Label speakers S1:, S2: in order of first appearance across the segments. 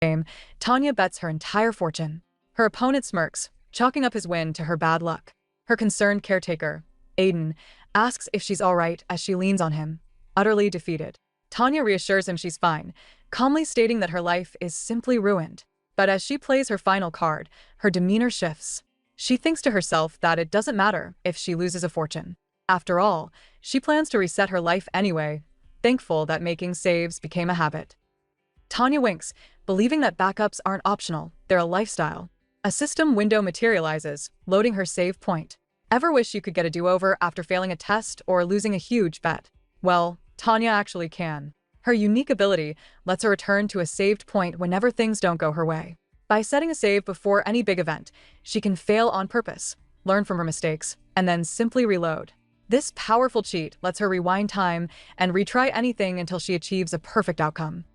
S1: game, Tanya bets her entire fortune. Her opponent smirks, chalking up his win to her bad luck. Her concerned caretaker, Aiden, asks if she's alright as she leans on him, utterly defeated. Tanya reassures him she's fine, calmly stating that her life is simply ruined. But as she plays her final card, her demeanor shifts. She thinks to herself that it doesn't matter if she loses a fortune. After all, she plans to reset her life anyway, thankful that making saves became a habit. Tanya winks, believing that backups aren't optional, they're a lifestyle. A system window materializes, loading her save point. Ever wish you could get a do-over after failing a test or losing a huge bet? Well, Tanya actually can. Her unique ability lets her return to a saved point whenever things don't go her way. By setting a save before any big event, she can fail on purpose, learn from her mistakes, and then simply reload. This powerful cheat lets her rewind time and retry anything until she achieves a perfect outcome.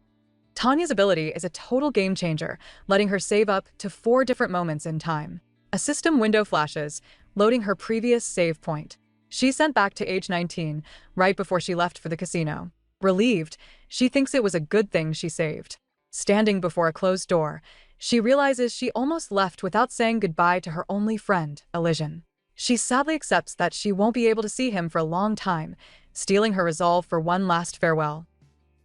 S1: Tanya's ability is a total game changer, letting her save up to 4 different moments in time. A system window flashes, loading her previous save point. She's sent back to age 19, right before she left for the casino. Relieved, she thinks it was a good thing she saved. Standing before a closed door, she realizes she almost left without saying goodbye to her only friend, Elysian. She sadly accepts that she won't be able to see him for a long time, steeling her resolve for one last farewell.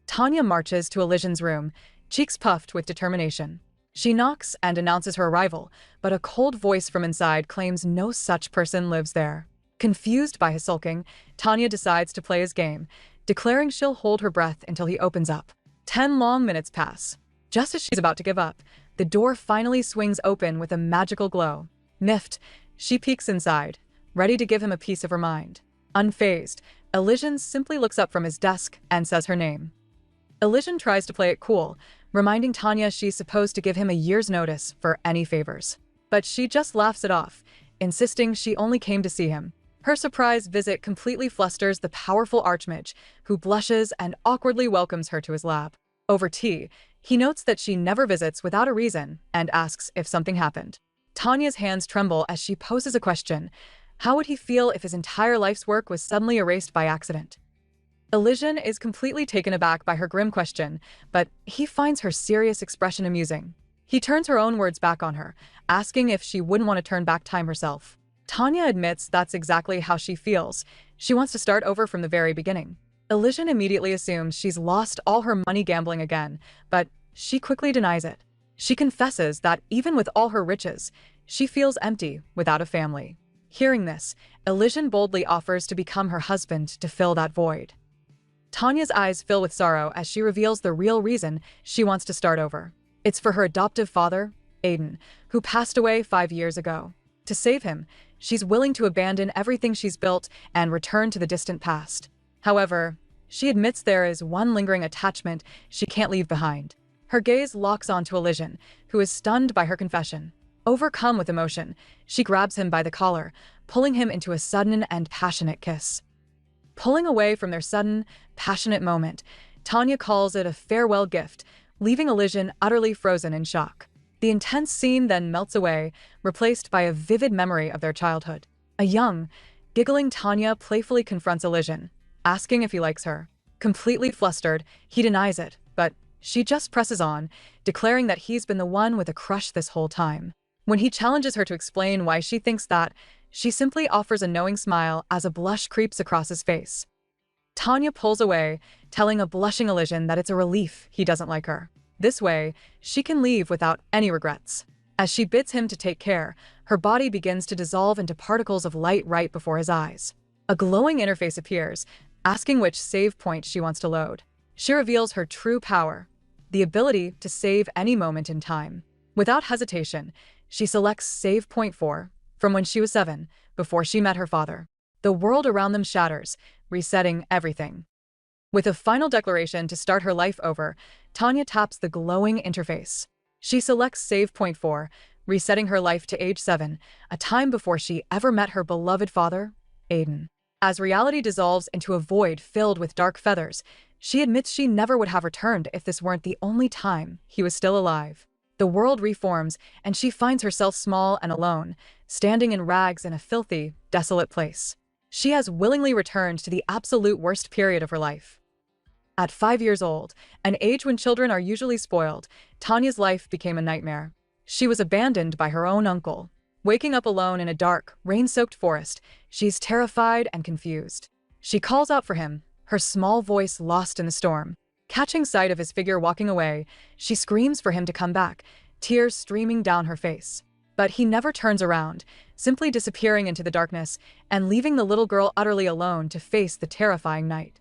S1: Tanya marches to Elysian's room, cheeks puffed with determination. She knocks and announces her arrival, but a cold voice from inside claims no such person lives there. Confused by his sulking, Tanya decides to play his game, declaring she'll hold her breath until he opens up. 10 long minutes pass. Just as she's about to give up, the door finally swings open with a magical glow. Miffed, she peeks inside, ready to give him a piece of her mind. Unfazed, Elysian simply looks up from his desk and says her name. Elysian tries to play it cool, reminding Tanya she's supposed to give him a year's notice for any favors. But she just laughs it off, insisting she only came to see him. Her surprise visit completely flusters the powerful Archmage, who blushes and awkwardly welcomes her to his lab. Over tea, he notes that she never visits without a reason and asks if something happened. Tanya's hands tremble as she poses a question. How would he feel if his entire life's work was suddenly erased by accident? Elysian is completely taken aback by her grim question, but he finds her serious expression amusing. He turns her own words back on her, asking if she wouldn't want to turn back time herself. Tanya admits that's exactly how she feels. She wants to start over from the very beginning. Elysian immediately assumes she's lost all her money gambling again, but she quickly denies it. She confesses that even with all her riches, she feels empty without a family. Hearing this, Elysian boldly offers to become her husband to fill that void. Tanya's eyes fill with sorrow as she reveals the real reason she wants to start over. It's for her adoptive father, Aiden, who passed away 5 years ago. To save him, she's willing to abandon everything she's built and return to the distant past. However, she admits there is one lingering attachment she can't leave behind. Her gaze locks onto Elysian, who is stunned by her confession. Overcome with emotion, she grabs him by the collar, pulling him into a sudden and passionate kiss. Pulling away from their sudden, passionate moment, Tanya calls it a farewell gift, leaving Elysian utterly frozen in shock. The intense scene then melts away, replaced by a vivid memory of their childhood. A young, giggling Tanya playfully confronts Elysian, asking if he likes her. Completely flustered, he denies it, but she just presses on, declaring that he's been the one with a crush this whole time. When he challenges her to explain why she thinks that, she simply offers a knowing smile as a blush creeps across his face. Tanya pulls away, telling a blushing Elysian that it's a relief he doesn't like her. This way, she can leave without any regrets. As she bids him to take care, her body begins to dissolve into particles of light right before his eyes. A glowing interface appears, asking which save point she wants to load. She reveals her true power, the ability to save any moment in time. Without hesitation, she selects save point 4, from when she was 7, before she met her father. The world around them shatters, resetting everything. With a final declaration to start her life over, Tanya taps the glowing interface. She selects save point 4, resetting her life to age 7, a time before she ever met her beloved father, Aiden. As reality dissolves into a void filled with dark feathers, she admits she never would have returned if this weren't the only time he was still alive. The world reforms, and she finds herself small and alone, standing in rags in a filthy, desolate place. She has willingly returned to the absolute worst period of her life. At 5 years old, an age when children are usually spoiled, Tanya's life became a nightmare. She was abandoned by her own uncle. Waking up alone in a dark, rain-soaked forest, she's terrified and confused. She calls out for him, her small voice lost in the storm. Catching sight of his figure walking away, she screams for him to come back, tears streaming down her face. But he never turns around, simply disappearing into the darkness and leaving the little girl utterly alone to face the terrifying night.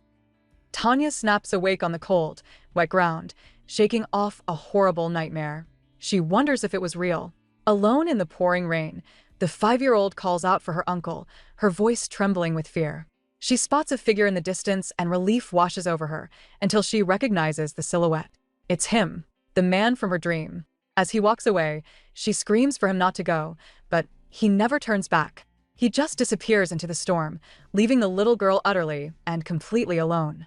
S1: Tanya snaps awake on the cold, wet ground, shaking off a horrible nightmare. She wonders if it was real. Alone in the pouring rain, the 5-year-old calls out for her uncle, her voice trembling with fear. She spots a figure in the distance and relief washes over her until she recognizes the silhouette. It's him, the man from her dream. As he walks away, she screams for him not to go, but he never turns back. He just disappears into the storm, leaving the little girl utterly and completely alone.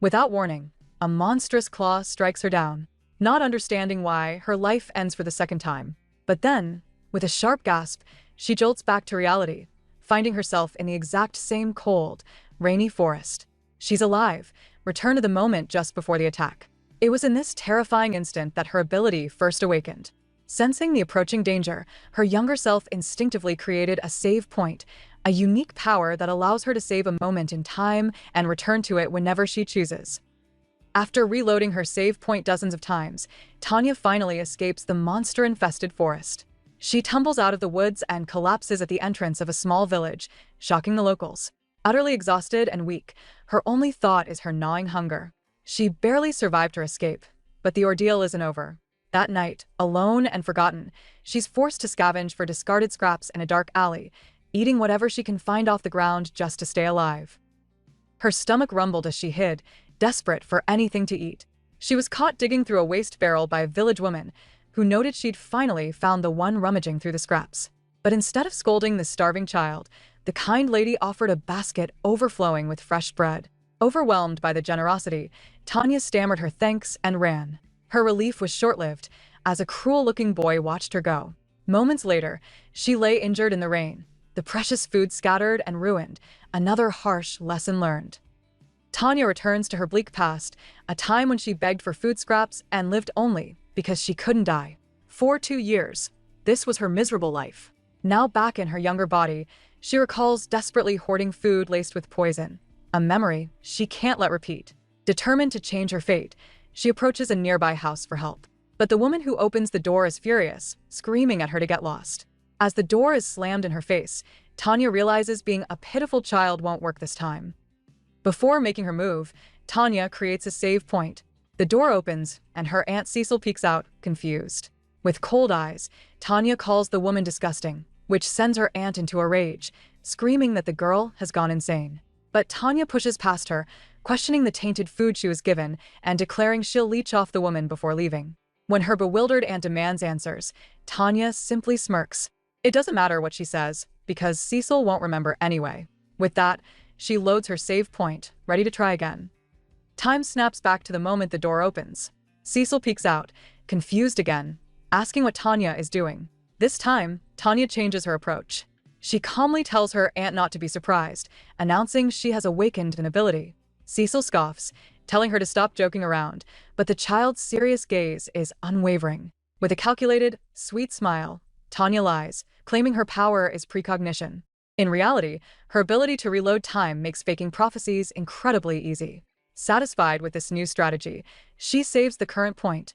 S1: Without warning, a monstrous claw strikes her down. Not understanding why, her life ends for the second time. But then, with a sharp gasp, she jolts back to reality, finding herself in the exact same cold, rainy forest. She's alive, returned to the moment just before the attack. It was in this terrifying instant that her ability first awakened. Sensing the approaching danger, her younger self instinctively created a save point, a unique power that allows her to save a moment in time and return to it whenever she chooses. After reloading her save point dozens of times, Tanya finally escapes the monster-infested forest. She tumbles out of the woods and collapses at the entrance of a small village, shocking the locals. Utterly exhausted and weak, her only thought is her gnawing hunger. She barely survived her escape, but the ordeal isn't over. That night, alone and forgotten, she's forced to scavenge for discarded scraps in a dark alley, eating whatever she can find off the ground just to stay alive. Her stomach rumbled as she hid, desperate for anything to eat. She was caught digging through a waste barrel by a village woman, who noted she'd finally found the one rummaging through the scraps. But instead of scolding the starving child, the kind lady offered a basket overflowing with fresh bread. Overwhelmed by the generosity, Tanya stammered her thanks and ran. Her relief was short-lived, as a cruel-looking boy watched her go. Moments later, she lay injured in the rain, the precious food scattered and ruined, another harsh lesson learned. Tanya returns to her bleak past, a time when she begged for food scraps and lived only because she couldn't die. For 2 years, this was her miserable life. Now back in her younger body, she recalls desperately hoarding food laced with poison, a memory she can't let repeat. Determined to change her fate, she approaches a nearby house for help. But the woman who opens the door is furious, screaming at her to get lost. As the door is slammed in her face, Tanya realizes being a pitiful child won't work this time. Before making her move, Tanya creates a save point. The door opens, and her Aunt Cecil peeks out, confused. With cold eyes, Tanya calls the woman disgusting, which sends her aunt into a rage, screaming that the girl has gone insane. But Tanya pushes past her, questioning the tainted food she was given and declaring she'll leech off the woman before leaving. When her bewildered aunt demands answers, Tanya simply smirks. It doesn't matter what she says, because Cecil won't remember anyway. With that, she loads her save point, ready to try again. Time snaps back to the moment the door opens. Cecil peeks out, confused again, asking what Tanya is doing. This time, Tanya changes her approach. She calmly tells her aunt not to be surprised, announcing she has awakened an ability. Cecil scoffs, telling her to stop joking around, but the child's serious gaze is unwavering. With a calculated, sweet smile, Tanya lies, claiming her power is precognition. In reality, her ability to reload time makes faking prophecies incredibly easy. Satisfied with this new strategy, she saves the current point.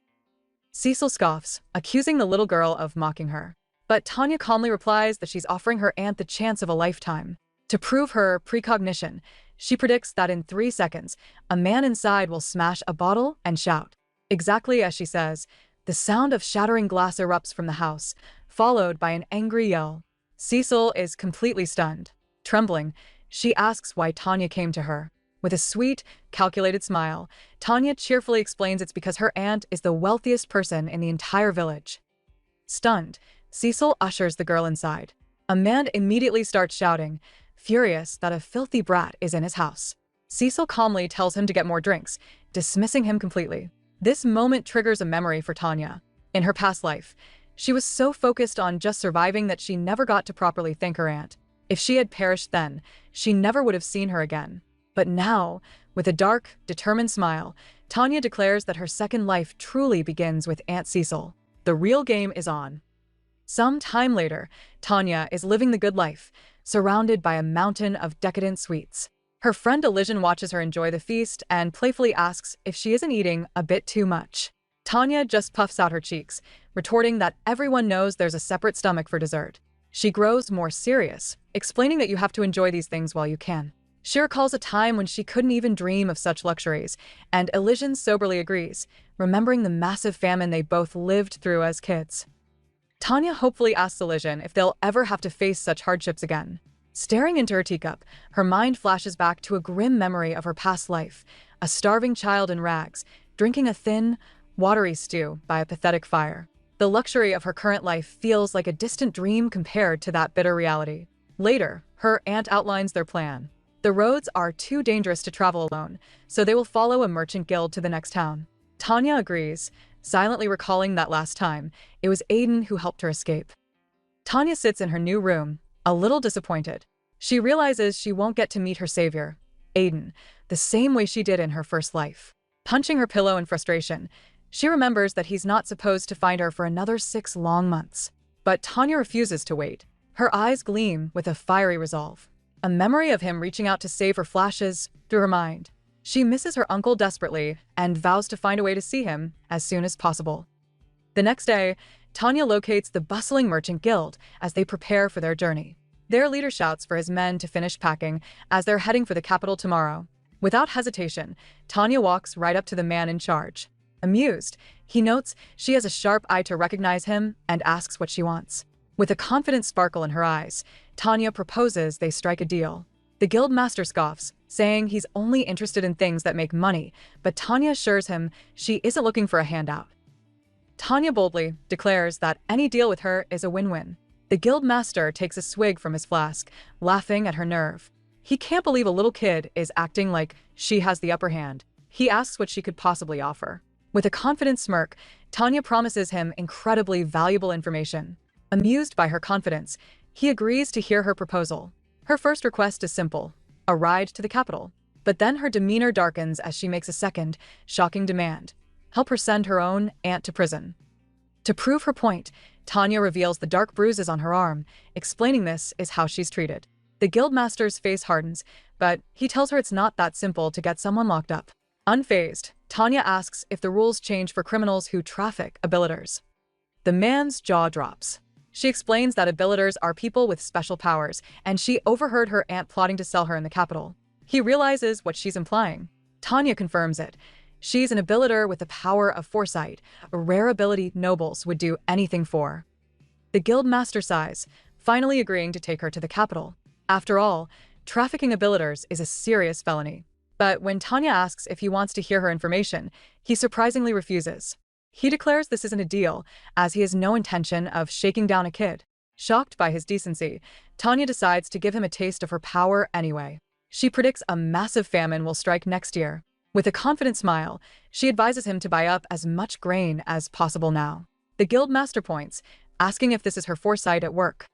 S1: Cecil scoffs, accusing the little girl of mocking her. But Tanya calmly replies that she's offering her aunt the chance of a lifetime. To prove her precognition, she predicts that in 3 seconds, a man inside will smash a bottle and shout. Exactly as she says, the sound of shattering glass erupts from the house, followed by an angry yell. Cecil is completely stunned. Trembling, she asks why Tanya came to her. With a sweet, calculated smile, Tanya cheerfully explains it's because her aunt is the wealthiest person in the entire village. Stunned, Cecil ushers the girl inside. A man immediately starts shouting, furious that a filthy brat is in his house. Cecil calmly tells him to get more drinks, dismissing him completely. This moment triggers a memory for Tanya. In her past life, she was so focused on just surviving that she never got to properly thank her aunt. If she had perished then, she never would have seen her again. But now, With a dark, determined smile, Tanya declares that her second life truly begins with Aunt Cecil. The real game is on. Some time later, Tanya is living the good life, surrounded by a mountain of decadent sweets. Her friend Elysian watches her enjoy the feast and playfully asks if she isn't eating a bit too much. Tanya just puffs out her cheeks, retorting that everyone knows there's a separate stomach for dessert. She grows more serious, explaining that you have to enjoy these things while you can. She recalls a time when she couldn't even dream of such luxuries, and Elysian soberly agrees, remembering the massive famine they both lived through as kids. Tanya hopefully asks Elysian if they'll ever have to face such hardships again. Staring into her teacup, her mind flashes back to a grim memory of her past life, a starving child in rags, drinking a thin, watery stew by a pathetic fire. The luxury of her current life feels like a distant dream compared to that bitter reality. Later, her aunt outlines their plan. The roads are too dangerous to travel alone, so they will follow a merchant guild to the next town. Tanya agrees, silently recalling that last time, it was Aiden who helped her escape. Tanya sits in her new room, a little disappointed. She realizes she won't get to meet her savior, Aiden, the same way she did in her first life. Punching her pillow in frustration, she remembers that he's not supposed to find her for another 6 long months. But Tanya refuses to wait. Her eyes gleam with a fiery resolve. A memory of him reaching out to save her flashes through her mind. She misses her uncle desperately and vows to find a way to see him as soon as possible. The next day, Tanya locates the bustling merchant guild as they prepare for their journey. Their leader shouts for his men to finish packing as they're heading for the capital tomorrow. Without hesitation, Tanya walks right up to the man in charge. Amused, he notes she has a sharp eye to recognize him and asks what she wants. With a confident sparkle in her eyes, Tanya proposes they strike a deal. The guild master scoffs, saying he's only interested in things that make money, but Tanya assures him she isn't looking for a handout. Tanya boldly declares that any deal with her is a win-win. The guild master takes a swig from his flask, laughing at her nerve. He can't believe a little kid is acting like she has the upper hand. He asks what she could possibly offer. With a confident smirk, Tanya promises him incredibly valuable information. Amused by her confidence, he agrees to hear her proposal. Her first request is simple, a ride to the capital. But then her demeanor darkens as she makes a second, shocking demand. Help her send her own aunt to prison. To prove her point, Tanya reveals the dark bruises on her arm, explaining this is how she's treated. The guildmaster's face hardens, but he tells her it's not that simple to get someone locked up. Unfazed, Tanya asks if the rules change for criminals who traffic abilitors. The man's jaw drops. She explains that abilitors are people with special powers, and she overheard her aunt plotting to sell her in the capital. He realizes what she's implying. Tanya confirms it. She's an abilitor with the power of foresight, a rare ability nobles would do anything for. The guild master sighs, finally agreeing to take her to the capital. After all, trafficking abilitors is a serious felony. But when Tanya asks if he wants to hear her information, he surprisingly refuses. He declares this isn't a deal, as he has no intention of shaking down a kid. Shocked by his decency, Tanya decides to give him a taste of her power anyway. She predicts a massive famine will strike next year. With a confident smile, she advises him to buy up as much grain as possible now. The guild master points, asking if this is her foresight at work.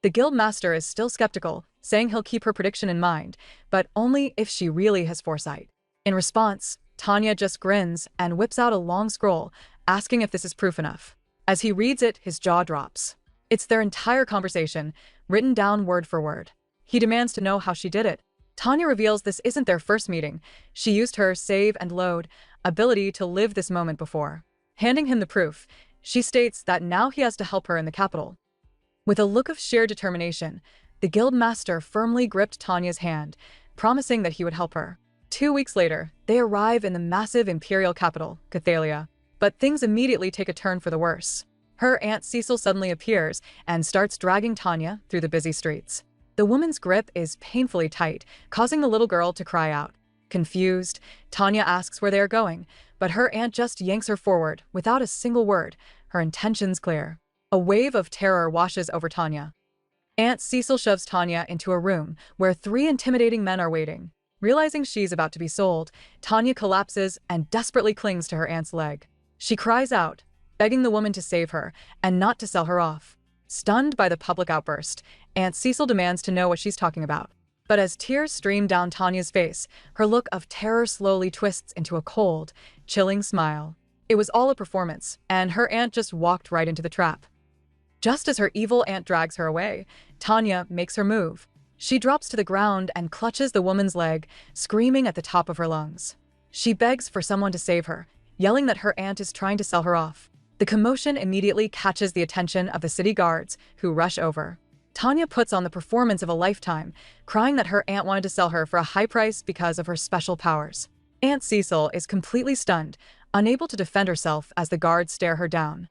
S1: The guild master is still skeptical, saying he'll keep her prediction in mind, but only if she really has foresight. In response, Tanya just grins and whips out a long scroll, asking if this is proof enough. As he reads it, his jaw drops. It's their entire conversation, written down word for word. He demands to know how she did it. Tanya reveals this isn't their first meeting. She used her save and load ability to live this moment before. Handing him the proof, she states that now he has to help her in the capital. With a look of sheer determination, the guild master firmly gripped Tanya's hand, promising that he would help her. 2 weeks later, they arrive in the massive imperial capital, Cathalia. But things immediately take a turn for the worse. Her Aunt Cecil suddenly appears and starts dragging Tanya through the busy streets. The woman's grip is painfully tight, causing the little girl to cry out. Confused, Tanya asks where they are going, but her aunt just yanks her forward without a single word, her intentions clear. A wave of terror washes over Tanya. Aunt Cecil shoves Tanya into a room where 3 intimidating men are waiting. Realizing she's about to be sold, Tanya collapses and desperately clings to her aunt's leg. She cries out, begging the woman to save her and not to sell her off. Stunned by the public outburst, Aunt Cecil demands to know what she's talking about. But as tears stream down Tanya's face, her look of terror slowly twists into a cold, chilling smile. It was all a performance, and her aunt just walked right into the trap. Just as her evil aunt drags her away, Tanya makes her move. She drops to the ground and clutches the woman's leg, screaming at the top of her lungs. She begs for someone to save her, yelling that her aunt is trying to sell her off. The commotion immediately catches the attention of the city guards, who rush over. Tanya puts on the performance of a lifetime, crying that her aunt wanted to sell her for a high price because of her special powers. Aunt Cecil is completely stunned, unable to defend herself as the guards stare her down.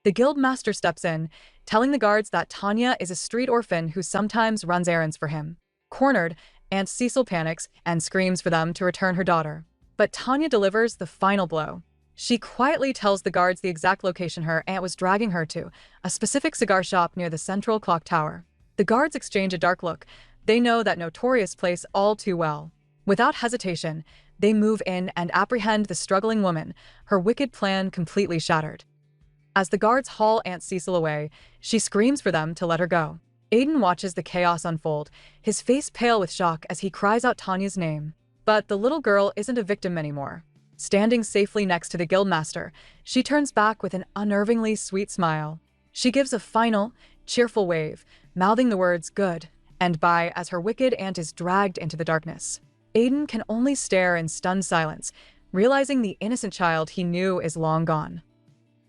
S1: The guild master steps in, telling the guards that Tanya is a street orphan who sometimes runs errands for him. Cornered, Aunt Cecil panics and screams for them to return her daughter. But Tanya delivers the final blow. She quietly tells the guards the exact location her aunt was dragging her to, a specific cigar shop near the central clock tower. The guards exchange a dark look. They know that notorious place all too well. Without hesitation, they move in and apprehend the struggling woman, her wicked plan completely shattered. As the guards haul Aunt Cecil away, she screams for them to let her go. Aiden watches the chaos unfold, his face pale with shock as he cries out Tanya's name. But the little girl isn't a victim anymore. Standing safely next to the guildmaster, she turns back with an unnervingly sweet smile. She gives a final, cheerful wave, mouthing the words "good" and "bye" as her wicked aunt is dragged into the darkness. Aiden can only stare in stunned silence, realizing the innocent child he knew is long gone.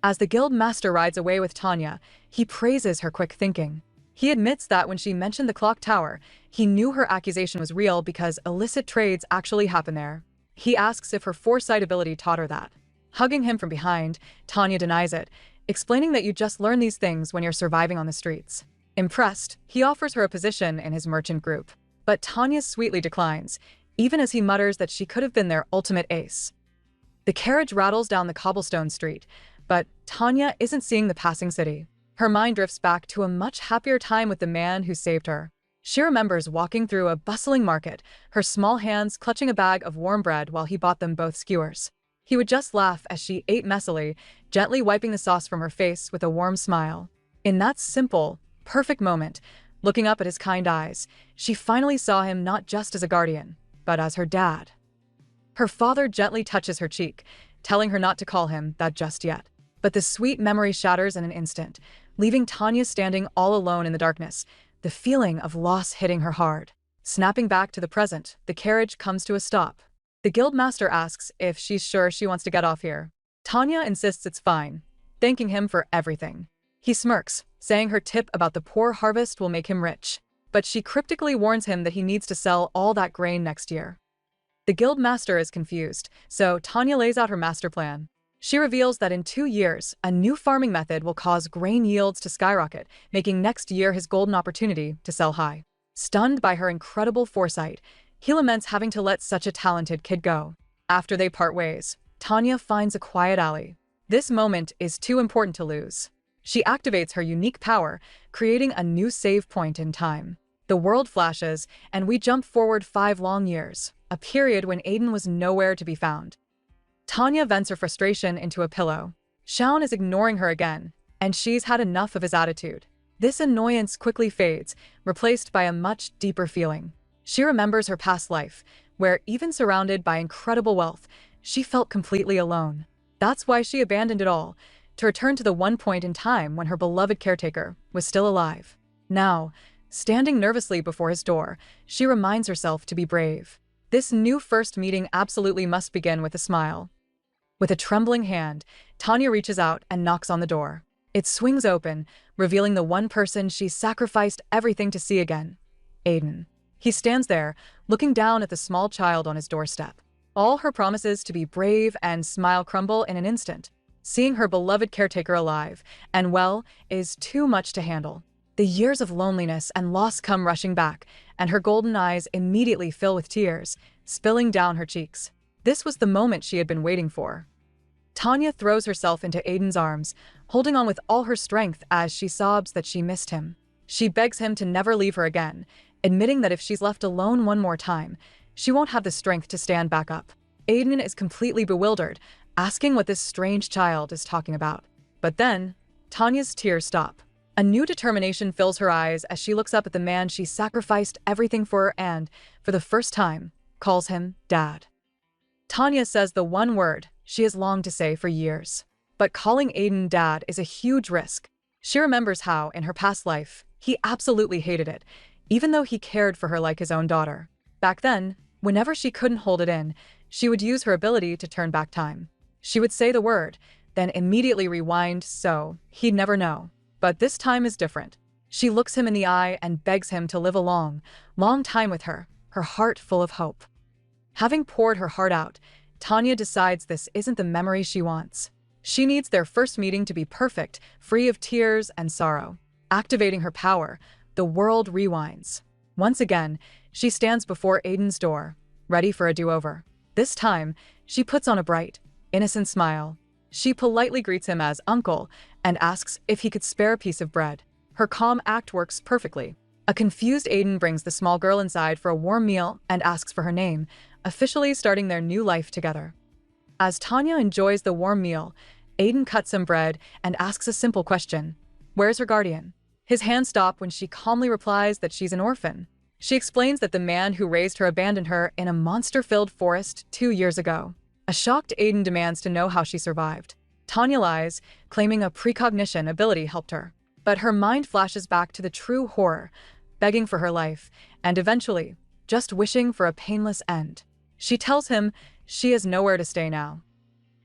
S1: As the guild master rides away with Tanya, he praises her quick thinking. He admits that when she mentioned the clock tower, he knew her accusation was real because illicit trades actually happen there. He asks if her foresight ability taught her that. Hugging him from behind, Tanya denies it, explaining that you just learn these things when you're surviving on the streets. Impressed, he offers her a position in his merchant group. But Tanya sweetly declines, even as he mutters that she could have been their ultimate ace. The carriage rattles down the cobblestone street, but Tanya isn't seeing the passing city. Her mind drifts back to a much happier time with the man who saved her. She remembers walking through a bustling market, her small hands clutching a bag of warm bread while he bought them both skewers. He would just laugh as she ate messily, gently wiping the sauce from her face with a warm smile. In that simple, perfect moment, looking up at his kind eyes, she finally saw him not just as a guardian, but as her dad. Her father gently touches her cheek, telling her not to call him that just yet. But the sweet memory shatters in an instant, leaving Tanya standing all alone in the darkness, the feeling of loss hitting her hard. Snapping back to the present, the carriage comes to a stop. The guildmaster asks if she's sure she wants to get off here. Tanya insists it's fine, thanking him for everything. He smirks, saying her tip about the poor harvest will make him rich. But she cryptically warns him that he needs to sell all that grain next year. The guildmaster is confused, so Tanya lays out her master plan. She reveals that in 2 years, a new farming method will cause grain yields to skyrocket, making next year his golden opportunity to sell high. Stunned by her incredible foresight, he laments having to let such a talented kid go. After they part ways, Tanya finds a quiet alley. This moment is too important to lose. She activates her unique power, creating a new save point in time. The world flashes, and we jump forward 5 long years, a period when Aiden was nowhere to be found. Tanya vents her frustration into a pillow. Shaun is ignoring her again, and she's had enough of his attitude. This annoyance quickly fades, replaced by a much deeper feeling. She remembers her past life, where even surrounded by incredible wealth, she felt completely alone. That's why she abandoned it all, to return to the one point in time when her beloved caretaker was still alive. Now, standing nervously before his door, she reminds herself to be brave. This new first meeting absolutely must begin with a smile. With a trembling hand, Tanya reaches out and knocks on the door. It swings open, revealing the one person she sacrificed everything to see again, Aiden. He stands there, looking down at the small child on his doorstep. All her promises to be brave and smile crumble in an instant. Seeing her beloved caretaker alive and well is too much to handle. The years of loneliness and loss come rushing back, and her golden eyes immediately fill with tears, spilling down her cheeks. This was the moment she had been waiting for. Tanya throws herself into Aiden's arms, holding on with all her strength as she sobs that she missed him. She begs him to never leave her again, admitting that if she's left alone one more time, she won't have the strength to stand back up. Aiden is completely bewildered, asking what this strange child is talking about. But then, Tanya's tears stop. A new determination fills her eyes as she looks up at the man she sacrificed everything for and, for the first time, calls him Dad. Tanya says the one word she has longed to say for years. But calling Aiden Dad is a huge risk. She remembers how, in her past life, he absolutely hated it, even though he cared for her like his own daughter. Back then, whenever she couldn't hold it in, she would use her ability to turn back time. She would say the word, then immediately rewind so he'd never know. But this time is different. She looks him in the eye and begs him to live a long, long time with her heart full of hope. Having poured her heart out, Tanya decides this isn't the memory she wants. She needs their first meeting to be perfect, free of tears and sorrow. Activating her power, the world rewinds. Once again, she stands before Aiden's door, ready for a do-over. This time, she puts on a bright, innocent smile. She politely greets him as uncle and asks if he could spare a piece of bread. Her calm act works perfectly. A confused Aiden brings the small girl inside for a warm meal and asks for her name, officially starting their new life together. As Tanya enjoys the warm meal, Aiden cuts some bread and asks a simple question. Where's her guardian? His hands stop when she calmly replies that she's an orphan. She explains that the man who raised her abandoned her in a monster-filled forest 2 years ago. A shocked Aiden demands to know how she survived. Tanya lies, claiming a precognition ability helped her. But her mind flashes back to the true horror, begging for her life, and eventually, just wishing for a painless end. She tells him she has nowhere to stay now.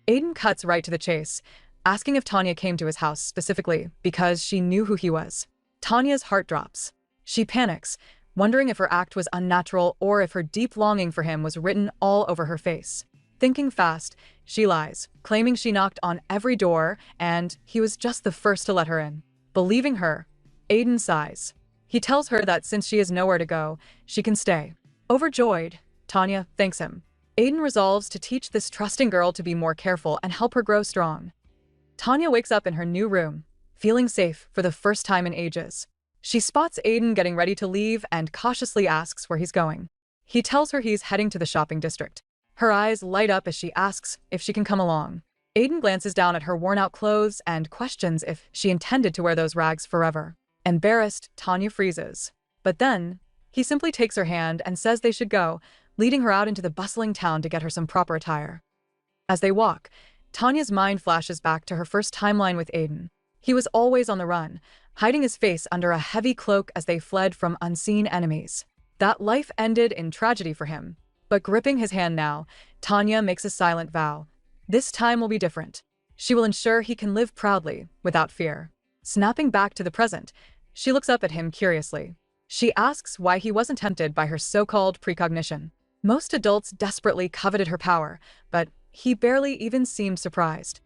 S1: Aiden cuts right to the chase, asking if Tanya came to his house specifically because she knew who he was. Tanya's heart drops. She panics, wondering if her act was unnatural or if her deep longing for him was written all over her face. Thinking fast, she lies, claiming she knocked on every door and he was just the first to let her in. Believing her, Aiden sighs. He tells her that since she has nowhere to go, she can stay. Overjoyed, Tanya thanks him. Aiden resolves to teach this trusting girl to be more careful and help her grow strong. Tanya wakes up in her new room, feeling safe for the first time in ages. She spots Aiden getting ready to leave and cautiously asks where he's going. He tells her he's heading to the shopping district. Her eyes light up as she asks if she can come along. Aiden glances down at her worn-out clothes and questions if she intended to wear those rags forever. Embarrassed, Tanya freezes. But then, he simply takes her hand and says they should go, leading her out into the bustling town to get her some proper attire. As they walk, Tanya's mind flashes back to her first timeline with Aiden. He was always on the run, hiding his face under a heavy cloak as they fled from unseen enemies. That life ended in tragedy for him. But gripping his hand now, Tanya makes a silent vow. This time will be different. She will ensure he can live proudly, without fear. Snapping back to the present, she looks up at him curiously. She asks why he wasn't tempted by her so-called precognition. Most adults desperately coveted her power, but he barely even seemed surprised.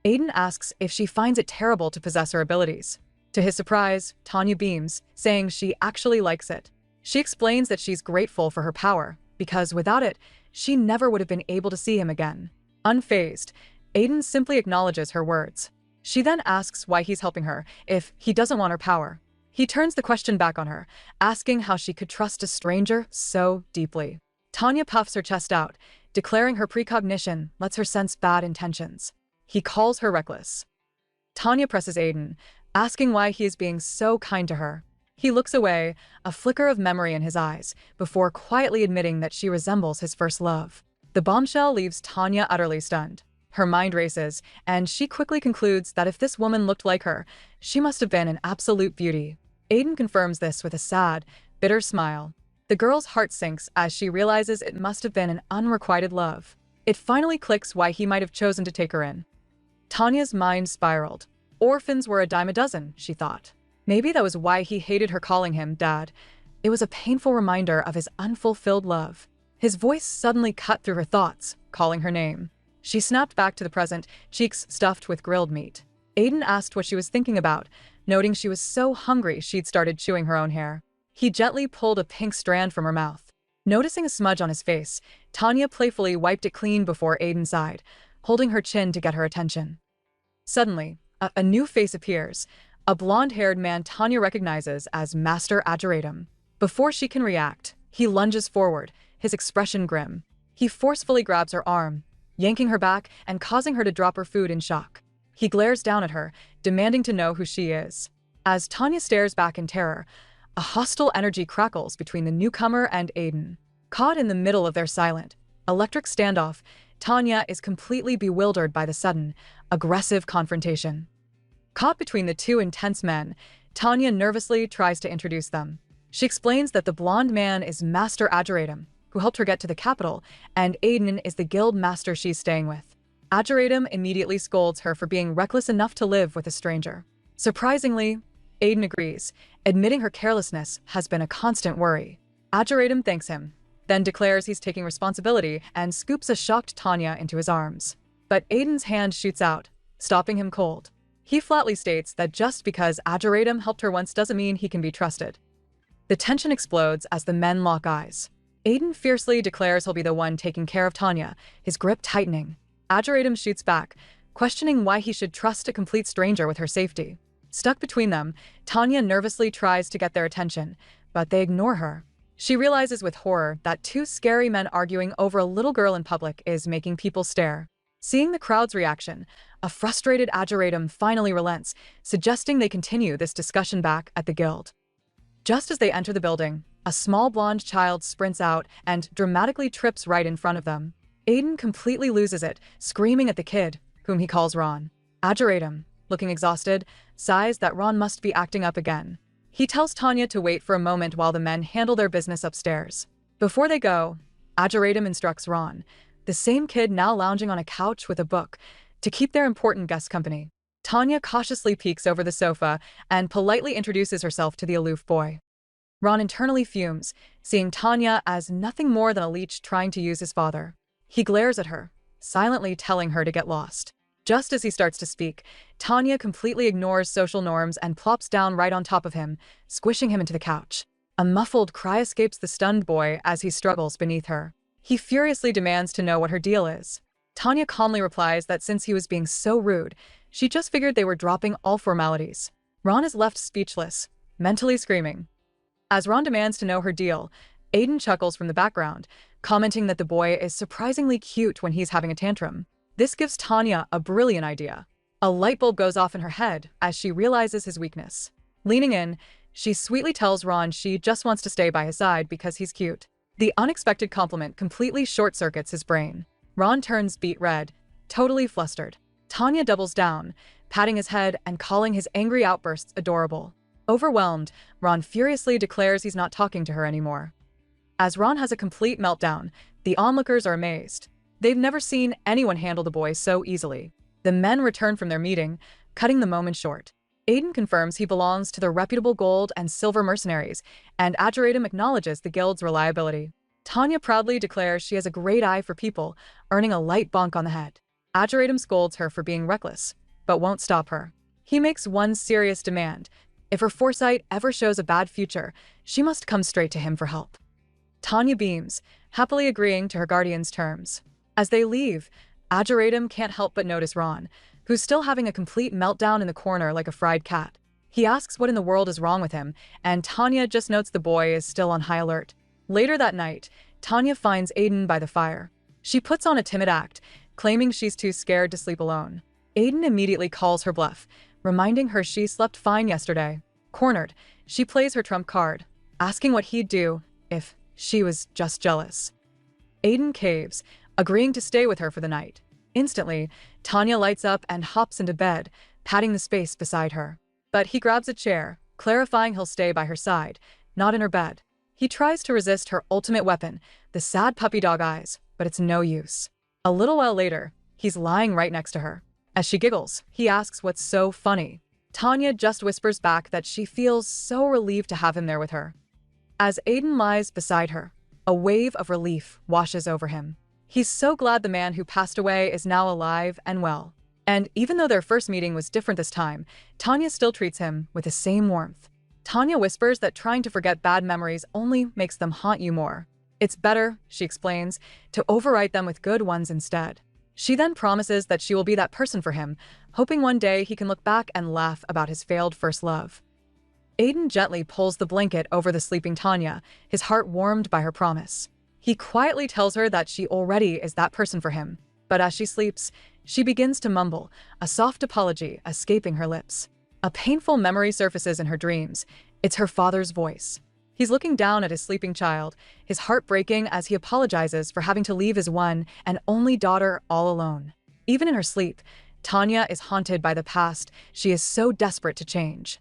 S1: Aiden asks if she finds it terrible to possess her abilities. To his surprise, Tanya beams, saying she actually likes it. She explains that she's grateful for her power, because without it, she never would have been able to see him again. Unfazed, Aiden simply acknowledges her words. She then asks why he's helping her, if he doesn't want her power. He turns the question back on her, asking how she could trust a stranger so deeply. Tanya puffs her chest out, declaring her precognition lets her sense bad intentions. He calls her reckless. Tanya presses Aiden, asking why he is being so kind to her. He looks away, a flicker of memory in his eyes, before quietly admitting that she resembles his first love. The bombshell leaves Tanya utterly stunned. Her mind races, and she quickly concludes that if this woman looked like her, she must have been an absolute beauty. Aiden confirms this with a sad, bitter smile. The girl's heart sinks as she realizes it must have been an unrequited love. It finally clicks why he might have chosen to take her in. Tanya's mind spiraled. Orphans were a dime a dozen, she thought. Maybe that was why he hated her calling him Dad. It was a painful reminder of his unfulfilled love. His voice suddenly cut through her thoughts, calling her name. She snapped back to the present, cheeks stuffed with grilled meat. Aiden asked what she was thinking about, noting she was so hungry she'd started chewing her own hair. He gently pulled a pink strand from her mouth. Noticing a smudge on his face, Tanya playfully wiped it clean before Aiden sighed, holding her chin to get her attention. Suddenly, a new face appears, a blonde-haired man Tanya recognizes as Master Ageratum. Before she can react, he lunges forward, his expression grim. He forcefully grabs her arm, yanking her back and causing her to drop her food in shock. He glares down at her, demanding to know who she is. As Tanya stares back in terror, a hostile energy crackles between the newcomer and Aiden. Caught in the middle of their silent, electric standoff, Tanya is completely bewildered by the sudden, aggressive confrontation. Caught between the two intense men, Tanya nervously tries to introduce them. She explains that the blonde man is Master Adjuratum, who helped her get to the capital, and Aiden is the guild master she's staying with. Adjuratum immediately scolds her for being reckless enough to live with a stranger. Surprisingly, Aiden agrees, admitting her carelessness has been a constant worry. Adjuratum thanks him, then declares he's taking responsibility and scoops a shocked Tanya into his arms. But Aiden's hand shoots out, stopping him cold. He flatly states that just because Adjuratum helped her once doesn't mean he can be trusted. The tension explodes as the men lock eyes. Aiden fiercely declares he'll be the one taking care of Tanya, his grip tightening. Adjuratum shoots back, questioning why he should trust a complete stranger with her safety. Stuck between them, Tanya nervously tries to get their attention, but they ignore her. She realizes with horror that two scary men arguing over a little girl in public is making people stare. Seeing the crowd's reaction, a frustrated Adjuratum finally relents, suggesting they continue this discussion back at the guild. Just as they enter the building, a small blonde child sprints out and dramatically trips right in front of them. Aiden completely loses it, screaming at the kid, whom he calls Ron. Adjuratum, looking exhausted, sighs that Ron must be acting up again. He tells Tanya to wait for a moment while the men handle their business upstairs. Before they go, Adjuratum instructs Ron, the same kid now lounging on a couch with a book, to keep their important guest company. Tanya cautiously peeks over the sofa and politely introduces herself to the aloof boy. Ron internally fumes, seeing Tanya as nothing more than a leech trying to use his father. He glares at her, silently telling her to get lost. Just as he starts to speak, Tanya completely ignores social norms and plops down right on top of him, squishing him into the couch. A muffled cry escapes the stunned boy as he struggles beneath her. He furiously demands to know what her deal is. Tanya calmly replies that since he was being so rude, she just figured they were dropping all formalities. Ron is left speechless, mentally screaming. As Ron demands to know her deal, Aiden chuckles from the background, commenting that the boy is surprisingly cute when he's having a tantrum. This gives Tanya a brilliant idea. A light bulb goes off in her head as she realizes his weakness. Leaning in, she sweetly tells Ron she just wants to stay by his side because he's cute. The unexpected compliment completely short-circuits his brain. Ron turns beet red, totally flustered. Tanya doubles down, patting his head and calling his angry outbursts adorable. Overwhelmed, Ron furiously declares he's not talking to her anymore. As Ron has a complete meltdown, the onlookers are amazed. They've never seen anyone handle the boy so easily. The men return from their meeting, cutting the moment short. Aiden confirms he belongs to the reputable gold and silver mercenaries, and Adjuratum acknowledges the guild's reliability. Tanya proudly declares she has a great eye for people, earning a light bonk on the head. Adjuratum scolds her for being reckless, but won't stop her. He makes one serious demand. If her foresight ever shows a bad future, she must come straight to him for help. Tanya beams, happily agreeing to her guardian's terms. As they leave, Adjuratum can't help but notice Ron, who's still having a complete meltdown in the corner like a fried cat. He asks what in the world is wrong with him, and Tanya just notes the boy is still on high alert. Later that night, Tanya finds Aiden by the fire. She puts on a timid act, claiming she's too scared to sleep alone. Aiden immediately calls her bluff, reminding her she slept fine yesterday. Cornered, she plays her trump card, asking what he'd do if she was just jealous. Aiden caves, agreeing to stay with her for the night. Instantly, Tanya lights up and hops into bed, patting the space beside her. But he grabs a chair, clarifying he'll stay by her side, not in her bed. He tries to resist her ultimate weapon, the sad puppy dog eyes, but it's no use. A little while later, he's lying right next to her. As she giggles, he asks what's so funny. Tanya just whispers back that she feels so relieved to have him there with her. As Aiden lies beside her, a wave of relief washes over him. He's so glad the man who passed away is now alive and well. And even though their first meeting was different this time, Tanya still treats him with the same warmth. Tanya whispers that trying to forget bad memories only makes them haunt you more. It's better, she explains, to overwrite them with good ones instead. She then promises that she will be that person for him, hoping one day he can look back and laugh about his failed first love. Aiden gently pulls the blanket over the sleeping Tanya, his heart warmed by her promise. He quietly tells her that she already is that person for him, but as she sleeps, she begins to mumble, a soft apology escaping her lips. A painful memory surfaces in her dreams. It's her father's voice. He's looking down at his sleeping child, his heart breaking as he apologizes for having to leave his one and only daughter all alone. Even in her sleep, Tanya is haunted by the past she is so desperate to change.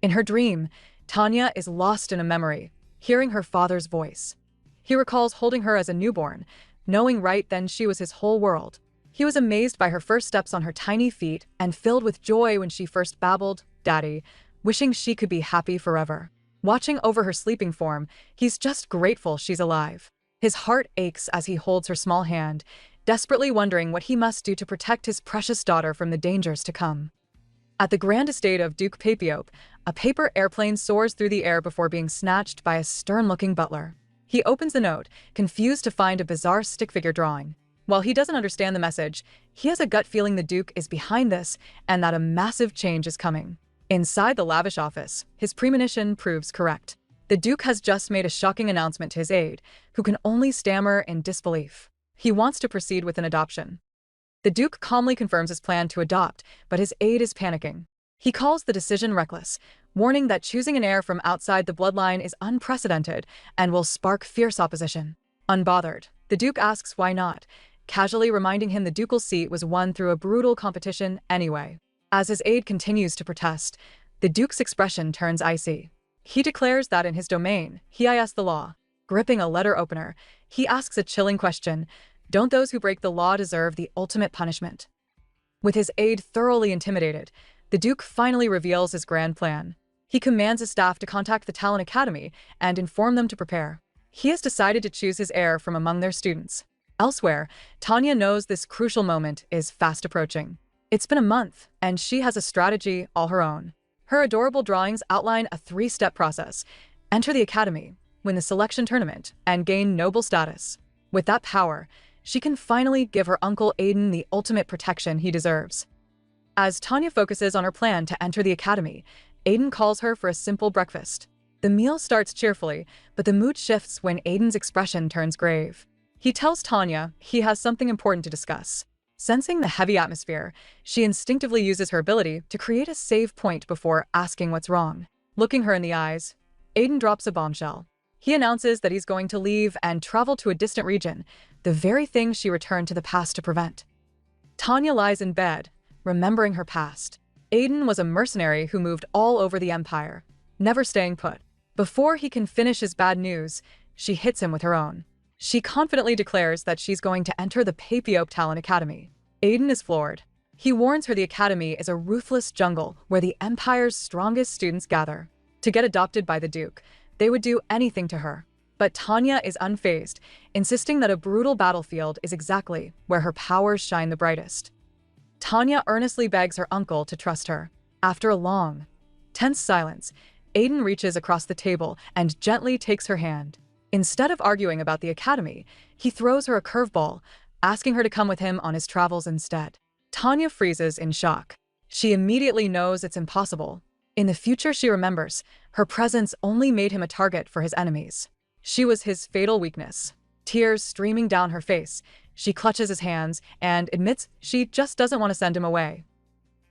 S1: In her dream, Tanya is lost in a memory, hearing her father's voice. He recalls holding her as a newborn, knowing right then she was his whole world. He was amazed by her first steps on her tiny feet and filled with joy when she first babbled, "Daddy," wishing she could be happy forever. Watching over her sleeping form, he's just grateful she's alive. His heart aches as he holds her small hand, desperately wondering what he must do to protect his precious daughter from the dangers to come. At the grand estate of Duke Papiope, a paper airplane soars through the air before being snatched by a stern-looking butler. He opens the note, confused to find a bizarre stick figure drawing. While he doesn't understand the message, he has a gut feeling the Duke is behind this and that a massive change is coming. Inside the lavish office, his premonition proves correct. The Duke has just made a shocking announcement to his aide, who can only stammer in disbelief. He wants to proceed with an adoption. The Duke calmly confirms his plan to adopt, but his aide is panicking. He calls the decision reckless, warning that choosing an heir from outside the bloodline is unprecedented and will spark fierce opposition. Unbothered, the Duke asks why not, casually reminding him the ducal seat was won through a brutal competition anyway. As his aide continues to protest, the Duke's expression turns icy. He declares that in his domain, he is the law. Gripping a letter opener, he asks a chilling question: don't those who break the law deserve the ultimate punishment? With his aide thoroughly intimidated, the Duke finally reveals his grand plan. He commands his staff to contact the Talent Academy and inform them to prepare. He has decided to choose his heir from among their students. Elsewhere, Tanya knows this crucial moment is fast approaching. It's been a month, and she has a strategy all her own. Her adorable drawings outline a 3-step process: enter the academy, win the selection tournament, and gain noble status. With that power, she can finally give her uncle Aiden the ultimate protection he deserves. As Tanya focuses on her plan to enter the academy, Aiden calls her for a simple breakfast. The meal starts cheerfully, but the mood shifts when Aiden's expression turns grave. He tells Tanya he has something important to discuss. Sensing the heavy atmosphere, she instinctively uses her ability to create a save point before asking what's wrong. Looking her in the eyes, Aiden drops a bombshell. He announces that he's going to leave and travel to a distant region, the very thing she returned to the past to prevent. Tanya lies in bed, remembering her past. Aiden was a mercenary who moved all over the empire, never staying put. Before he can finish his bad news, she hits him with her own. She confidently declares that she's going to enter the Papiope Talent Academy. Aiden is floored. He warns her the academy is a ruthless jungle where the empire's strongest students gather. To get adopted by the Duke, they would do anything to her. But Tanya is unfazed, insisting that a brutal battlefield is exactly where her powers shine the brightest. Tanya earnestly begs her uncle to trust her. After a long, tense silence, Aiden reaches across the table and gently takes her hand. Instead of arguing about the academy, he throws her a curveball, asking her to come with him on his travels instead. Tanya freezes in shock. She immediately knows it's impossible. In the future, she remembers, her presence only made him a target for his enemies. She was his fatal weakness. Tears streaming down her face, she clutches his hands and admits she just doesn't want to send him away.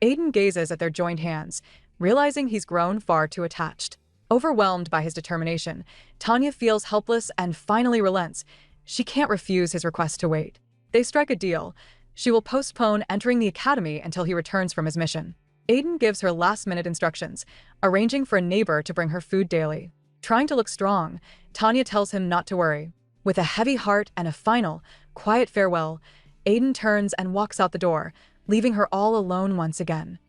S1: Aiden gazes at their joined hands, realizing he's grown far too attached. Overwhelmed by his determination, Tanya feels helpless and finally relents. She can't refuse his request to wait. They strike a deal. She will postpone entering the academy until he returns from his mission. Aiden gives her last-minute instructions, arranging for a neighbor to bring her food daily. Trying to look strong, Tanya tells him not to worry. With a heavy heart and a final, quiet farewell, Aiden turns and walks out the door, leaving her all alone once again.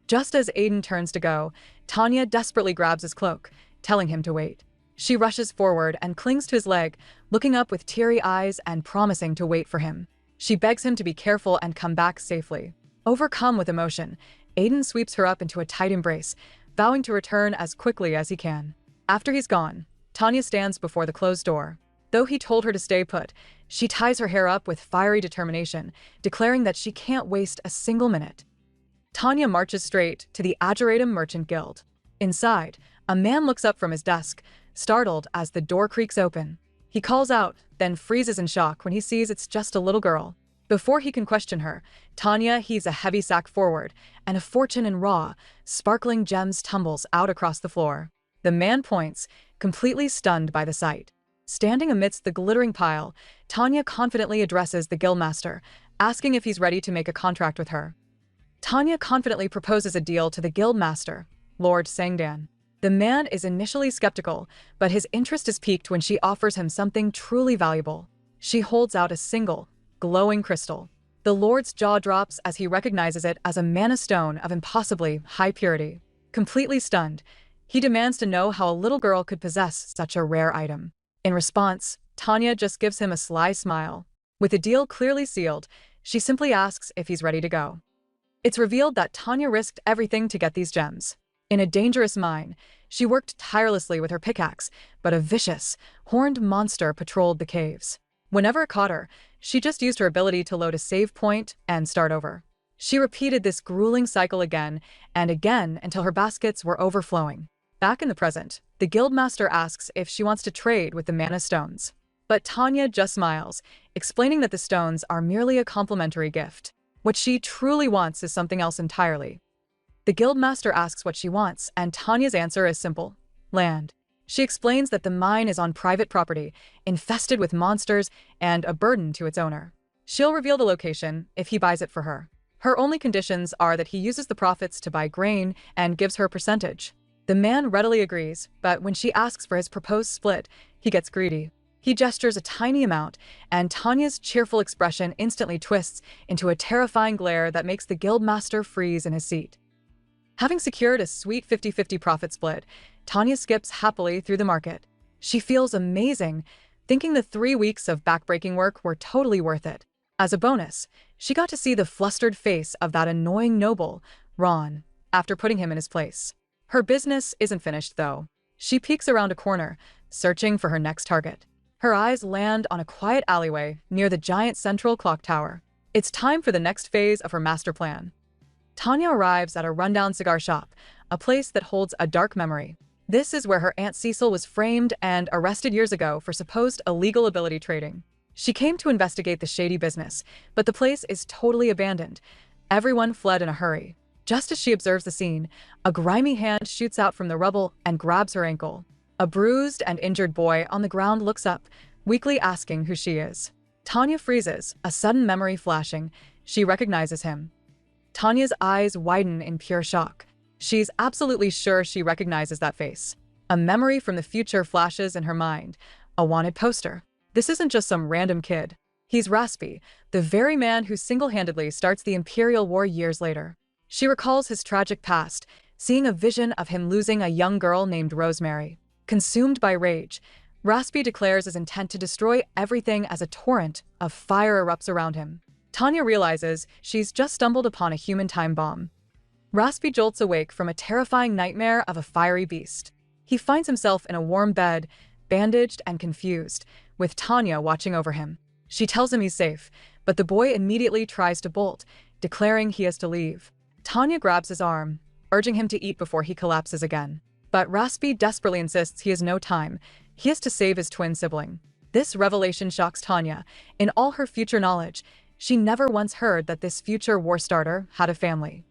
S1: Just as Aiden turns to go, Tanya desperately grabs his cloak, telling him to wait. She rushes forward and clings to his leg, looking up with teary eyes and promising to wait for him. She begs him to be careful and come back safely. Overcome with emotion, Aiden sweeps her up into a tight embrace, vowing to return as quickly as he can. After he's gone, Tanya stands before the closed door. Though he told her to stay put, she ties her hair up with fiery determination, declaring that she can't waste a single minute. Tanya marches straight to the Ageratum Merchant Guild. Inside, a man looks up from his desk, startled as the door creaks open. He calls out, then freezes in shock when he sees it's just a little girl. Before he can question her, Tanya heaves a heavy sack forward, and a fortune in raw, sparkling gems tumbles out across the floor. The man points, completely stunned by the sight. Standing amidst the glittering pile, Tanya confidently addresses the guildmaster, asking if he's ready to make a contract with her. Tanya confidently proposes a deal to the guildmaster, Lord Sangdan. The man is initially skeptical, but his interest is piqued when she offers him something truly valuable. She holds out a single, glowing crystal. The Lord's jaw drops as he recognizes it as a mana stone of impossibly high purity. Completely stunned, he demands to know how a little girl could possess such a rare item. In response, Tanya just gives him a sly smile. With the deal clearly sealed, she simply asks if he's ready to go. It's revealed that Tanya risked everything to get these gems. In a dangerous mine, she worked tirelessly with her pickaxe, but a vicious, horned monster patrolled the caves. Whenever it caught her, she just used her ability to load a save point and start over. She repeated this grueling cycle again and again until her baskets were overflowing. Back in the present, the guildmaster asks if she wants to trade with the mana stones. But Tanya just smiles, explaining that the stones are merely a complimentary gift. What she truly wants is something else entirely. The guildmaster asks what she wants, and Tanya's answer is simple: land. She explains that the mine is on private property, infested with monsters, and a burden to its owner. She'll reveal the location if he buys it for her. Her only conditions are that he uses the profits to buy grain and gives her a percentage. The man readily agrees, but when she asks for his proposed split, he gets greedy. He gestures a tiny amount, and Tanya's cheerful expression instantly twists into a terrifying glare that makes the guildmaster freeze in his seat. Having secured a sweet 50-50 profit split, Tanya skips happily through the market. She feels amazing, thinking the 3 weeks of backbreaking work were totally worth it. As a bonus, she got to see the flustered face of that annoying noble, Ron, after putting him in his place. Her business isn't finished, though. She peeks around a corner, searching for her next target. Her eyes land on a quiet alleyway near the giant central clock tower. It's time for the next phase of her master plan. Tanya arrives at a rundown cigar shop, a place that holds a dark memory. This is where her Aunt Cecil was framed and arrested years ago for supposed illegal ability trading. She came to investigate the shady business, but the place is totally abandoned. Everyone fled in a hurry. Just as she observes the scene, a grimy hand shoots out from the rubble and grabs her ankle. A bruised and injured boy on the ground looks up, weakly asking who she is. Tanya freezes, a sudden memory flashing. She recognizes him. Tanya's eyes widen in pure shock. She's absolutely sure she recognizes that face. A memory from the future flashes in her mind. A wanted poster. This isn't just some random kid. He's Raspy, the very man who single-handedly starts the Imperial War years later. She recalls his tragic past, seeing a vision of him losing a young girl named Rosemary. Consumed by rage, Raspy declares his intent to destroy everything as a torrent of fire erupts around him. Tanya realizes she's just stumbled upon a human time bomb. Raspy jolts awake from a terrifying nightmare of a fiery beast. He finds himself in a warm bed, bandaged and confused, with Tanya watching over him. She tells him he's safe, but the boy immediately tries to bolt, declaring he has to leave. Tanya grabs his arm, urging him to eat before he collapses again. But Raspy desperately insists he has no time. He has to save his twin sibling. This revelation shocks Tanya. In all her future knowledge, she never once heard that this future war starter had a family.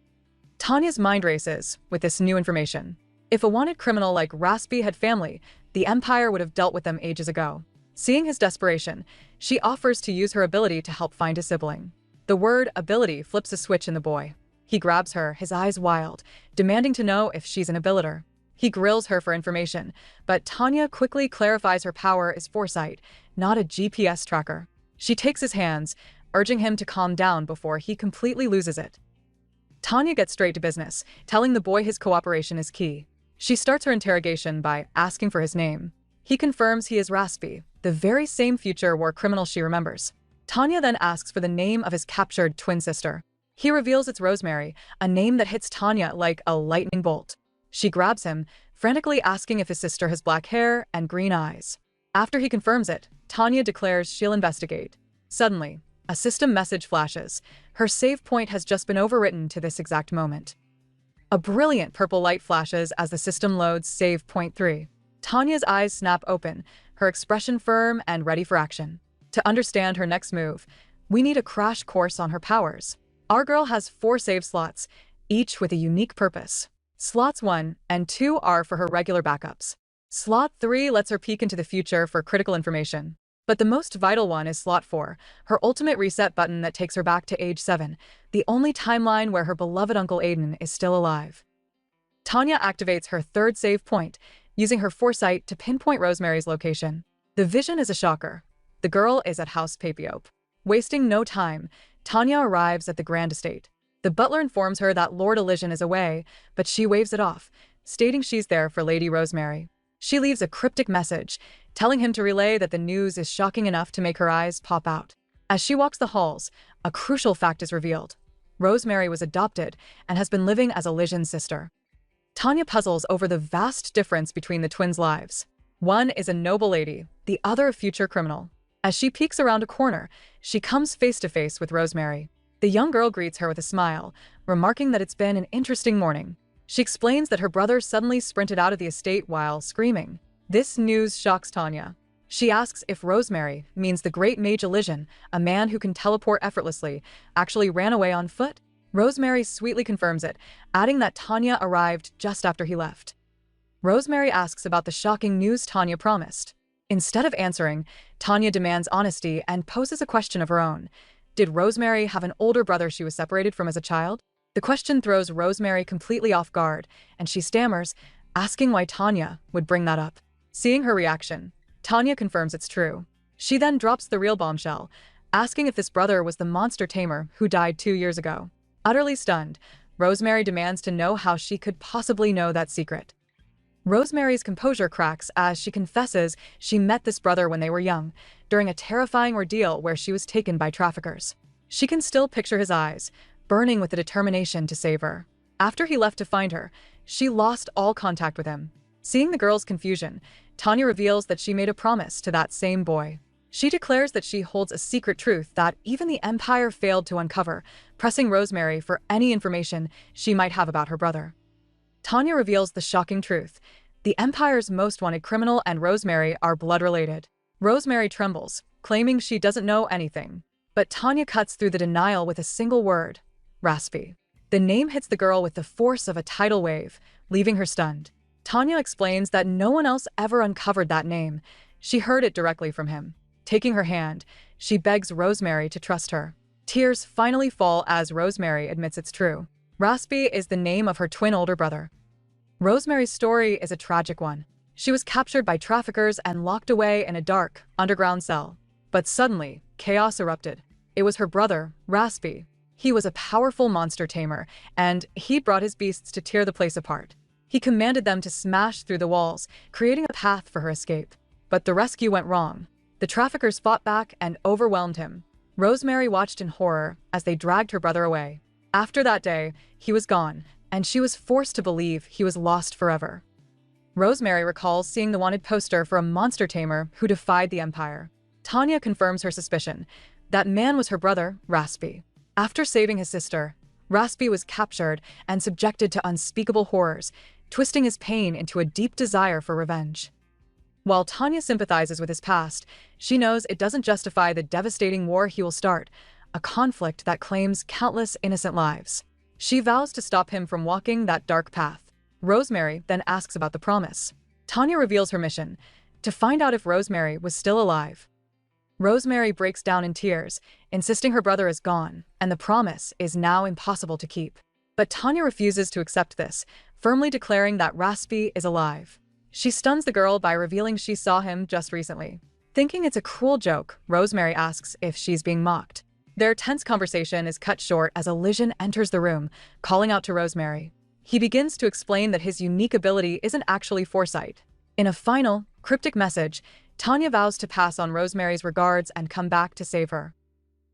S1: Tanya's mind races with this new information. If a wanted criminal like Raspy had family, the Empire would have dealt with them ages ago. Seeing his desperation, she offers to use her ability to help find a sibling. The word ability flips a switch in the boy. He grabs her, his eyes wild, demanding to know if she's an abilitor. He grills her for information, but Tanya quickly clarifies her power is foresight, not a GPS tracker. She takes his hands, urging him to calm down before he completely loses it. Tanya gets straight to business, telling the boy his cooperation is key. She starts her interrogation by asking for his name. He confirms he is Raspy, the very same future war criminal she remembers. Tanya then asks for the name of his captured twin sister. He reveals it's Rosemary, a name that hits Tanya like a lightning bolt. She grabs him, frantically asking if his sister has black hair and green eyes. After he confirms it, Tanya declares she'll investigate. Suddenly, a system message flashes. Her save point has just been overwritten to this exact moment. A brilliant purple light flashes as the system loads save point 3. Tanya's eyes snap open, her expression firm and ready for action. To understand her next move, We need a crash course on her powers. Our girl has 4 save slots, each with a unique purpose. Slots 1 and 2 are for her regular backups. Slot 3 lets her peek into the future for critical information. But the most vital one is slot 4, her ultimate reset button that takes her back to age 7, the only timeline where her beloved Uncle Aiden is still alive. Tanya activates her 3rd save point, using her foresight to pinpoint Rosemary's location. The vision is a shocker. The girl is at House Papiope. Wasting no time, Tanya arrives at the Grand Estate. The butler informs her that Lord Elysian is away, but she waves it off, stating she's there for Lady Rosemary. She leaves a cryptic message, telling him to relay that the news is shocking enough to make her eyes pop out. As she walks the halls, a crucial fact is revealed. Rosemary was adopted and has been living as Elysian's sister. Tanya puzzles over the vast difference between the twins' lives. One is a noble lady, the other a future criminal. As she peeks around a corner, she comes face to face with Rosemary. The young girl greets her with a smile, remarking that it's been an interesting morning. She explains that her brother suddenly sprinted out of the estate while screaming. This news shocks Tanya. She asks if Rosemary means the great mage Elysian, a man who can teleport effortlessly, actually ran away on foot. Rosemary sweetly confirms it, adding that Tanya arrived just after he left. Rosemary asks about the shocking news Tanya promised. Instead of answering, Tanya demands honesty and poses a question of her own. Did Rosemary have an older brother she was separated from as a child? The question throws Rosemary completely off guard, and she stammers, asking why Tanya would bring that up. Seeing her reaction, Tanya confirms it's true. She then drops the real bombshell, asking if this brother was the monster tamer who died 2 years ago. Utterly stunned, Rosemary demands to know how she could possibly know that secret. Rosemary's composure cracks as she confesses she met this brother when they were young, during a terrifying ordeal where she was taken by traffickers. She can still picture his eyes, burning with the determination to save her. After he left to find her, she lost all contact with him. Seeing the girl's confusion, Tanya reveals that she made a promise to that same boy. She declares that she holds a secret truth that even the Empire failed to uncover, pressing Rosemary for any information she might have about her brother. Tanya reveals the shocking truth. The Empire's most wanted criminal and Rosemary are blood-related. Rosemary trembles, claiming she doesn't know anything. But Tanya cuts through the denial with a single word: Raspy. The name hits the girl with the force of a tidal wave, leaving her stunned. Tanya explains that no one else ever uncovered that name. She heard it directly from him. Taking her hand, she begs Rosemary to trust her. Tears finally fall as Rosemary admits it's true. Raspy is the name of her twin older brother. Rosemary's story is a tragic one. She was captured by traffickers and locked away in a dark, underground cell. But suddenly, chaos erupted. It was her brother, Raspy. He was a powerful monster tamer, and he brought his beasts to tear the place apart. He commanded them to smash through the walls, creating a path for her escape. But the rescue went wrong. The traffickers fought back and overwhelmed him. Rosemary watched in horror as they dragged her brother away. After that day, he was gone, and she was forced to believe he was lost forever. Rosemary recalls seeing the wanted poster for a monster tamer who defied the Empire. Tanya confirms her suspicion. That man was her brother, Raspy. After saving his sister, Raspy was captured and subjected to unspeakable horrors, twisting his pain into a deep desire for revenge. While Tanya sympathizes with his past, she knows it doesn't justify the devastating war he will start, a conflict that claims countless innocent lives. She vows to stop him from walking that dark path. Rosemary then asks about the promise. Tanya reveals her mission: to find out if Rosemary was still alive. Rosemary breaks down in tears, insisting her brother is gone, and the promise is now impossible to keep. But Tanya refuses to accept this, firmly declaring that Raspy is alive. She stuns the girl by revealing she saw him just recently. Thinking it's a cruel joke, Rosemary asks if she's being mocked. Their tense conversation is cut short as Elysian enters the room, calling out to Rosemary. He begins to explain that his unique ability isn't actually foresight. In a final, cryptic message, Tanya vows to pass on Rosemary's regards and come back to save her.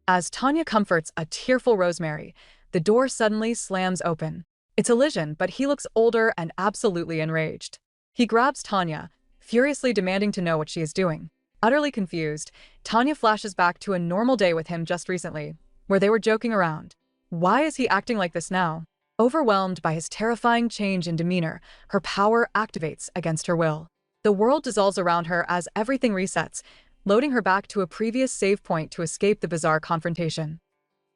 S1: As Tanya comforts a tearful Rosemary, the door suddenly slams open. It's Elysian, but he looks older and absolutely enraged. He grabs Tanya, furiously demanding to know what she is doing. Utterly confused, Tanya flashes back to a normal day with him just recently, where they were joking around. Why is he acting like this now? Overwhelmed by his terrifying change in demeanor, her power activates against her will. The world dissolves around her as everything resets, loading her back to a previous save point to escape the bizarre confrontation.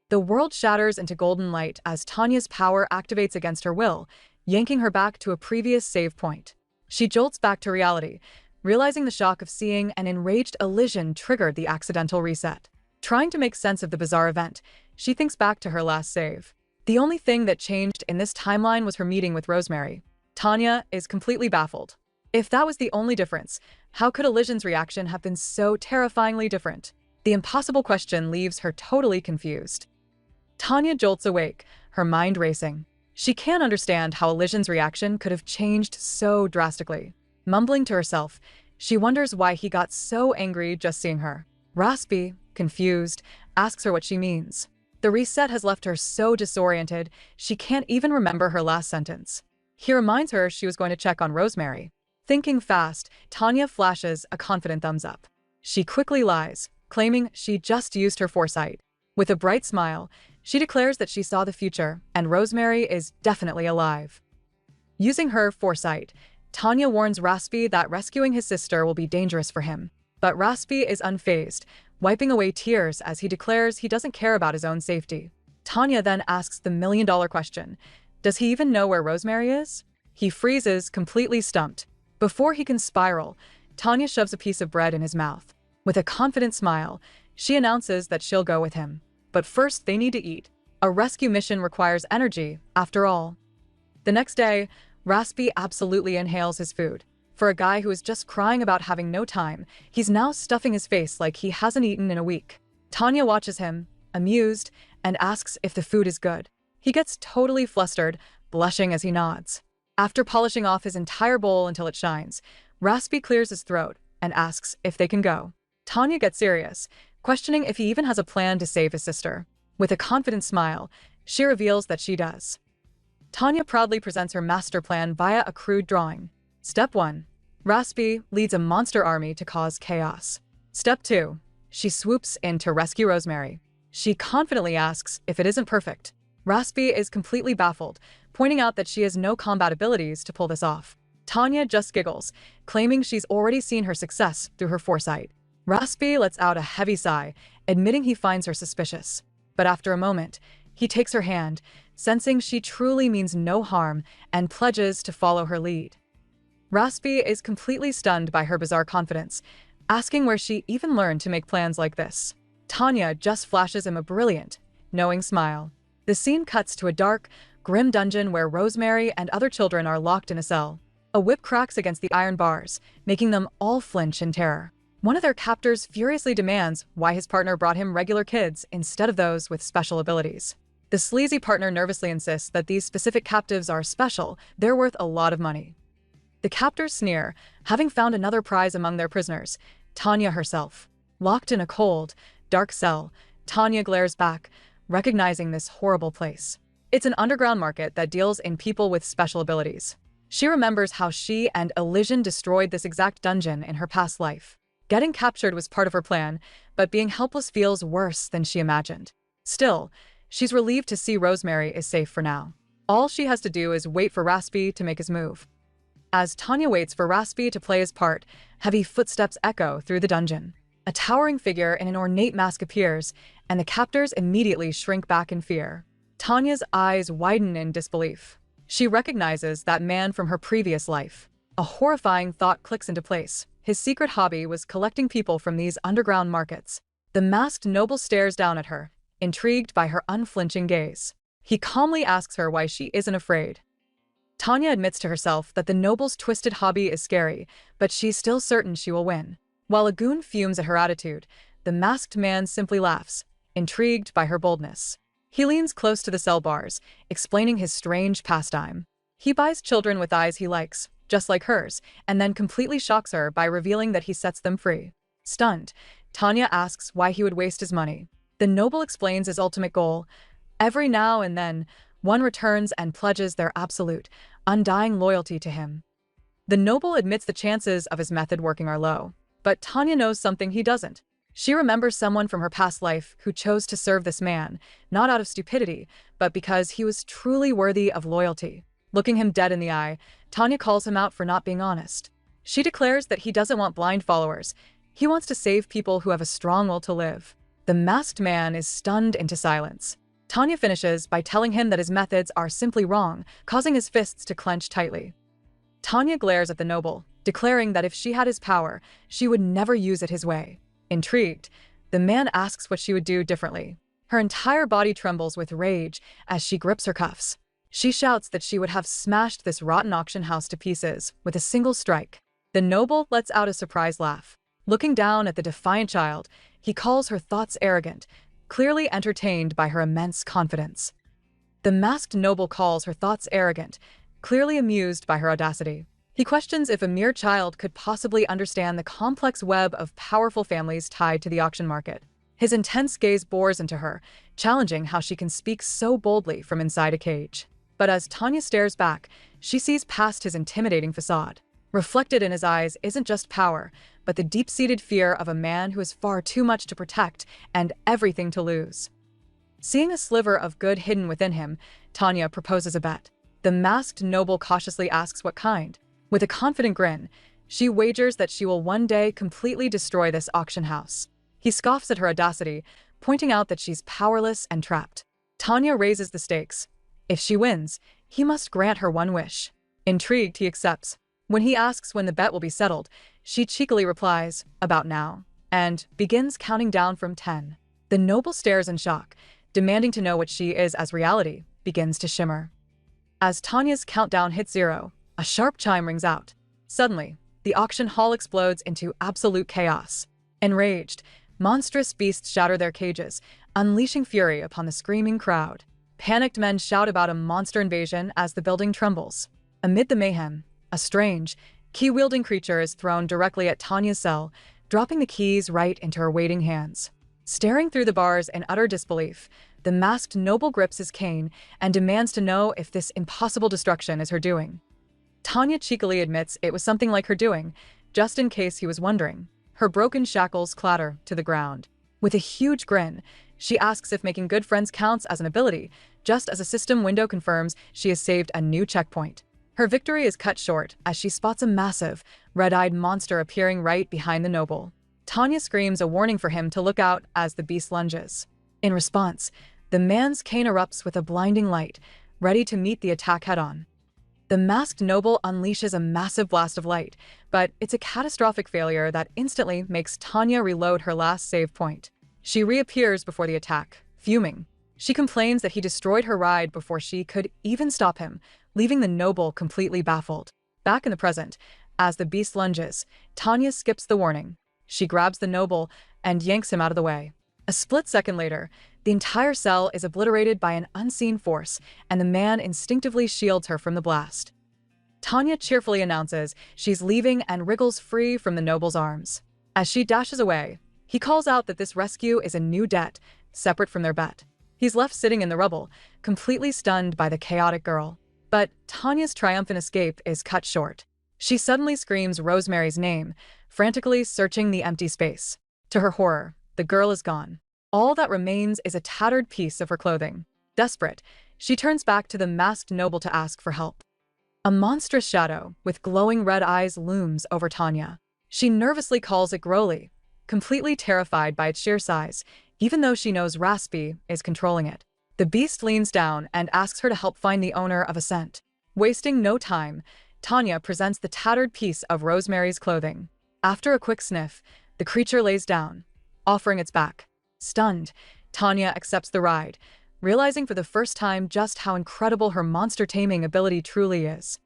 S1: The world shatters into golden light as Tanya's power activates against her will, yanking her back to a previous save point. She jolts back to reality, realizing the shock of seeing an enraged Elysian triggered the accidental reset. Trying to make sense of the bizarre event, she thinks back to her last save. The only thing that changed in this timeline was her meeting with Rosemary. Tanya is completely baffled. If that was the only difference, how could Elysian's reaction have been so terrifyingly different? The impossible question leaves her totally confused. Tanya jolts awake, her mind racing. She can't understand how Elysian's reaction could have changed so drastically. Mumbling to herself, she wonders why he got so angry just seeing her. Raspy, confused, asks her what she means. The reset has left her so disoriented, she can't even remember her last sentence. He reminds her she was going to check on Rosemary. Thinking fast, Tanya flashes a confident thumbs up. She quickly lies, claiming she just used her foresight. With a bright smile, she declares that she saw the future and Rosemary is definitely alive. Using her foresight, Tanya warns Raspy that rescuing his sister will be dangerous for him. But Raspy is unfazed, wiping away tears as he declares he doesn't care about his own safety. Tanya then asks the million-dollar question. Does he even know where Rosemary is? He freezes, completely stumped. Before he can spiral, Tanya shoves a piece of bread in his mouth. With a confident smile, she announces that she'll go with him. But first they need to eat. A rescue mission requires energy, after all. The next day, Raspy absolutely inhales his food. For a guy who is just crying about having no time, he's now stuffing his face like he hasn't eaten in a week. Tanya watches him, amused, and asks if the food is good. He gets totally flustered, blushing as he nods. After polishing off his entire bowl until it shines, Raspy clears his throat and asks if they can go. Tanya gets serious, questioning if he even has a plan to save his sister. With a confident smile, she reveals that she does. Tanya proudly presents her master plan via a crude drawing. Step 1. Raspy leads a monster army to cause chaos. Step 2. She swoops in to rescue Rosemary. She confidently asks if it isn't perfect. Raspy is completely baffled, pointing out that she has no combat abilities to pull this off. Tanya just giggles, claiming she's already seen her success through her foresight. Raspy lets out a heavy sigh, admitting he finds her suspicious. But after a moment, he takes her hand, sensing she truly means no harm, and pledges to follow her lead. Raspy is completely stunned by her bizarre confidence, asking where she even learned to make plans like this. Tanya just flashes him a brilliant, knowing smile. The scene cuts to a dark, grim dungeon where Rosemary and other children are locked in a cell. A whip cracks against the iron bars, making them all flinch in terror. One of their captors furiously demands why his partner brought him regular kids instead of those with special abilities. The sleazy partner nervously insists that these specific captives are special, they're worth a lot of money. The captors sneer, having found another prize among their prisoners, Tanya herself. Locked in a cold, dark cell, Tanya glares back, recognizing this horrible place. It's an underground market that deals in people with special abilities. She remembers how she and Elysian destroyed this exact dungeon in her past life. Getting captured was part of her plan, but being helpless feels worse than she imagined. Still, she's relieved to see Rosemary is safe for now. All she has to do is wait for Raspy to make his move. As Tanya waits for Raspy to play his part, heavy footsteps echo through the dungeon. A towering figure in an ornate mask appears, and the captors immediately shrink back in fear. Tanya's eyes widen in disbelief. She recognizes that man from her previous life. A horrifying thought clicks into place. His secret hobby was collecting people from these underground markets. The masked noble stares down at her, intrigued by her unflinching gaze. He calmly asks her why she isn't afraid. Tanya admits to herself that the noble's twisted hobby is scary, but she's still certain she will win. While a goon fumes at her attitude, the masked man simply laughs, intrigued by her boldness. He leans close to the cell bars, explaining his strange pastime. He buys children with eyes he likes, just like hers, and then completely shocks her by revealing that he sets them free. Stunned, Tanya asks why he would waste his money. The noble explains his ultimate goal. Every now and then, one returns and pledges their absolute, undying loyalty to him. The noble admits the chances of his method working are low, but Tanya knows something he doesn't. She remembers someone from her past life who chose to serve this man, not out of stupidity, but because he was truly worthy of loyalty. Looking him dead in the eye, Tanya calls him out for not being honest. She declares that he doesn't want blind followers. He wants to save people who have a strong will to live. The masked man is stunned into silence. Tanya finishes by telling him that his methods are simply wrong, causing his fists to clench tightly. Tanya glares at the noble, declaring that if she had his power, she would never use it his way. Intrigued, the man asks what she would do differently. Her entire body trembles with rage as she grips her cuffs. She shouts that she would have smashed this rotten auction house to pieces with a single strike. The noble lets out a surprised laugh. Looking down at the defiant child, he calls her thoughts arrogant, clearly entertained by her immense confidence. The masked noble calls her thoughts arrogant, clearly amused by her audacity. He questions if a mere child could possibly understand the complex web of powerful families tied to the auction market. His intense gaze bores into her, challenging how she can speak so boldly from inside a cage. But as Tanya stares back, she sees past his intimidating facade. Reflected in his eyes isn't just power, but the deep-seated fear of a man who has far too much to protect and everything to lose. Seeing a sliver of good hidden within him, Tanya proposes a bet. The masked noble cautiously asks what kind. With a confident grin, she wagers that she will one day completely destroy this auction house. He scoffs at her audacity, pointing out that she's powerless and trapped. Tanya raises the stakes. If she wins, he must grant her one wish. Intrigued, he accepts. When he asks when the bet will be settled, she cheekily replies, "About now," and begins counting down from 10. The noble stares in shock, demanding to know what she is as reality begins to shimmer. As Tanya's countdown hits 0, a sharp chime rings out. Suddenly, the auction hall explodes into absolute chaos. Enraged, monstrous beasts shatter their cages, unleashing fury upon the screaming crowd. Panicked men shout about a monster invasion as the building trembles. Amid the mayhem, a strange, key-wielding creature is thrown directly at Tanya's cell, dropping the keys right into her waiting hands. Staring through the bars in utter disbelief, the masked noble grips his cane and demands to know if this impossible destruction is her doing. Tanya cheekily admits it was something like her doing, just in case he was wondering. Her broken shackles clatter to the ground. With a huge grin, she asks if making good friends counts as an ability, just as a system window confirms she has saved a new checkpoint. Her victory is cut short as she spots a massive, red-eyed monster appearing right behind the noble. Tanya screams a warning for him to look out as the beast lunges. In response, the man's cane erupts with a blinding light, ready to meet the attack head-on. The masked noble unleashes a massive blast of light, but it's a catastrophic failure that instantly makes Tanya reload her last save point. She reappears before the attack, fuming. She complains that he destroyed her ride before she could even stop him, leaving the noble completely baffled. Back in the present, as the beast lunges, Tanya skips the warning. She grabs the noble and yanks him out of the way. A split second later, the entire cell is obliterated by an unseen force, and the man instinctively shields her from the blast. Tanya cheerfully announces she's leaving and wriggles free from the noble's arms. As she dashes away, he calls out that this rescue is a new debt, separate from their bet. He's left sitting in the rubble, completely stunned by the chaotic girl. But Tanya's triumphant escape is cut short. She suddenly screams Rosemary's name, frantically searching the empty space. To her horror, the girl is gone. All that remains is a tattered piece of her clothing. Desperate, she turns back to the masked noble to ask for help. A monstrous shadow with glowing red eyes looms over Tanya. She nervously calls it Groly, completely terrified by its sheer size, even though she knows Raspy is controlling it. The beast leans down and asks her to help find the owner of a scent. Wasting no time, Tanya presents the tattered piece of Rosemary's clothing. After a quick sniff, the creature lays down, offering its back. Stunned, Tanya accepts the ride, realizing for the first time just how incredible her monster-taming ability truly is.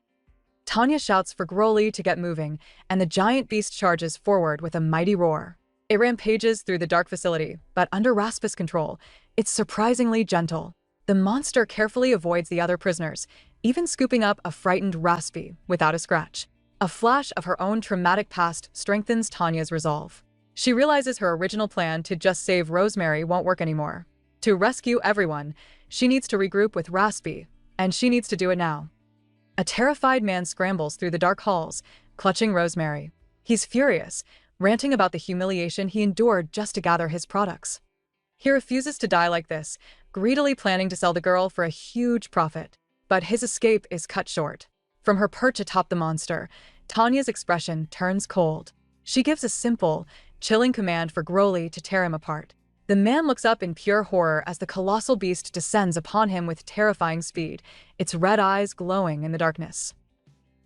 S1: Tanya shouts for Groly to get moving, and the giant beast charges forward with a mighty roar. It rampages through the dark facility, but under Raspy's control, it's surprisingly gentle. The monster carefully avoids the other prisoners, even scooping up a frightened Raspy without a scratch. A flash of her own traumatic past strengthens Tanya's resolve. She realizes her original plan to just save Rosemary won't work anymore. To rescue everyone, she needs to regroup with Raspy, and she needs to do it now. A terrified man scrambles through the dark halls, clutching Rosemary. He's furious, ranting about the humiliation he endured just to gather his products. He refuses to die like this, greedily planning to sell the girl for a huge profit. But his escape is cut short. From her perch atop the monster, Tanya's expression turns cold. She gives a simple, chilling command for Broly to tear him apart. The man looks up in pure horror as the colossal beast descends upon him with terrifying speed, its red eyes glowing in the darkness.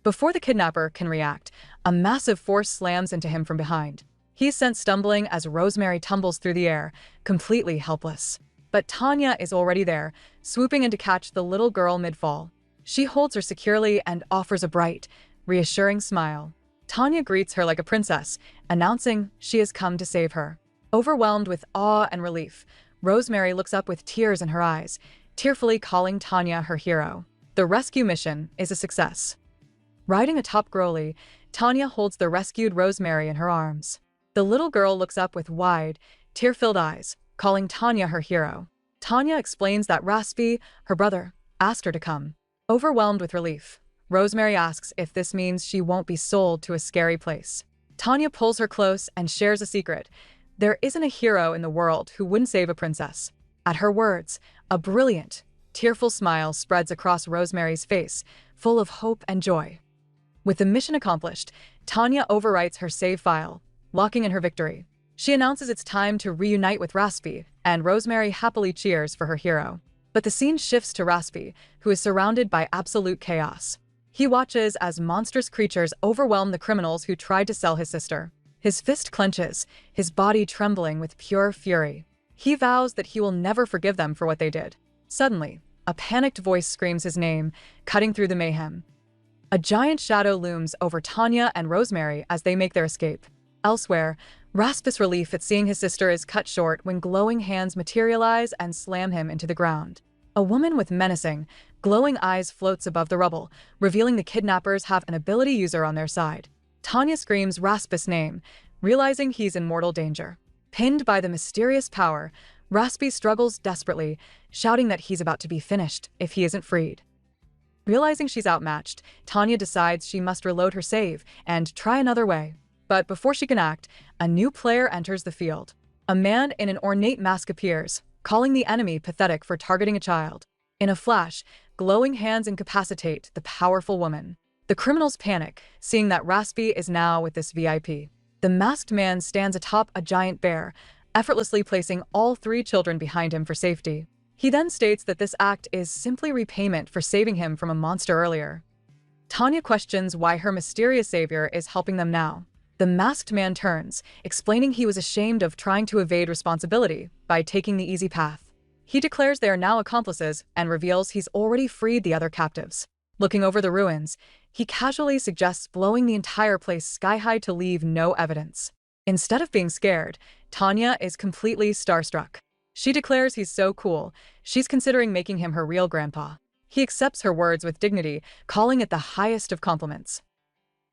S1: Before the kidnapper can react, a massive force slams into him from behind. He's sent stumbling as Rosemary tumbles through the air, completely helpless. But Tanya is already there, swooping in to catch the little girl mid-fall. She holds her securely and offers a bright, reassuring smile. Tanya greets her like a princess, announcing she has come to save her. Overwhelmed with awe and relief, Rosemary looks up with tears in her eyes, tearfully calling Tanya her hero. The rescue mission is a success. Riding atop Broly, Tanya holds the rescued Rosemary in her arms. The little girl looks up with wide, tear-filled eyes, calling Tanya her hero. Tanya explains that Raspi, her brother, asked her to come. Overwhelmed with relief, Rosemary asks if this means she won't be sold to a scary place. Tanya pulls her close and shares a secret. There isn't a hero in the world who wouldn't save a princess. At her words, a brilliant, tearful smile spreads across Rosemary's face, full of hope and joy. With the mission accomplished, Tanya overwrites her save file, locking in her victory. She announces it's time to reunite with Raspi, and Rosemary happily cheers for her hero. But the scene shifts to Raspi, who is surrounded by absolute chaos. He watches as monstrous creatures overwhelm the criminals who tried to sell his sister. His fist clenches, his body trembling with pure fury. He vows that he will never forgive them for what they did. Suddenly, a panicked voice screams his name, cutting through the mayhem. A giant shadow looms over Tanya and Rosemary as they make their escape. Elsewhere, Raspi's relief at seeing his sister is cut short when glowing hands materialize and slam him into the ground. A woman with menacing, glowing eyes floats above the rubble, revealing the kidnappers have an ability user on their side. Tanya screams Raspi's name, realizing he's in mortal danger. Pinned by the mysterious power, Raspi struggles desperately, shouting that he's about to be finished if he isn't freed. Realizing she's outmatched, Tanya decides she must reload her save and try another way. But before she can act, a new player enters the field. A man in an ornate mask appears, calling the enemy pathetic for targeting a child. In a flash, glowing hands incapacitate the powerful woman. The criminals panic, seeing that Raspi is now with this VIP. The masked man stands atop a giant bear, effortlessly placing all 3 children behind him for safety. He then states that this act is simply repayment for saving him from a monster earlier. Tanya questions why her mysterious savior is helping them now. The masked man turns, explaining he was ashamed of trying to evade responsibility by taking the easy path. He declares they are now accomplices and reveals he's already freed the other captives. Looking over the ruins, he casually suggests blowing the entire place sky-high to leave no evidence. Instead of being scared, Tanya is completely starstruck. She declares he's so cool, she's considering making him her real grandpa. He accepts her words with dignity, calling it the highest of compliments.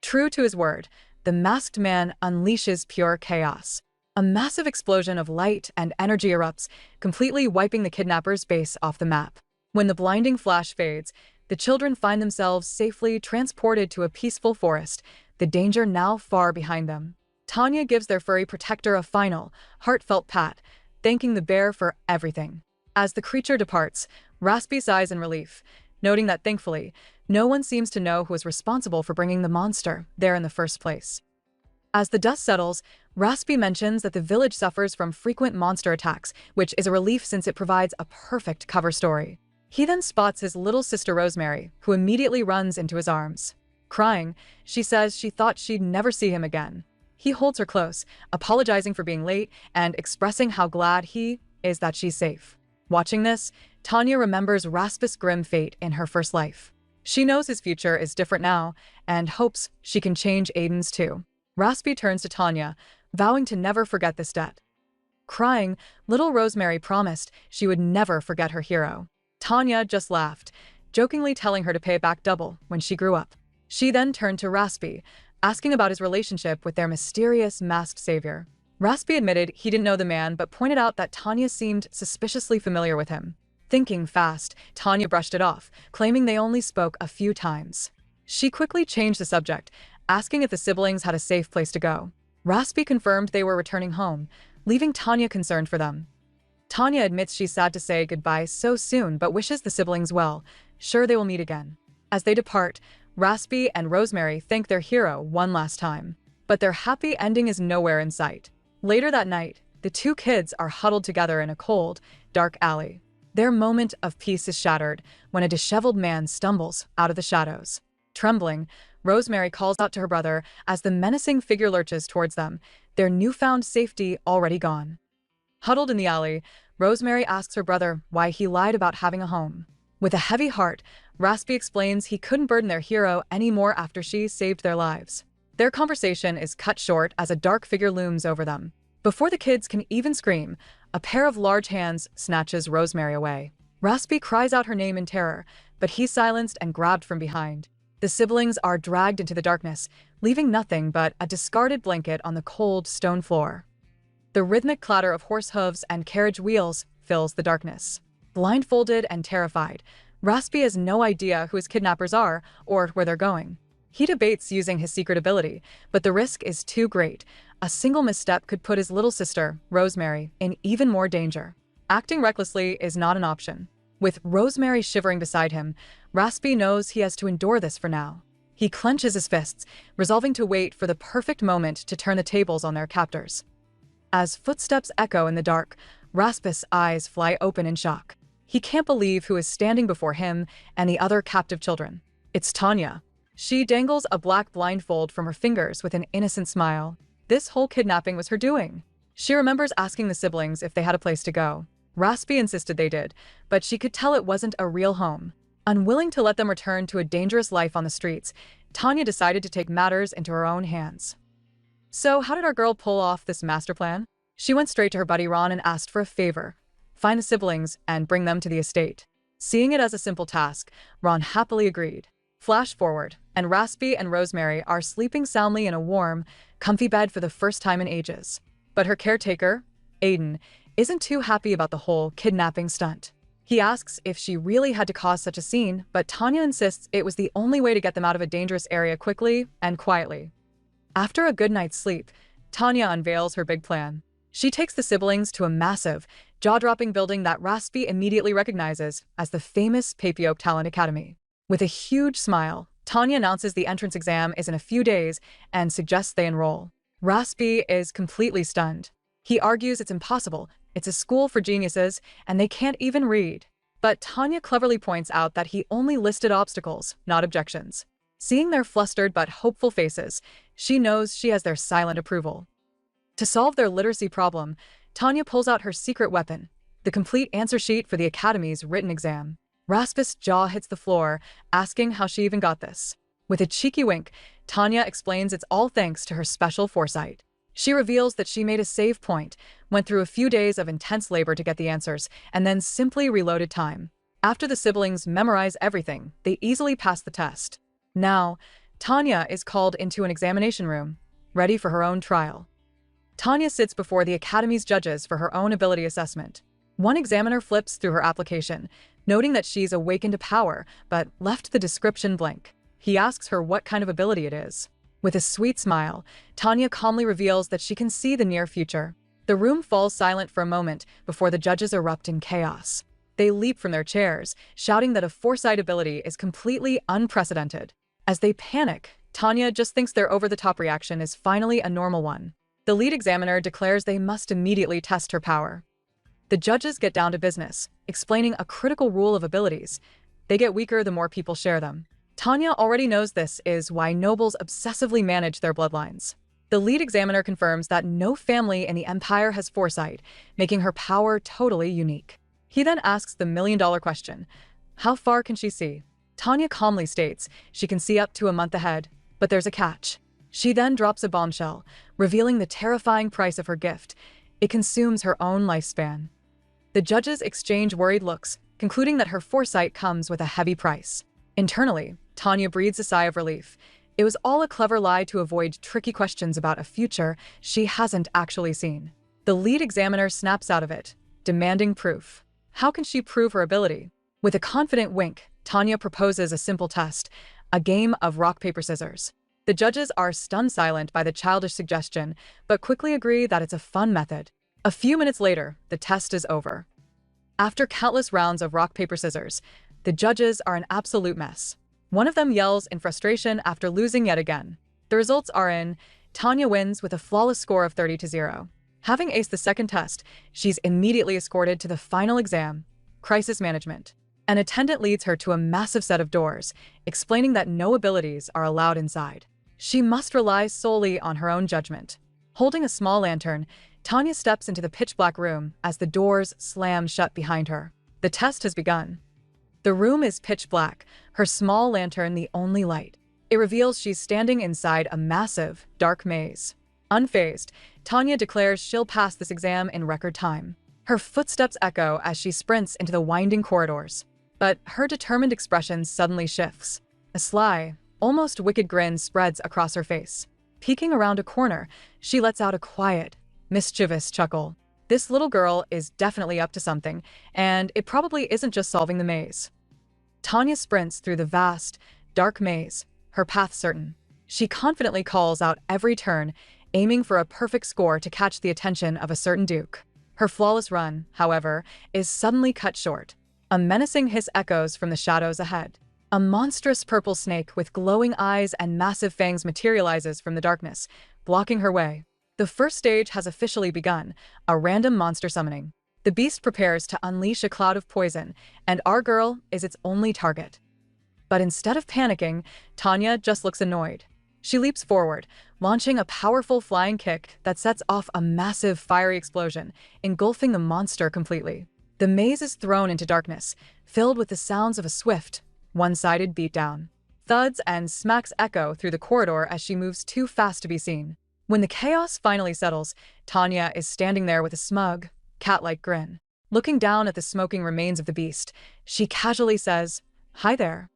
S1: True to his word, the masked man unleashes pure chaos. A massive explosion of light and energy erupts, completely wiping the kidnapper's base off the map. When the blinding flash fades, the children find themselves safely transported to a peaceful forest, the danger now far behind them. Tanya gives their furry protector a final, heartfelt pat, thanking the bear for everything. As the creature departs, Raspi sighs in relief, noting that thankfully, no one seems to know who is responsible for bringing the monster there in the first place. As the dust settles, Raspi mentions that the village suffers from frequent monster attacks, which is a relief since it provides a perfect cover story. He then spots his little sister Rosemary, who immediately runs into his arms. Crying, she says she thought she'd never see him again. He holds her close, apologizing for being late and expressing how glad he is that she's safe. Watching this, Tanya remembers Raspi's grim fate in her first life. She knows his future is different now and hopes she can change Aiden's too. Raspi turns to Tanya, vowing to never forget this debt. Crying, little Rosemary promised she would never forget her hero. Tanya just laughed, jokingly telling her to pay it back double when she grew up. She then turned to Raspi, asking about his relationship with their mysterious masked savior. Raspi admitted he didn't know the man but pointed out that Tanya seemed suspiciously familiar with him. Thinking fast, Tanya brushed it off, claiming they only spoke a few times. She quickly changed the subject, asking if the siblings had a safe place to go. Raspi confirmed they were returning home, leaving Tanya concerned for them. Tanya admits she's sad to say goodbye so soon but wishes the siblings well, sure they will meet again. As they depart, Raspi and Rosemary thank their hero one last time. But their happy ending is nowhere in sight. Later that night, the two kids are huddled together in a cold, dark alley. Their moment of peace is shattered when a disheveled man stumbles out of the shadows. Trembling, Rosemary calls out to her brother as the menacing figure lurches towards them, their newfound safety already gone. Huddled in the alley, Rosemary asks her brother why he lied about having a home. With a heavy heart, Raspy explains he couldn't burden their hero anymore after she saved their lives. Their conversation is cut short as a dark figure looms over them. Before the kids can even scream, a pair of large hands snatches Rosemary away. Raspy cries out her name in terror, but he's silenced and grabbed from behind. The siblings are dragged into the darkness, leaving nothing but a discarded blanket on the cold stone floor. The rhythmic clatter of horse hooves and carriage wheels fills the darkness. Blindfolded and terrified, Raspy has no idea who his kidnappers are or where they're going. He debates using his secret ability, but the risk is too great. A single misstep could put his little sister, Rosemary, in even more danger. Acting recklessly is not an option. With Rosemary shivering beside him, Raspy knows he has to endure this for now. He clenches his fists, resolving to wait for the perfect moment to turn the tables on their captors. As footsteps echo in the dark, Raspy's eyes fly open in shock. He can't believe who is standing before him and the other captive children. It's Tanya. She dangles a black blindfold from her fingers with an innocent smile. This whole kidnapping was her doing. She remembers asking the siblings if they had a place to go. Raspy insisted they did, but she could tell it wasn't a real home. Unwilling to let them return to a dangerous life on the streets, Tanya decided to take matters into her own hands. So how did our girl pull off this master plan? She went straight to her buddy Ron and asked for a favor: find the siblings and bring them to the estate. Seeing it as a simple task, Ron happily agreed. Flash forward, and Raspy and Rosemary are sleeping soundly in a warm, comfy bed for the first time in ages. But her caretaker, Aiden, isn't too happy about the whole kidnapping stunt. He asks if she really had to cause such a scene, but Tanya insists it was the only way to get them out of a dangerous area quickly and quietly. After a good night's sleep, Tanya unveils her big plan. She takes the siblings to a massive, jaw-dropping building that Raspy immediately recognizes as the famous Papiope Talent Academy. With a huge smile, Tanya announces the entrance exam is in a few days and suggests they enroll. Raspy is completely stunned. He argues it's impossible. It's a school for geniuses, and they can't even read. But Tanya cleverly points out that he only listed obstacles, not objections. Seeing their flustered but hopeful faces, she knows she has their silent approval. To solve their literacy problem, Tanya pulls out her secret weapon, the complete answer sheet for the Academy's written exam. Raspy's jaw hits the floor, asking how she even got this. With a cheeky wink, Tanya explains it's all thanks to her special foresight. She reveals that she made a save point, went through a few days of intense labor to get the answers, and then simply reloaded time. After the siblings memorize everything, they easily pass the test. Now, Tanya is called into an examination room, ready for her own trial. Tanya sits before the Academy's judges for her own ability assessment. One examiner flips through her application, noting that she's awakened to power, but left the description blank. He asks her what kind of ability it is. With a sweet smile, Tanya calmly reveals that she can see the near future. The room falls silent for a moment before the judges erupt in chaos. They leap from their chairs, shouting that a foresight ability is completely unprecedented. As they panic, Tanya just thinks their over-the-top reaction is finally a normal one. The lead examiner declares they must immediately test her power. The judges get down to business, explaining a critical rule of abilities. They get weaker the more people share them. Tanya already knows this is why nobles obsessively manage their bloodlines. The lead examiner confirms that no family in the Empire has foresight, making her power totally unique. He then asks the million-dollar question: how far can she see? Tanya calmly states she can see up to a month ahead, but there's a catch. She then drops a bombshell, revealing the terrifying price of her gift. It consumes her own lifespan. The judges exchange worried looks, concluding that her foresight comes with a heavy price. Internally, Tanya breathes a sigh of relief. It was all a clever lie to avoid tricky questions about a future she hasn't actually seen. The lead examiner snaps out of it, demanding proof. How can she prove her ability? With a confident wink, Tanya proposes a simple test, a game of rock, paper, scissors. The judges are stunned silent by the childish suggestion, but quickly agree that it's a fun method. A few minutes later, the test is over. After countless rounds of rock, paper, scissors, the judges are an absolute mess. One of them yells in frustration after losing yet again. The results are in: Tanya wins with a flawless score of 30-0. Having aced the second test, she's immediately escorted to the final exam, crisis management. An attendant leads her to a massive set of doors, explaining that no abilities are allowed inside. She must rely solely on her own judgment. Holding a small lantern, Tanya steps into the pitch-black room as the doors slam shut behind her. The test has begun. The room is pitch black, her small lantern the only light. It reveals she's standing inside a massive, dark maze. Unfazed, Tanya declares she'll pass this exam in record time. Her footsteps echo as she sprints into the winding corridors. But her determined expression suddenly shifts. A sly, almost wicked grin spreads across her face. Peeking around a corner, she lets out a quiet, mischievous chuckle. This little girl is definitely up to something, and it probably isn't just solving the maze. Tanya sprints through the vast, dark maze, her path certain. She confidently calls out every turn, aiming for a perfect score to catch the attention of a certain duke. Her flawless run, however, is suddenly cut short. A menacing hiss echoes from the shadows ahead. A monstrous purple snake with glowing eyes and massive fangs materializes from the darkness, blocking her way. The first stage has officially begun, a random monster summoning. The beast prepares to unleash a cloud of poison, and our girl is its only target. But instead of panicking, Tanya just looks annoyed. She leaps forward, launching a powerful flying kick that sets off a massive fiery explosion, engulfing the monster completely. The maze is thrown into darkness, filled with the sounds of a swift, one-sided beatdown. Thuds and smacks echo through the corridor as she moves too fast to be seen. When the chaos finally settles, Tanya is standing there with a smug, cat-like grin. Looking down at the smoking remains of the beast, she casually says, "Hi there."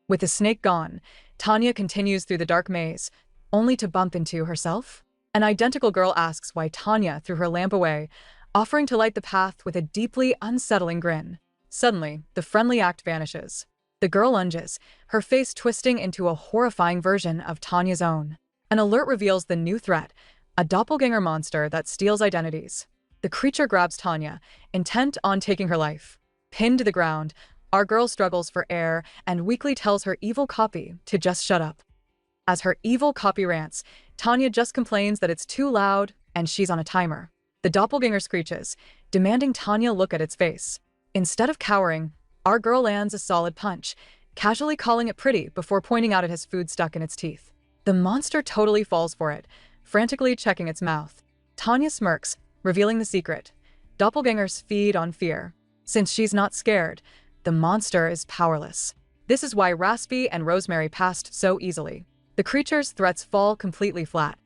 S1: With the snake gone, Tanya continues through the dark maze, only to bump into herself. An identical girl asks why Tanya threw her lamp away, offering to light the path with a deeply unsettling grin. Suddenly, the friendly act vanishes. The girl lunges, her face twisting into a horrifying version of Tanya's own. An alert reveals the new threat, a doppelganger monster that steals identities. The creature grabs Tanya, intent on taking her life. Pinned to the ground, our girl struggles for air and weakly tells her evil copy to just shut up. As her evil copy rants, Tanya just complains that it's too loud and she's on a timer. The doppelganger screeches, demanding Tanya look at its face. Instead of cowering, our girl lands a solid punch, casually calling it pretty before pointing out it has food stuck in its teeth. The monster totally falls for it, frantically checking its mouth. Tanya smirks, revealing the secret. Doppelgangers feed on fear. Since she's not scared, the monster is powerless. This is why Raspy and Rosemary passed so easily. The creature's threats fall completely flat.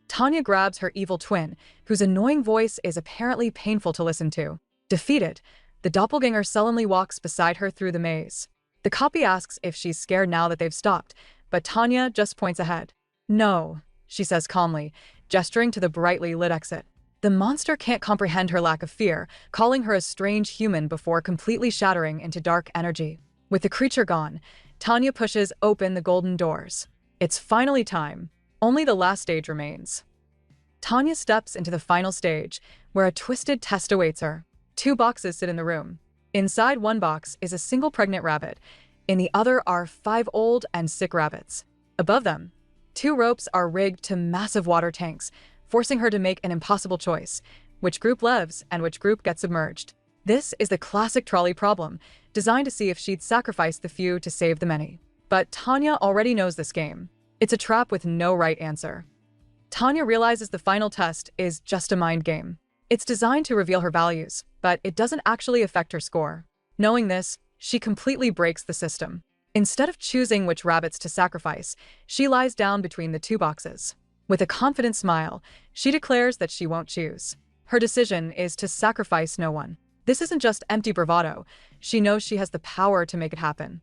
S1: Tanya grabs her evil twin, whose annoying voice is apparently painful to listen to. Defeated, the doppelganger sullenly walks beside her through the maze. The copy asks if she's scared now that they've stopped, but Tanya just points ahead. "No," she says calmly, gesturing to the brightly lit exit. The monster can't comprehend her lack of fear, calling her a strange human before completely shattering into dark energy. With the creature gone, Tanya pushes open the golden doors. It's finally time. Only the last stage remains. Tanya steps into the final stage, where a twisted test awaits her. 2 boxes sit in the room. Inside one box is a single pregnant rabbit. In the other are 5 old and sick rabbits. Above them, 2 ropes are rigged to massive water tanks, forcing her to make an impossible choice: which group lives and which group gets submerged. This is the classic trolley problem, designed to see if she'd sacrifice the few to save the many. But Tanya already knows this game. It's a trap with no right answer. Tanya realizes the final test is just a mind game. It's designed to reveal her values, but it doesn't actually affect her score. Knowing this, she completely breaks the system. Instead of choosing which rabbits to sacrifice, she lies down between the 2 boxes. With a confident smile, she declares that she won't choose. Her decision is to sacrifice no one. This isn't just empty bravado. She knows she has the power to make it happen.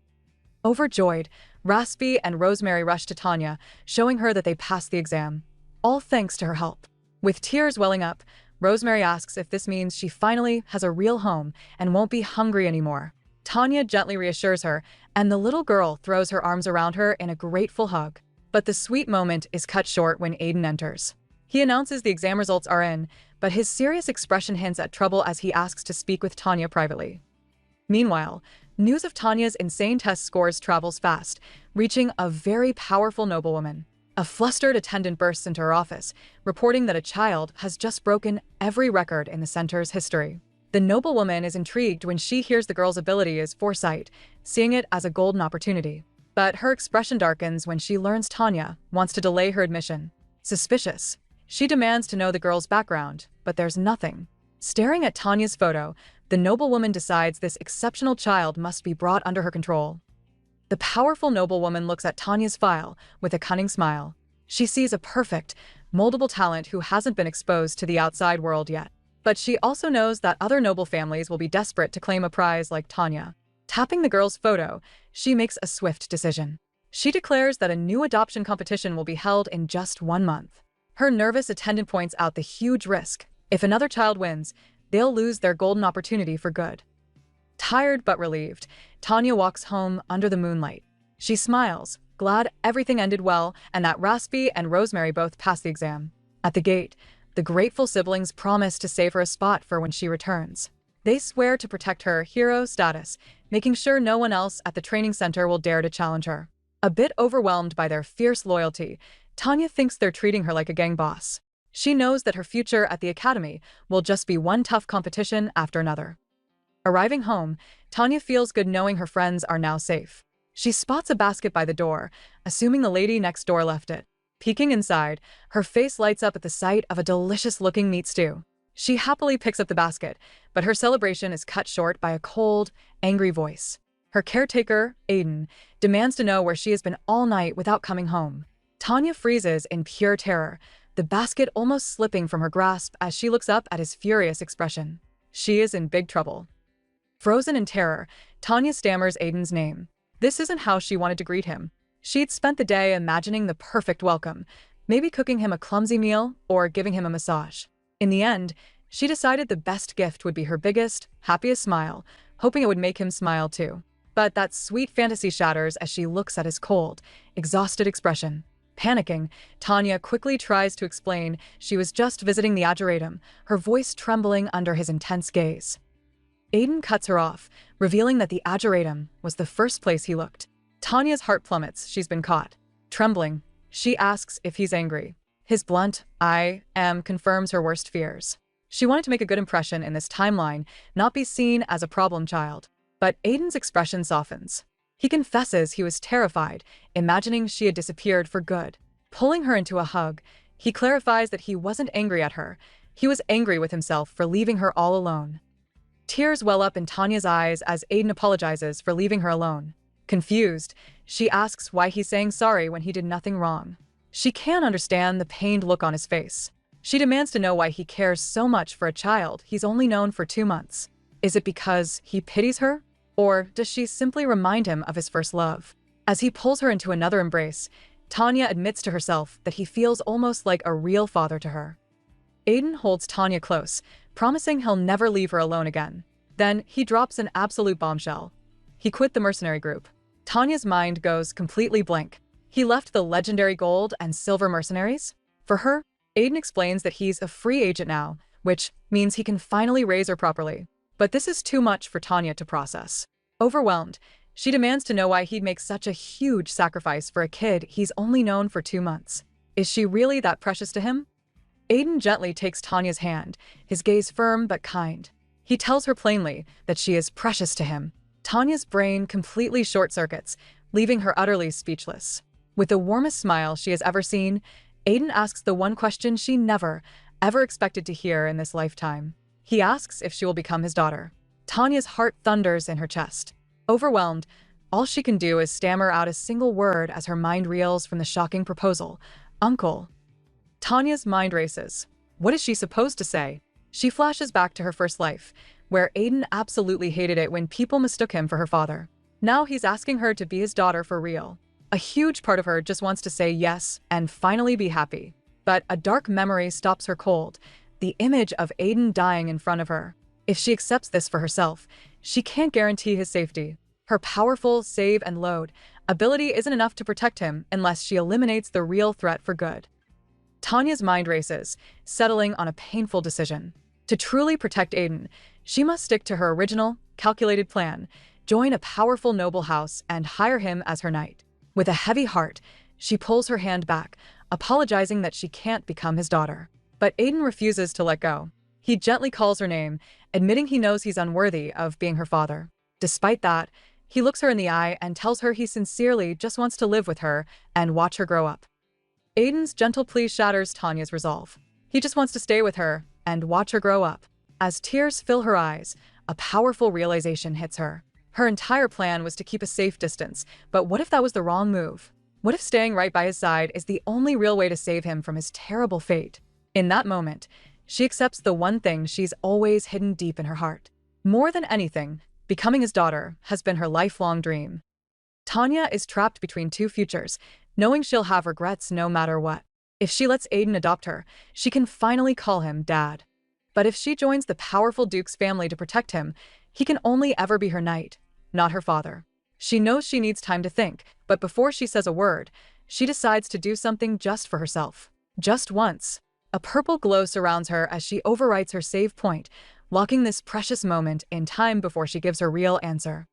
S1: Overjoyed, Raspy and Rosemary rush to Tanya, showing her that they passed the exam. All thanks to her help. With tears welling up, Rosemary asks if this means she finally has a real home and won't be hungry anymore. Tanya gently reassures her, and the little girl throws her arms around her in a grateful hug. But the sweet moment is cut short when Aiden enters. He announces the exam results are in, but his serious expression hints at trouble as he asks to speak with Tanya privately. Meanwhile, news of Tanya's insane test scores travels fast, reaching a very powerful noblewoman. A flustered attendant bursts into her office, reporting that a child has just broken every record in the center's history. The noblewoman is intrigued when she hears the girl's ability is foresight, seeing it as a golden opportunity. But her expression darkens when she learns Tanya wants to delay her admission. Suspicious, she demands to know the girl's background, but there's nothing. Staring at Tanya's photo, the noblewoman decides this exceptional child must be brought under her control. The powerful noblewoman looks at Tanya's file with a cunning smile. She sees a perfect, moldable talent who hasn't been exposed to the outside world yet. But she also knows that other noble families will be desperate to claim a prize like Tanya. Tapping the girl's photo, she makes a swift decision. She declares that a new adoption competition will be held in just 1 month. Her nervous attendant points out the huge risk. If another child wins, they'll lose their golden opportunity for good. Tired but relieved, Tanya walks home under the moonlight. She smiles, glad everything ended well and that Raspy and Rosemary both passed the exam. At the gate, the grateful siblings promise to save her a spot for when she returns. They swear to protect her hero status, making sure no one else at the training center will dare to challenge her. A bit overwhelmed by their fierce loyalty, Tanya thinks they're treating her like a gang boss. She knows that her future at the academy will just be one tough competition after another. Arriving home, Tanya feels good knowing her friends are now safe. She spots a basket by the door, assuming the lady next door left it. Peeking inside, her face lights up at the sight of a delicious-looking meat stew. She happily picks up the basket, but her celebration is cut short by a cold, angry voice. Her caretaker, Aiden, demands to know where she has been all night without coming home. Tanya freezes in pure terror, the basket almost slipping from her grasp as she looks up at his furious expression. She is in big trouble. Frozen in terror, Tanya stammers Aiden's name. This isn't how she wanted to greet him. She'd spent the day imagining the perfect welcome, maybe cooking him a clumsy meal or giving him a massage. In the end, she decided the best gift would be her biggest, happiest smile, hoping it would make him smile too. But that sweet fantasy shatters as she looks at his cold, exhausted expression. Panicking, Tanya quickly tries to explain she was just visiting the ageratum, her voice trembling under his intense gaze. Aiden cuts her off, revealing that the ageratum was the first place he looked. Tanya's heart plummets, she's been caught. Trembling, she asks if he's angry. His blunt, "I am," confirms her worst fears. She wanted to make a good impression in this timeline, not be seen as a problem child. But Aiden's expression softens. He confesses he was terrified, imagining she had disappeared for good. Pulling her into a hug, he clarifies that he wasn't angry at her. He was angry with himself for leaving her all alone. Tears well up in Tanya's eyes as Aiden apologizes for leaving her alone. Confused, she asks why he's saying sorry when he did nothing wrong. She can't understand the pained look on his face. She demands to know why he cares so much for a child he's only known for 2 months. Is it because he pities her? Or does she simply remind him of his first love? As he pulls her into another embrace, Tanya admits to herself that he feels almost like a real father to her. Aiden holds Tanya close, promising he'll never leave her alone again. Then he drops an absolute bombshell. He quit the mercenary group. Tanya's mind goes completely blank. He left the legendary gold and silver mercenaries? For her, Aiden explains that he's a free agent now, which means he can finally raise her properly. But this is too much for Tanya to process. Overwhelmed, she demands to know why he'd make such a huge sacrifice for a kid he's only known for 2 months. Is she really that precious to him? Aiden gently takes Tanya's hand, his gaze firm but kind. He tells her plainly that she is precious to him. Tanya's brain completely short-circuits, leaving her utterly speechless. With the warmest smile she has ever seen, Aiden asks the one question she never, ever expected to hear in this lifetime. He asks if she will become his daughter. Tanya's heart thunders in her chest. Overwhelmed, all she can do is stammer out a single word as her mind reels from the shocking proposal. "Uncle." Tanya's mind races. What is she supposed to say? She flashes back to her first life, where Aiden absolutely hated it when people mistook him for her father. Now he's asking her to be his daughter for real. A huge part of her just wants to say yes and finally be happy. But a dark memory stops her cold, the image of Aiden dying in front of her. If she accepts this for herself, she can't guarantee his safety. Her powerful save and load ability isn't enough to protect him unless she eliminates the real threat for good. Tanya's mind races, settling on a painful decision. To truly protect Aiden, she must stick to her original, calculated plan, join a powerful noble house, and hire him as her knight. With a heavy heart, She pulls her hand back, apologizing that she can't become his daughter. But Aiden refuses to let go. He gently calls her name, admitting he knows he's unworthy of being her father. Despite that, he looks her in the eye and tells her he sincerely just wants to live with her and watch her grow up. Aiden's gentle plea shatters Tanya's resolve. He just wants to stay with her and watch her grow up. As tears fill her eyes, a powerful realization hits her. Her entire plan was to keep a safe distance, but what if that was the wrong move? What if staying right by his side is the only real way to save him from his terrible fate? In that moment, she accepts the one thing she's always hidden deep in her heart. More than anything, becoming his daughter has been her lifelong dream. Tanya is trapped between two futures, knowing she'll have regrets no matter what. If she lets Aiden adopt her, she can finally call him Dad. But if she joins the powerful Duke's family to protect him, he can only ever be her knight, not her father. She knows she needs time to think, but before she says a word, she decides to do something just for herself. Just once. A purple glow surrounds her as she overwrites her save point, locking this precious moment in time before she gives her real answer.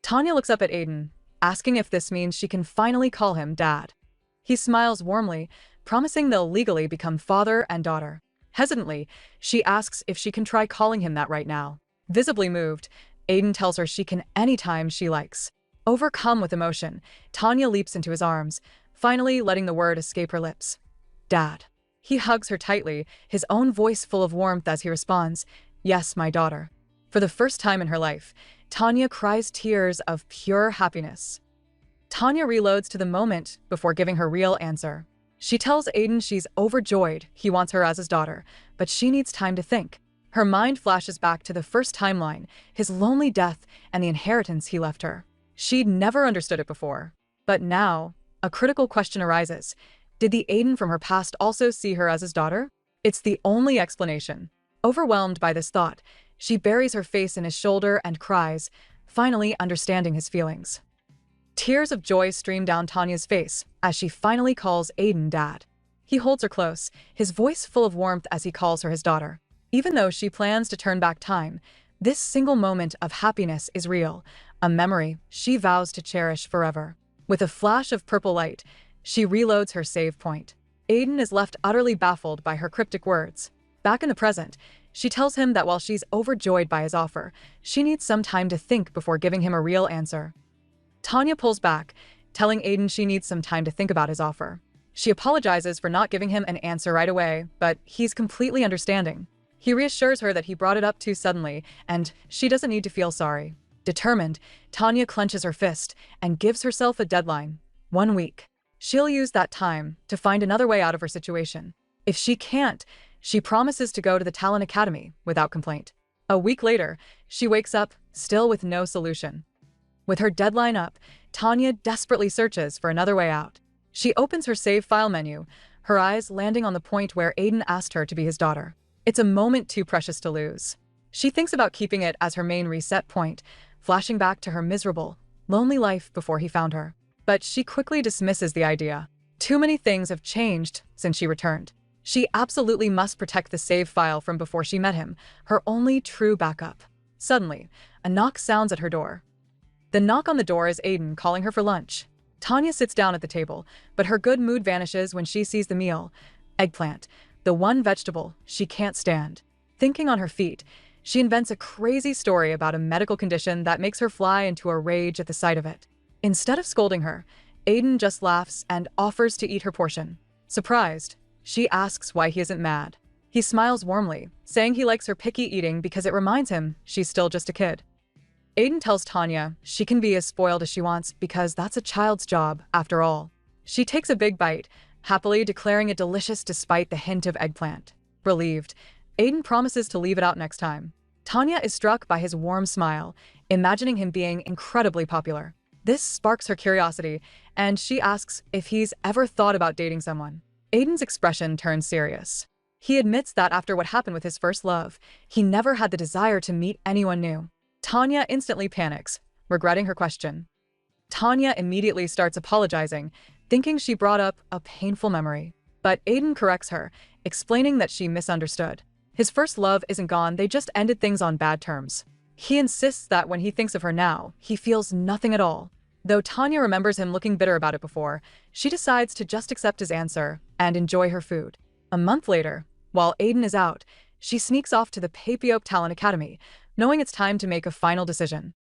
S1: Tanya looks up at Aiden, asking if this means she can finally call him Dad. He smiles warmly, promising they'll legally become father and daughter. Hesitantly, she asks if she can try calling him that right now. Visibly moved, Aiden tells her she can anytime she likes. Overcome with emotion, Tanya leaps into his arms, finally letting the word escape her lips. Dad. He hugs her tightly, his own voice full of warmth as he responds, Yes, my daughter. For the first time in her life, Tanya cries tears of pure happiness. Tanya reloads to the moment before giving her real answer. She tells Aiden she's overjoyed he wants her as his daughter, but she needs time to think. Her mind flashes back to the first timeline, his lonely death and the inheritance he left her. She'd never understood it before. But now, a critical question arises. Did the Aiden from her past also see her as his daughter? It's the only explanation. Overwhelmed by this thought, she buries her face in his shoulder and cries, finally understanding his feelings. Tears of joy stream down Tanya's face as she finally calls Aiden Dad. He holds her close, his voice full of warmth as he calls her his daughter. Even though she plans to turn back time, this single moment of happiness is real, a memory she vows to cherish forever. With a flash of purple light, she reloads her save point. Aiden is left utterly baffled by her cryptic words. Back in the present, she tells him that while she's overjoyed by his offer, she needs some time to think before giving him a real answer. Tanya pulls back, telling Aiden she needs some time to think about his offer. She apologizes for not giving him an answer right away, but he's completely understanding. He reassures her that he brought it up too suddenly, and she doesn't need to feel sorry. Determined, Tanya clenches her fist and gives herself a deadline. 1 week. She'll use that time to find another way out of her situation. If she can't, she promises to go to the Talent Academy without complaint. A week later, she wakes up, still with no solution. With her deadline up, Tanya desperately searches for another way out. She opens her save file menu, her eyes landing on the point where Aiden asked her to be his daughter. It's a moment too precious to lose. She thinks about keeping it as her main reset point, flashing back to her miserable, lonely life before he found her. But she quickly dismisses the idea. Too many things have changed since she returned. She absolutely must protect the save file from before she met him, her only true backup. Suddenly, a knock sounds at her door. The knock on the door is Aiden calling her for lunch. Tanya sits down at the table, but her good mood vanishes when she sees the meal. Eggplant, the one vegetable she can't stand. Thinking on her feet, she invents a crazy story about a medical condition that makes her fly into a rage at the sight of it. Instead of scolding her, Aiden just laughs and offers to eat her portion. Surprised, she asks why he isn't mad. He smiles warmly, saying he likes her picky eating because it reminds him she's still just a kid. Aiden tells Tanya she can be as spoiled as she wants because that's a child's job, after all. She takes a big bite, happily declaring it delicious despite the hint of eggplant. Relieved, Aiden promises to leave it out next time. Tanya is struck by his warm smile, imagining him being incredibly popular. This sparks her curiosity, and she asks if he's ever thought about dating someone. Aiden's expression turns serious. He admits that after what happened with his first love, he never had the desire to meet anyone new. Tanya instantly panics, regretting her question. Tanya immediately starts apologizing, thinking she brought up a painful memory. But Aiden corrects her, explaining that she misunderstood. His first love isn't gone, they just ended things on bad terms. He insists that when he thinks of her now, he feels nothing at all. Though Tanya remembers him looking bitter about it before, she decides to just accept his answer and enjoy her food. A month later, while Aiden is out, she sneaks off to the Papiope Talent Academy, knowing it's time to make a final decision.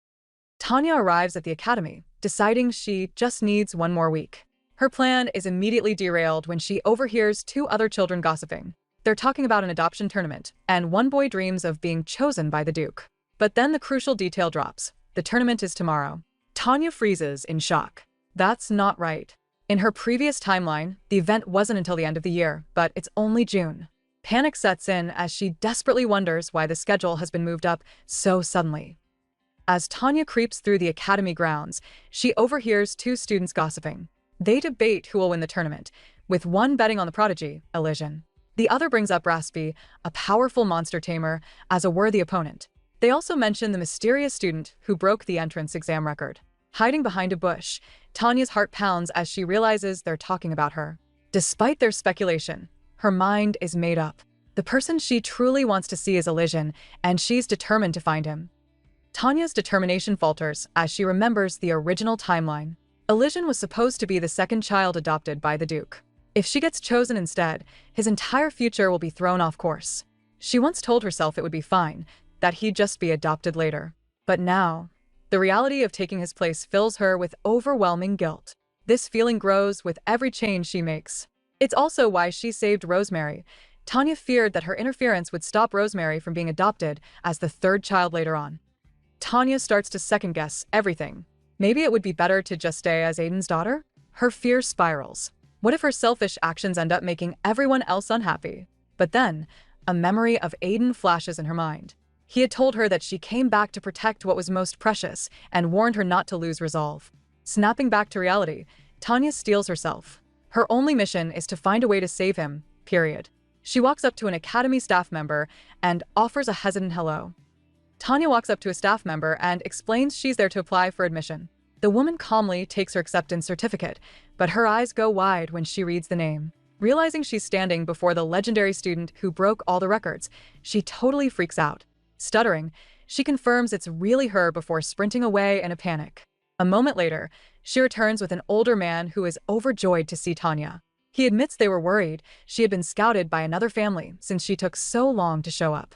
S1: Tanya arrives at the academy, deciding she just needs one more week. Her plan is immediately derailed when she overhears two other children gossiping. They're talking about an adoption tournament, and one boy dreams of being chosen by the Duke. But then the crucial detail drops. The tournament is tomorrow. Tanya freezes in shock. That's not right. In her previous timeline, the event wasn't until the end of the year, but it's only June. Panic sets in as she desperately wonders why the schedule has been moved up so suddenly. As Tanya creeps through the academy grounds, she overhears two students gossiping. They debate who will win the tournament, with one betting on the prodigy, Elysian. The other brings up Raspy, a powerful monster tamer, as a worthy opponent. They also mention the mysterious student who broke the entrance exam record. Hiding behind a bush, Tanya's heart pounds as she realizes they're talking about her. Despite their speculation, her mind is made up. The person she truly wants to see is Elysian, and she's determined to find him. Tanya's determination falters as she remembers the original timeline. Elysian was supposed to be the second child adopted by the Duke. If she gets chosen instead, his entire future will be thrown off course. She once told herself it would be fine, that he'd just be adopted later. But now, the reality of taking his place fills her with overwhelming guilt. This feeling grows with every change she makes. It's also why she saved Rosemary. Tanya feared that her interference would stop Rosemary from being adopted as the third child later on. Tanya starts to second-guess everything. Maybe it would be better to just stay as Aiden's daughter? Her fear spirals. What if her selfish actions end up making everyone else unhappy? But then, a memory of Aiden flashes in her mind. He had told her that she came back to protect what was most precious and warned her not to lose resolve. Snapping back to reality, Tanya steels herself. Her only mission is to find a way to save him, period. She walks up to an academy staff member and offers a hesitant hello. Tanya walks up to a staff member and explains she's there to apply for admission. The woman calmly takes her acceptance certificate, but her eyes go wide when she reads the name. Realizing she's standing before the legendary student who broke all the records, she totally freaks out. Stuttering, she confirms it's really her before sprinting away in a panic. A moment later, she returns with an older man who is overjoyed to see Tanya. He admits they were worried she had been scouted by another family since she took so long to show up.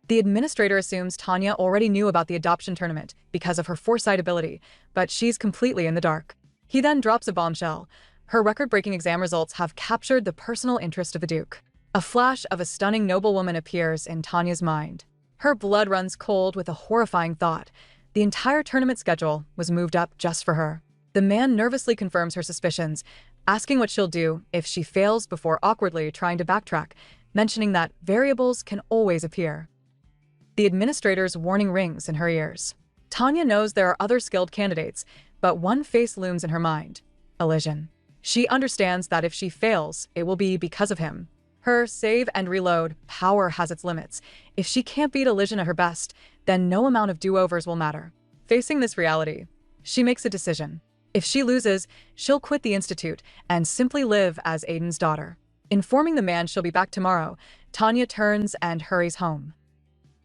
S1: The administrator assumes Tanya already knew about the adoption tournament because of her foresight ability, but she's completely in the dark. He then drops a bombshell. Her record-breaking exam results have captured the personal interest of the Duke. A flash of a stunning noblewoman appears in Tanya's mind. Her blood runs cold with a horrifying thought. The entire tournament schedule was moved up just for her. The man nervously confirms her suspicions, asking what she'll do if she fails before awkwardly trying to backtrack, mentioning that variables can always appear. The administrator's warning rings in her ears. Tanya knows there are other skilled candidates, but one face looms in her mind: Elysian. She understands that if she fails, it will be because of him. Her save and reload power has its limits. If she can't beat Elysian at her best, then no amount of do-overs will matter. Facing this reality, she makes a decision. If she loses, she'll quit the institute and simply live as Aiden's daughter. Informing the man she'll be back tomorrow, Tanya turns and hurries home.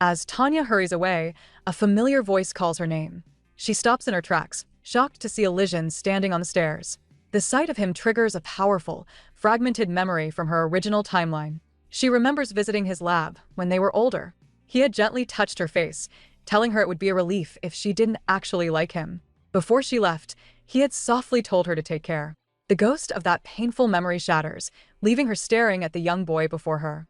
S1: As Tanya hurries away, a familiar voice calls her name. She stops in her tracks, shocked to see Elysian standing on the stairs. The sight of him triggers a powerful, fragmented memory from her original timeline. She remembers visiting his lab when they were older. He had gently touched her face, telling her it would be a relief if she didn't actually like him. Before she left, he had softly told her to take care. The ghost of that painful memory shatters, leaving her staring at the young boy before her.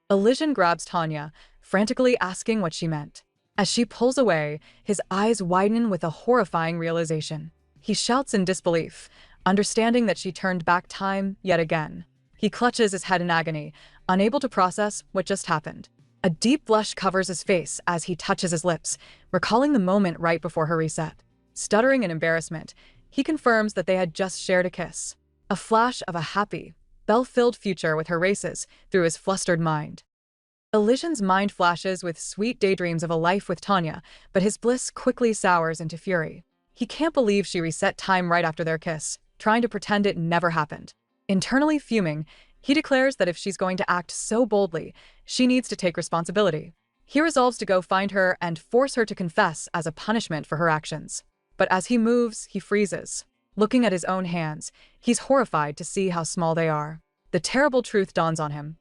S1: Elysian grabs Tanya, frantically asking what she meant. As she pulls away, his eyes widen with a horrifying realization. He shouts in disbelief, understanding that she turned back time yet again. He clutches his head in agony, unable to process what just happened. A deep blush covers his face as he touches his lips, recalling the moment right before her reset. Stuttering in embarrassment, he confirms that they had just shared a kiss. A flash of a happy, bell-filled future with her races through his flustered mind. Elysian's mind flashes with sweet daydreams of a life with Tanya, but his bliss quickly sours into fury. He can't believe she reset time right after their kiss, trying to pretend it never happened. Internally fuming, he declares that if she's going to act so boldly, she needs to take responsibility. He resolves to go find her and force her to confess as a punishment for her actions. But as he moves, he freezes. Looking at his own hands, he's horrified to see how small they are. The terrible truth dawns on him.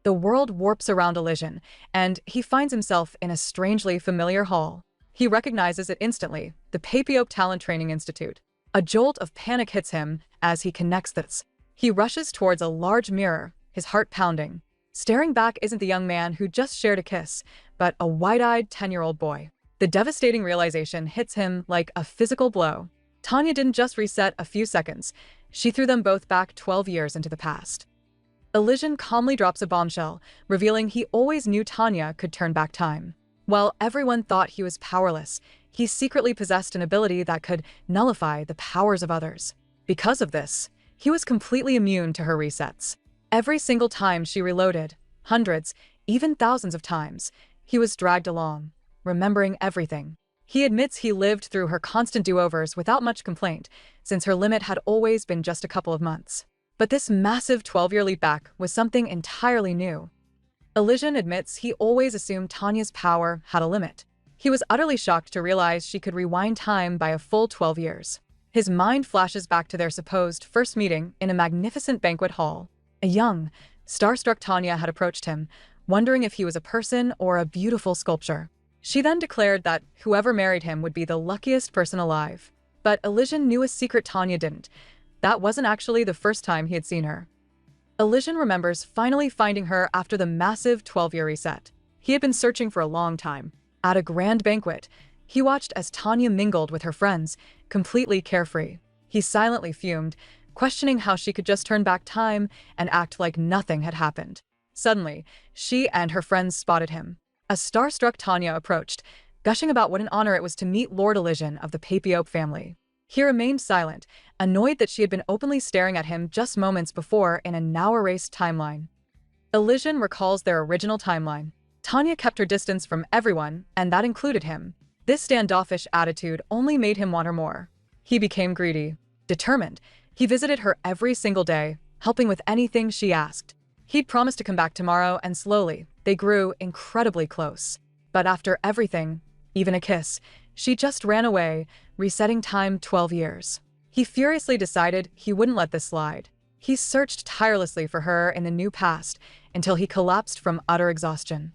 S1: The world warps around Elysian, and he finds himself in a strangely familiar hall. He recognizes it instantly, the Papiope Talent Training Institute. A jolt of panic hits him as he connects this. He rushes towards a large mirror, his heart pounding. Staring back isn't the young man who just shared a kiss, but a wide-eyed 10-year-old boy. The devastating realization hits him like a physical blow. Tanya didn't just reset a few seconds, she threw them both back 12 years into the past. Elysian calmly drops a bombshell, revealing he always knew Tanya could turn back time. While everyone thought he was powerless, he secretly possessed an ability that could nullify the powers of others. Because of this, he was completely immune to her resets. Every single time she reloaded, hundreds, even thousands of times, he was dragged along, remembering everything. He admits he lived through her constant do-overs without much complaint, since her limit had always been just a couple of months. But this massive 12-year leap back was something entirely new. Elysian admits he always assumed Tanya's power had a limit. He was utterly shocked to realize she could rewind time by a full 12 years. His mind flashes back to their supposed first meeting in a magnificent banquet hall. A young, starstruck Tanya had approached him, wondering if he was a person or a beautiful sculpture. She then declared that whoever married him would be the luckiest person alive. But Elysian knew a secret Tanya didn't. That wasn't actually the first time he had seen her. Elysian remembers finally finding her after the massive 12-year reset. He had been searching for a long time. At a grand banquet, he watched as Tanya mingled with her friends, completely carefree. He silently fumed, questioning how she could just turn back time and act like nothing had happened. Suddenly, she and her friends spotted him. A starstruck Tanya approached, gushing about what an honor it was to meet Lord Elysian of the Papiope family. He remained silent, annoyed that she had been openly staring at him just moments before in a now-erased timeline. Elysian recalls their original timeline. Tanya kept her distance from everyone, and that included him. This standoffish attitude only made him want her more. He became greedy. Determined, he visited her every single day, helping with anything she asked. He'd promised to come back tomorrow, and slowly, they grew incredibly close. But after everything, even a kiss, she just ran away, resetting time 12 years. He furiously decided he wouldn't let this slide. He searched tirelessly for her in the new past until he collapsed from utter exhaustion.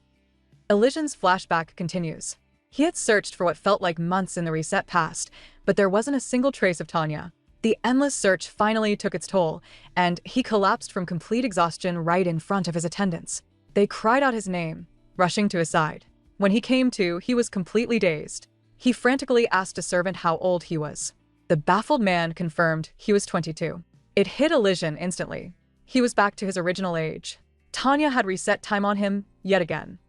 S1: Elysian's flashback continues. He had searched for what felt like months in the reset past, but there wasn't a single trace of Tanya. The endless search finally took its toll, and he collapsed from complete exhaustion right in front of his attendants. They cried out his name, rushing to his side. When he came to, he was completely dazed. He frantically asked a servant how old he was. The baffled man confirmed he was 22. It hit Elysian instantly. He was back to his original age. Tanya had reset time on him yet again.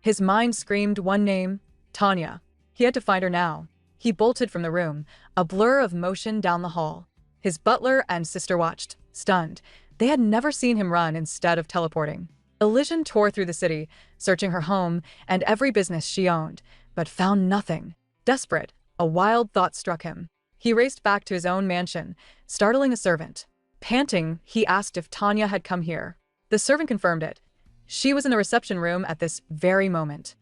S1: His mind screamed one name, Tanya. He had to find her now. He bolted from the room, a blur of motion down the hall. His butler and sister watched, stunned. They had never seen him run instead of teleporting. Elysian tore through the city, searching her home and every business she owned, but found nothing. Desperate, a wild thought struck him. He raced back to his own mansion, startling a servant. Panting, he asked if Tanya had come here. The servant confirmed it. She was in the reception room at this very moment.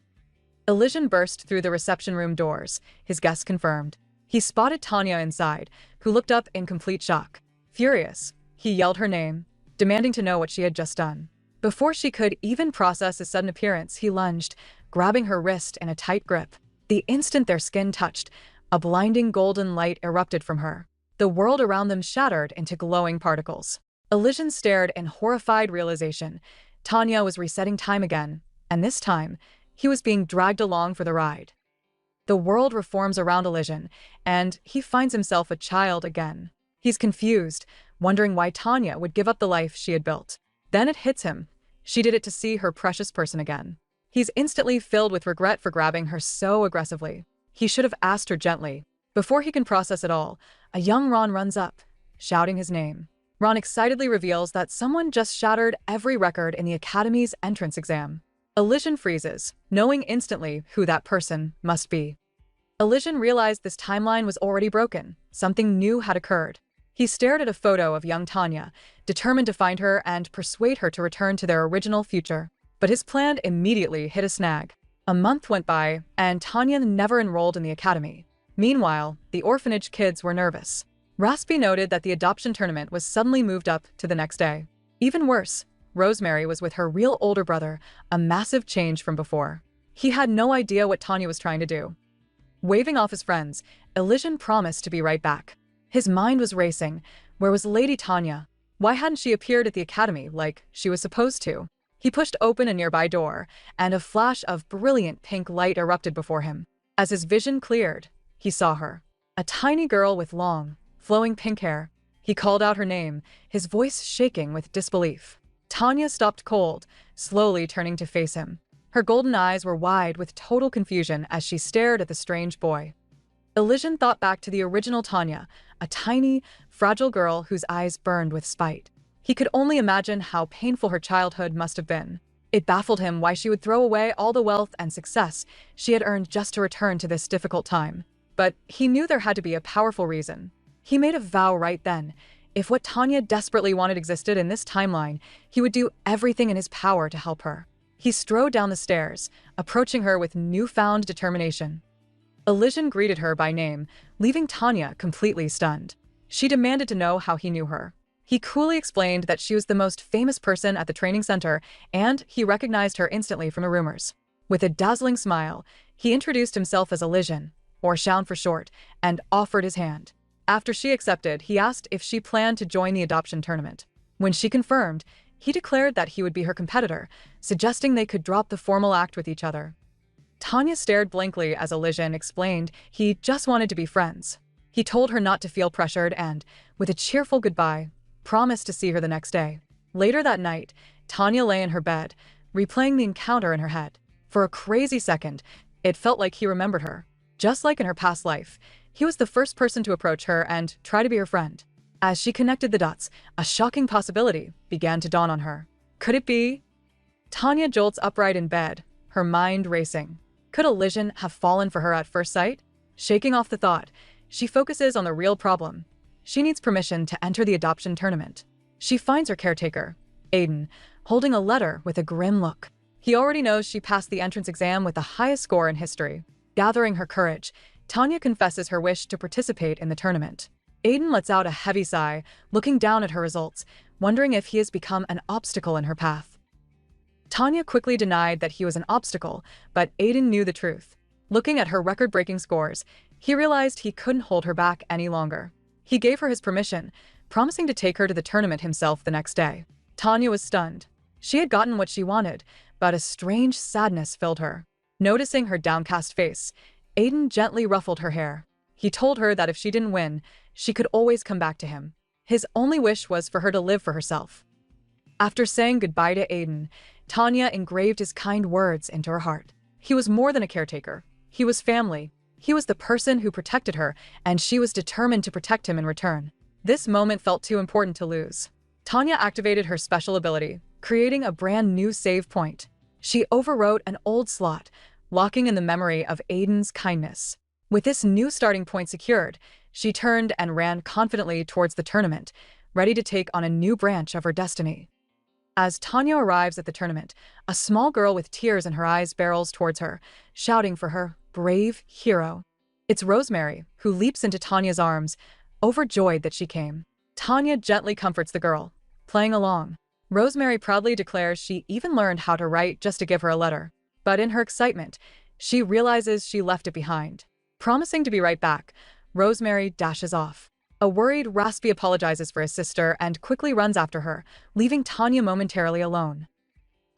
S1: Elysian burst through the reception room doors, his guests confirmed. He spotted Tanya inside, who looked up in complete shock. Furious, he yelled her name, demanding to know what she had just done. Before she could even process his sudden appearance, he lunged, grabbing her wrist in a tight grip. The instant their skin touched, a blinding golden light erupted from her. The world around them shattered into glowing particles. Elysian stared in horrified realization. Tanya was resetting time again, and this time, he was being dragged along for the ride. The world reforms around Elysian, and he finds himself a child again. He's confused, wondering why Tanya would give up the life she had built. Then it hits him. She did it to see her precious person again. He's instantly filled with regret for grabbing her so aggressively. He should have asked her gently. Before he can process it all, a young Ron runs up, shouting his name. Ron excitedly reveals that someone just shattered every record in the Academy's entrance exam. Elysian freezes, knowing instantly who that person must be. Elysian realized this timeline was already broken. Something new had occurred. He stared at a photo of young Tanya, determined to find her and persuade her to return to their original future. But his plan immediately hit a snag. A month went by, and Tanya never enrolled in the academy. Meanwhile, the orphanage kids were nervous. Raspy noted that the adoption tournament was suddenly moved up to the next day. Even worse, Rosemary was with her real older brother, a massive change from before. He had no idea what Tanya was trying to do. Waving off his friends, Elysian promised to be right back. His mind was racing. Where was Lady Tanya? Why hadn't she appeared at the academy like she was supposed to? He pushed open a nearby door, and a flash of brilliant pink light erupted before him. As his vision cleared, he saw her. A tiny girl with long, flowing pink hair. He called out her name, his voice shaking with disbelief. Tanya stopped cold, slowly turning to face him. Her golden eyes were wide with total confusion as she stared at the strange boy. Elysian thought back to the original Tanya, a tiny, fragile girl whose eyes burned with spite. He could only imagine how painful her childhood must have been. It baffled him why she would throw away all the wealth and success she had earned just to return to this difficult time. But he knew there had to be a powerful reason. He made a vow right then. If what Tanya desperately wanted existed in this timeline, he would do everything in his power to help her. He strode down the stairs, approaching her with newfound determination. Elysian greeted her by name, leaving Tanya completely stunned. She demanded to know how he knew her. He coolly explained that she was the most famous person at the training center, and he recognized her instantly from the rumors. With a dazzling smile, he introduced himself as Elysian, or Shaun for short, and offered his hand. After she accepted, he asked if she planned to join the adoption tournament. When she confirmed, he declared that he would be her competitor, suggesting they could drop the formal act with each other. Tanya stared blankly as Elysian explained he just wanted to be friends. He told her not to feel pressured and, with a cheerful goodbye, promised to see her the next day. Later that night, Tanya lay in her bed, replaying the encounter in her head. For a crazy second, it felt like he remembered her. Just like in her past life, he was the first person to approach her and try to be her friend. As she connected the dots, a shocking possibility began to dawn on her. Could it be? Tanya jolts upright in bed, her mind racing. Could Elysian have fallen for her at first sight? Shaking off the thought, she focuses on the real problem. She needs permission to enter the adoption tournament. She finds her caretaker, Aiden, holding a letter with a grim look. He already knows she passed the entrance exam with the highest score in history. Gathering her courage, Tanya confesses her wish to participate in the tournament. Aiden lets out a heavy sigh, looking down at her results, wondering if he has become an obstacle in her path. Tanya quickly denied that he was an obstacle, but Aiden knew the truth. Looking at her record-breaking scores, he realized he couldn't hold her back any longer. He gave her his permission, promising to take her to the tournament himself the next day. Tanya was stunned. She had gotten what she wanted, but a strange sadness filled her. Noticing her downcast face, Aiden gently ruffled her hair. He told her that if she didn't win, she could always come back to him. His only wish was for her to live for herself. After saying goodbye to Aiden, Tanya engraved his kind words into her heart. He was more than a caretaker. He was family. He was the person who protected her, and she was determined to protect him in return. This moment felt too important to lose. Tanya activated her special ability, creating a brand new save point. She overwrote an old slot, locking in the memory of Aiden's kindness. With this new starting point secured, she turned and ran confidently towards the tournament, ready to take on a new branch of her destiny. As Tanya arrives at the tournament, a small girl with tears in her eyes barrels towards her, shouting for her brave hero. It's Rosemary, who leaps into Tanya's arms, overjoyed that she came. Tanya gently comforts the girl, playing along. Rosemary proudly declares she even learned how to write just to give her a letter. But in her excitement, she realizes she left it behind. Promising to be right back, Rosemary dashes off. A worried Raspy apologizes for his sister and quickly runs after her, leaving Tanya momentarily alone.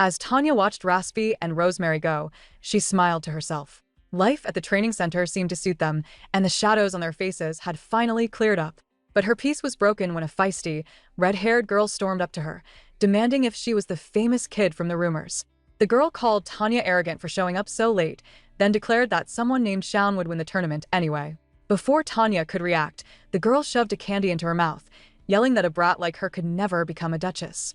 S1: As Tanya watched Raspy and Rosemary go, she smiled to herself. Life at the training center seemed to suit them, and the shadows on their faces had finally cleared up. But her peace was broken when a feisty, red-haired girl stormed up to her, demanding if she was the famous kid from the rumors. The girl called Tanya arrogant for showing up so late, then declared that someone named Shaun would win the tournament anyway. Before Tanya could react, the girl shoved a candy into her mouth, yelling that a brat like her could never become a duchess.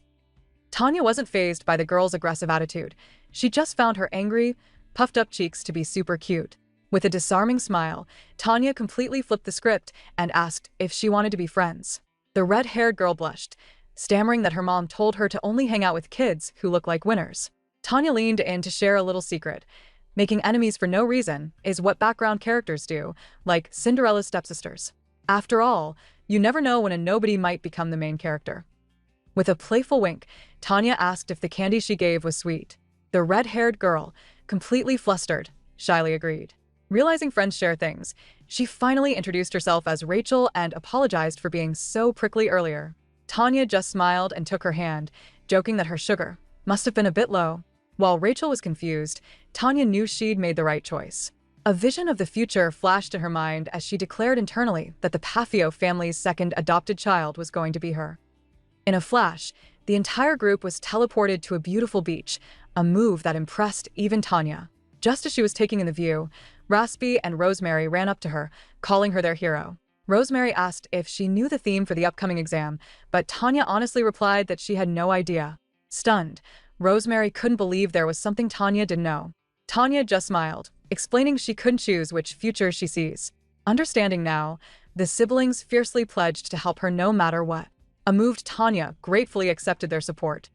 S1: Tanya wasn't fazed by the girl's aggressive attitude. She just found her angry, puffed-up cheeks to be super cute. With a disarming smile, Tanya completely flipped the script and asked if she wanted to be friends. The red-haired girl blushed, stammering that her mom told her to only hang out with kids who look like winners. Tanya leaned in to share a little secret. Making enemies for no reason is what background characters do, like Cinderella's stepsisters. After all, you never know when a nobody might become the main character. With a playful wink, Tanya asked if the candy she gave was sweet. The red-haired girl, completely flustered, shyly agreed. Realizing friends share things, she finally introduced herself as Rachel and apologized for being so prickly earlier. Tanya just smiled and took her hand, joking that her sugar must have been a bit low. While Rachel was confused, Tanya knew she'd made the right choice. A vision of the future flashed in her mind as she declared internally that the Pafio family's second adopted child was going to be her. In a flash, the entire group was teleported to a beautiful beach, a move that impressed even Tanya. Just as she was taking in the view, Raspy and Rosemary ran up to her, calling her their hero. Rosemary asked if she knew the theme for the upcoming exam, but Tanya honestly replied that she had no idea. Stunned, Rosemary couldn't believe there was something Tanya didn't know. Tanya just smiled, explaining she couldn't choose which future she sees. Understanding now, the siblings fiercely pledged to help her no matter what. A moved Tanya gratefully accepted their support.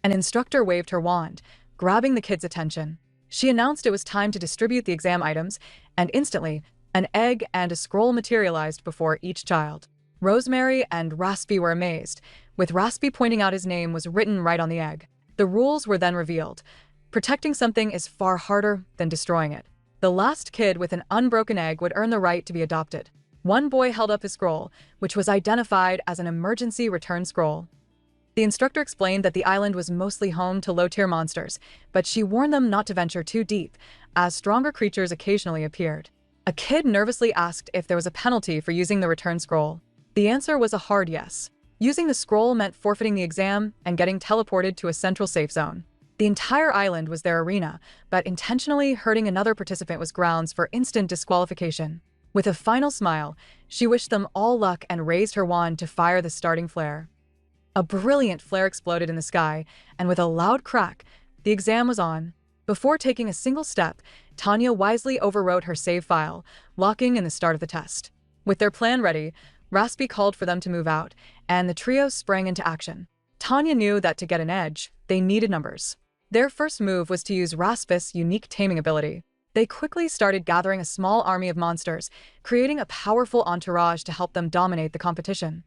S1: An instructor waved her wand, grabbing the kids' attention. She announced it was time to distribute the exam items, and instantly, an egg and a scroll materialized before each child. Rosemary and Raspy were amazed, with Raspy pointing out his name was written right on the egg. The rules were then revealed. Protecting something is far harder than destroying it. The last kid with an unbroken egg would earn the right to be adopted. One boy held up his scroll, which was identified as an emergency return scroll. The instructor explained that the island was mostly home to low-tier monsters, but she warned them not to venture too deep, as stronger creatures occasionally appeared. A kid nervously asked if there was a penalty for using the return scroll. The answer was a hard yes. Using the scroll meant forfeiting the exam and getting teleported to a central safe zone. The entire island was their arena, but intentionally hurting another participant was grounds for instant disqualification. With a final smile, she wished them all luck and raised her wand to fire the starting flare. A brilliant flare exploded in the sky, and with a loud crack, the exam was on. Before taking a single step, Tanya wisely overwrote her save file, locking in the start of the test. With their plan ready, Raspy called for them to move out, and the trio sprang into action. Tanya knew that to get an edge, they needed numbers. Their first move was to use Raspy's unique taming ability. They quickly started gathering a small army of monsters, creating a powerful entourage to help them dominate the competition.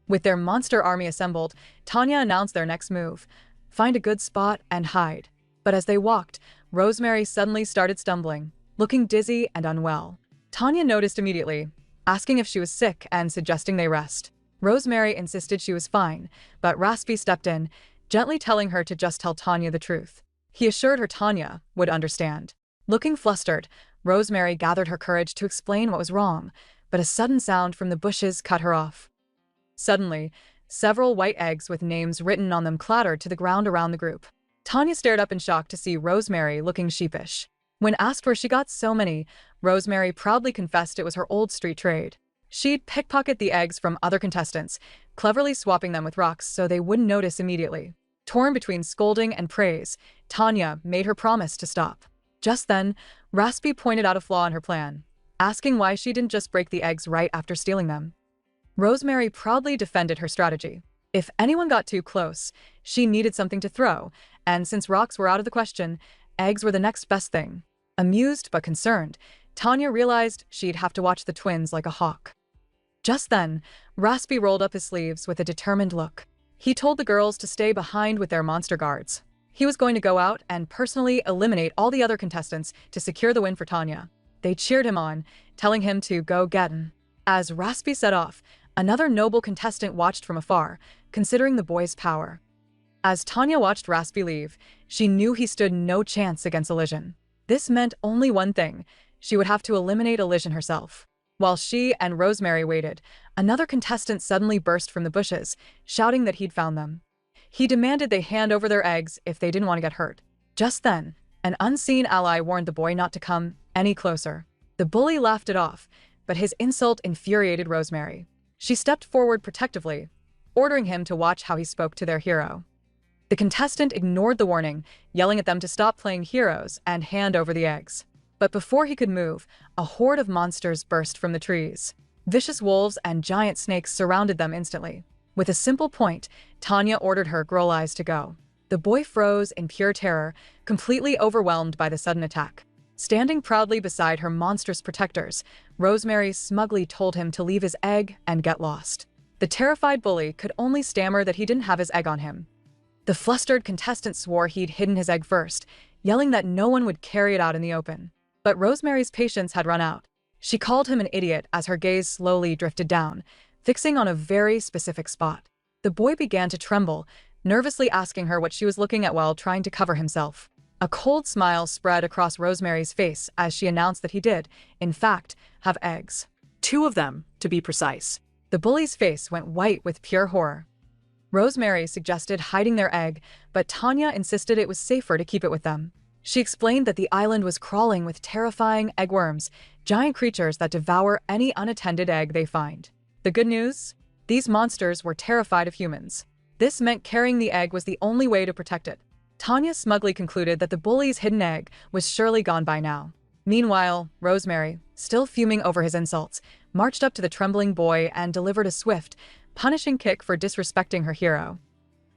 S1: With their monster army assembled, Tanya announced their next move: find a good spot and hide. But as they walked, Rosemary suddenly started stumbling, looking dizzy and unwell. Tanya noticed immediately, asking if she was sick and suggesting they rest. Rosemary insisted she was fine, but Raspy stepped in, gently telling her to just tell Tanya the truth. He assured her Tanya would understand. Looking flustered, Rosemary gathered her courage to explain what was wrong, but a sudden sound from the bushes cut her off. Suddenly, several white eggs with names written on them clattered to the ground around the group. Tanya stared up in shock to see Rosemary looking sheepish. When asked where she got so many, Rosemary proudly confessed it was her old street trade. She'd pickpocket the eggs from other contestants, cleverly swapping them with rocks so they wouldn't notice immediately. Torn between scolding and praise, Tanya made her promise to stop. Just then, Raspy pointed out a flaw in her plan, asking why she didn't just break the eggs right after stealing them. Rosemary proudly defended her strategy. If anyone got too close, she needed something to throw, and since rocks were out of the question, eggs were the next best thing. Amused but concerned, Tanya realized she'd have to watch the twins like a hawk. Just then, Raspy rolled up his sleeves with a determined look. He told the girls to stay behind with their monster guards. He was going to go out and personally eliminate all the other contestants to secure the win for Tanya. They cheered him on, telling him to go get 'em. As Raspy set off, another noble contestant watched from afar, considering the boy's power. As Tanya watched Raspy leave, she knew he stood no chance against Elysian. This meant only one thing: she would have to eliminate Elysian herself. While she and Rosemary waited, another contestant suddenly burst from the bushes, shouting that he'd found them. He demanded they hand over their eggs if they didn't want to get hurt. Just then, an unseen ally warned the boy not to come any closer. The bully laughed it off, but his insult infuriated Rosemary. She stepped forward protectively, ordering him to watch how he spoke to their hero. The contestant ignored the warning, yelling at them to stop playing heroes and hand over the eggs. But before he could move, a horde of monsters burst from the trees. Vicious wolves and giant snakes surrounded them instantly. With a simple point, Tanya ordered her girl eyes to go. The The boy froze in pure terror, completely overwhelmed by the sudden attack. Standing proudly beside her monstrous protectors, Rosemary smugly told him to leave his egg and get lost. The terrified bully could only stammer that he didn't have his egg on him. The flustered contestant swore he'd hidden his egg first, yelling that no one would carry it out in the open. But Rosemary's patience had run out. She called him an idiot as her gaze slowly drifted down, fixing on a very specific spot. The boy began to tremble, nervously asking her what she was looking at while trying to cover himself. A cold smile spread across Rosemary's face as she announced that he did, in fact, have eggs. 2 of them, to be precise. The bully's face went white with pure horror. Rosemary suggested hiding their egg, but Tanya insisted it was safer to keep it with them. She explained that the island was crawling with terrifying eggworms, giant creatures that devour any unattended egg they find. The good news? These monsters were terrified of humans. This meant carrying the egg was the only way to protect it. Tanya smugly concluded that the bully's hidden egg was surely gone by now. Meanwhile, Rosemary, still fuming over his insults, marched up to the trembling boy and delivered a swift, punishing kick for disrespecting her hero.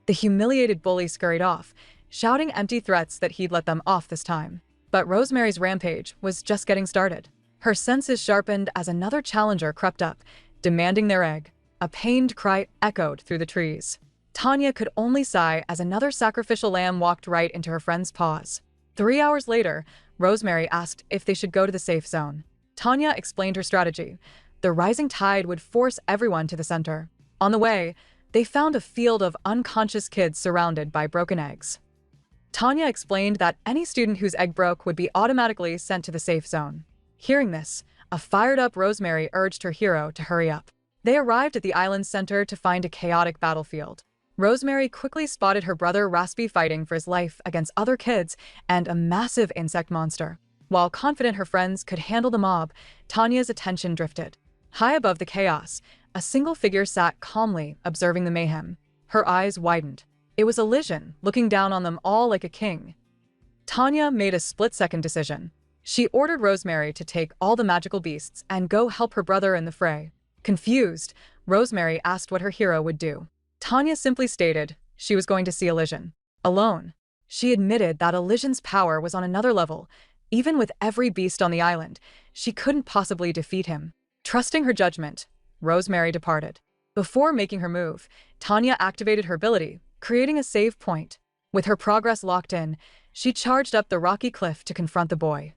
S1: The humiliated bully scurried off, shouting empty threats that he'd let them off this time. But Rosemary's rampage was just getting started. Her senses sharpened as another challenger crept up, demanding their egg. A pained cry echoed through the trees. Tanya could only sigh as another sacrificial lamb walked right into her friend's paws. 3 hours later, Rosemary asked if they should go to the safe zone. Tanya explained her strategy. The rising tide would force everyone to the center. On the way, they found a field of unconscious kids surrounded by broken eggs. Tanya explained that any student whose egg broke would be automatically sent to the safe zone. Hearing this, a fired-up Rosemary urged her hero to hurry up. They arrived at the island's center to find a chaotic battlefield. Rosemary quickly spotted her brother Raspy fighting for his life against other kids and a massive insect monster. While confident her friends could handle the mob, Tanya's attention drifted. High above the chaos, a single figure sat calmly, observing the mayhem. Her eyes widened. It was Elysian, looking down on them all like a king. Tanya made a split-second decision. She ordered Rosemary to take all the magical beasts and go help her brother in the fray. Confused, Rosemary asked what her hero would do. Tanya simply stated she was going to see Elysian. Alone, she admitted that Elysian's power was on another level. Even with every beast on the island, she couldn't possibly defeat him. Trusting her judgment, Rosemary departed. Before making her move, Tanya activated her ability, creating a save point. With her progress locked in, she charged up the rocky cliff to confront the boy.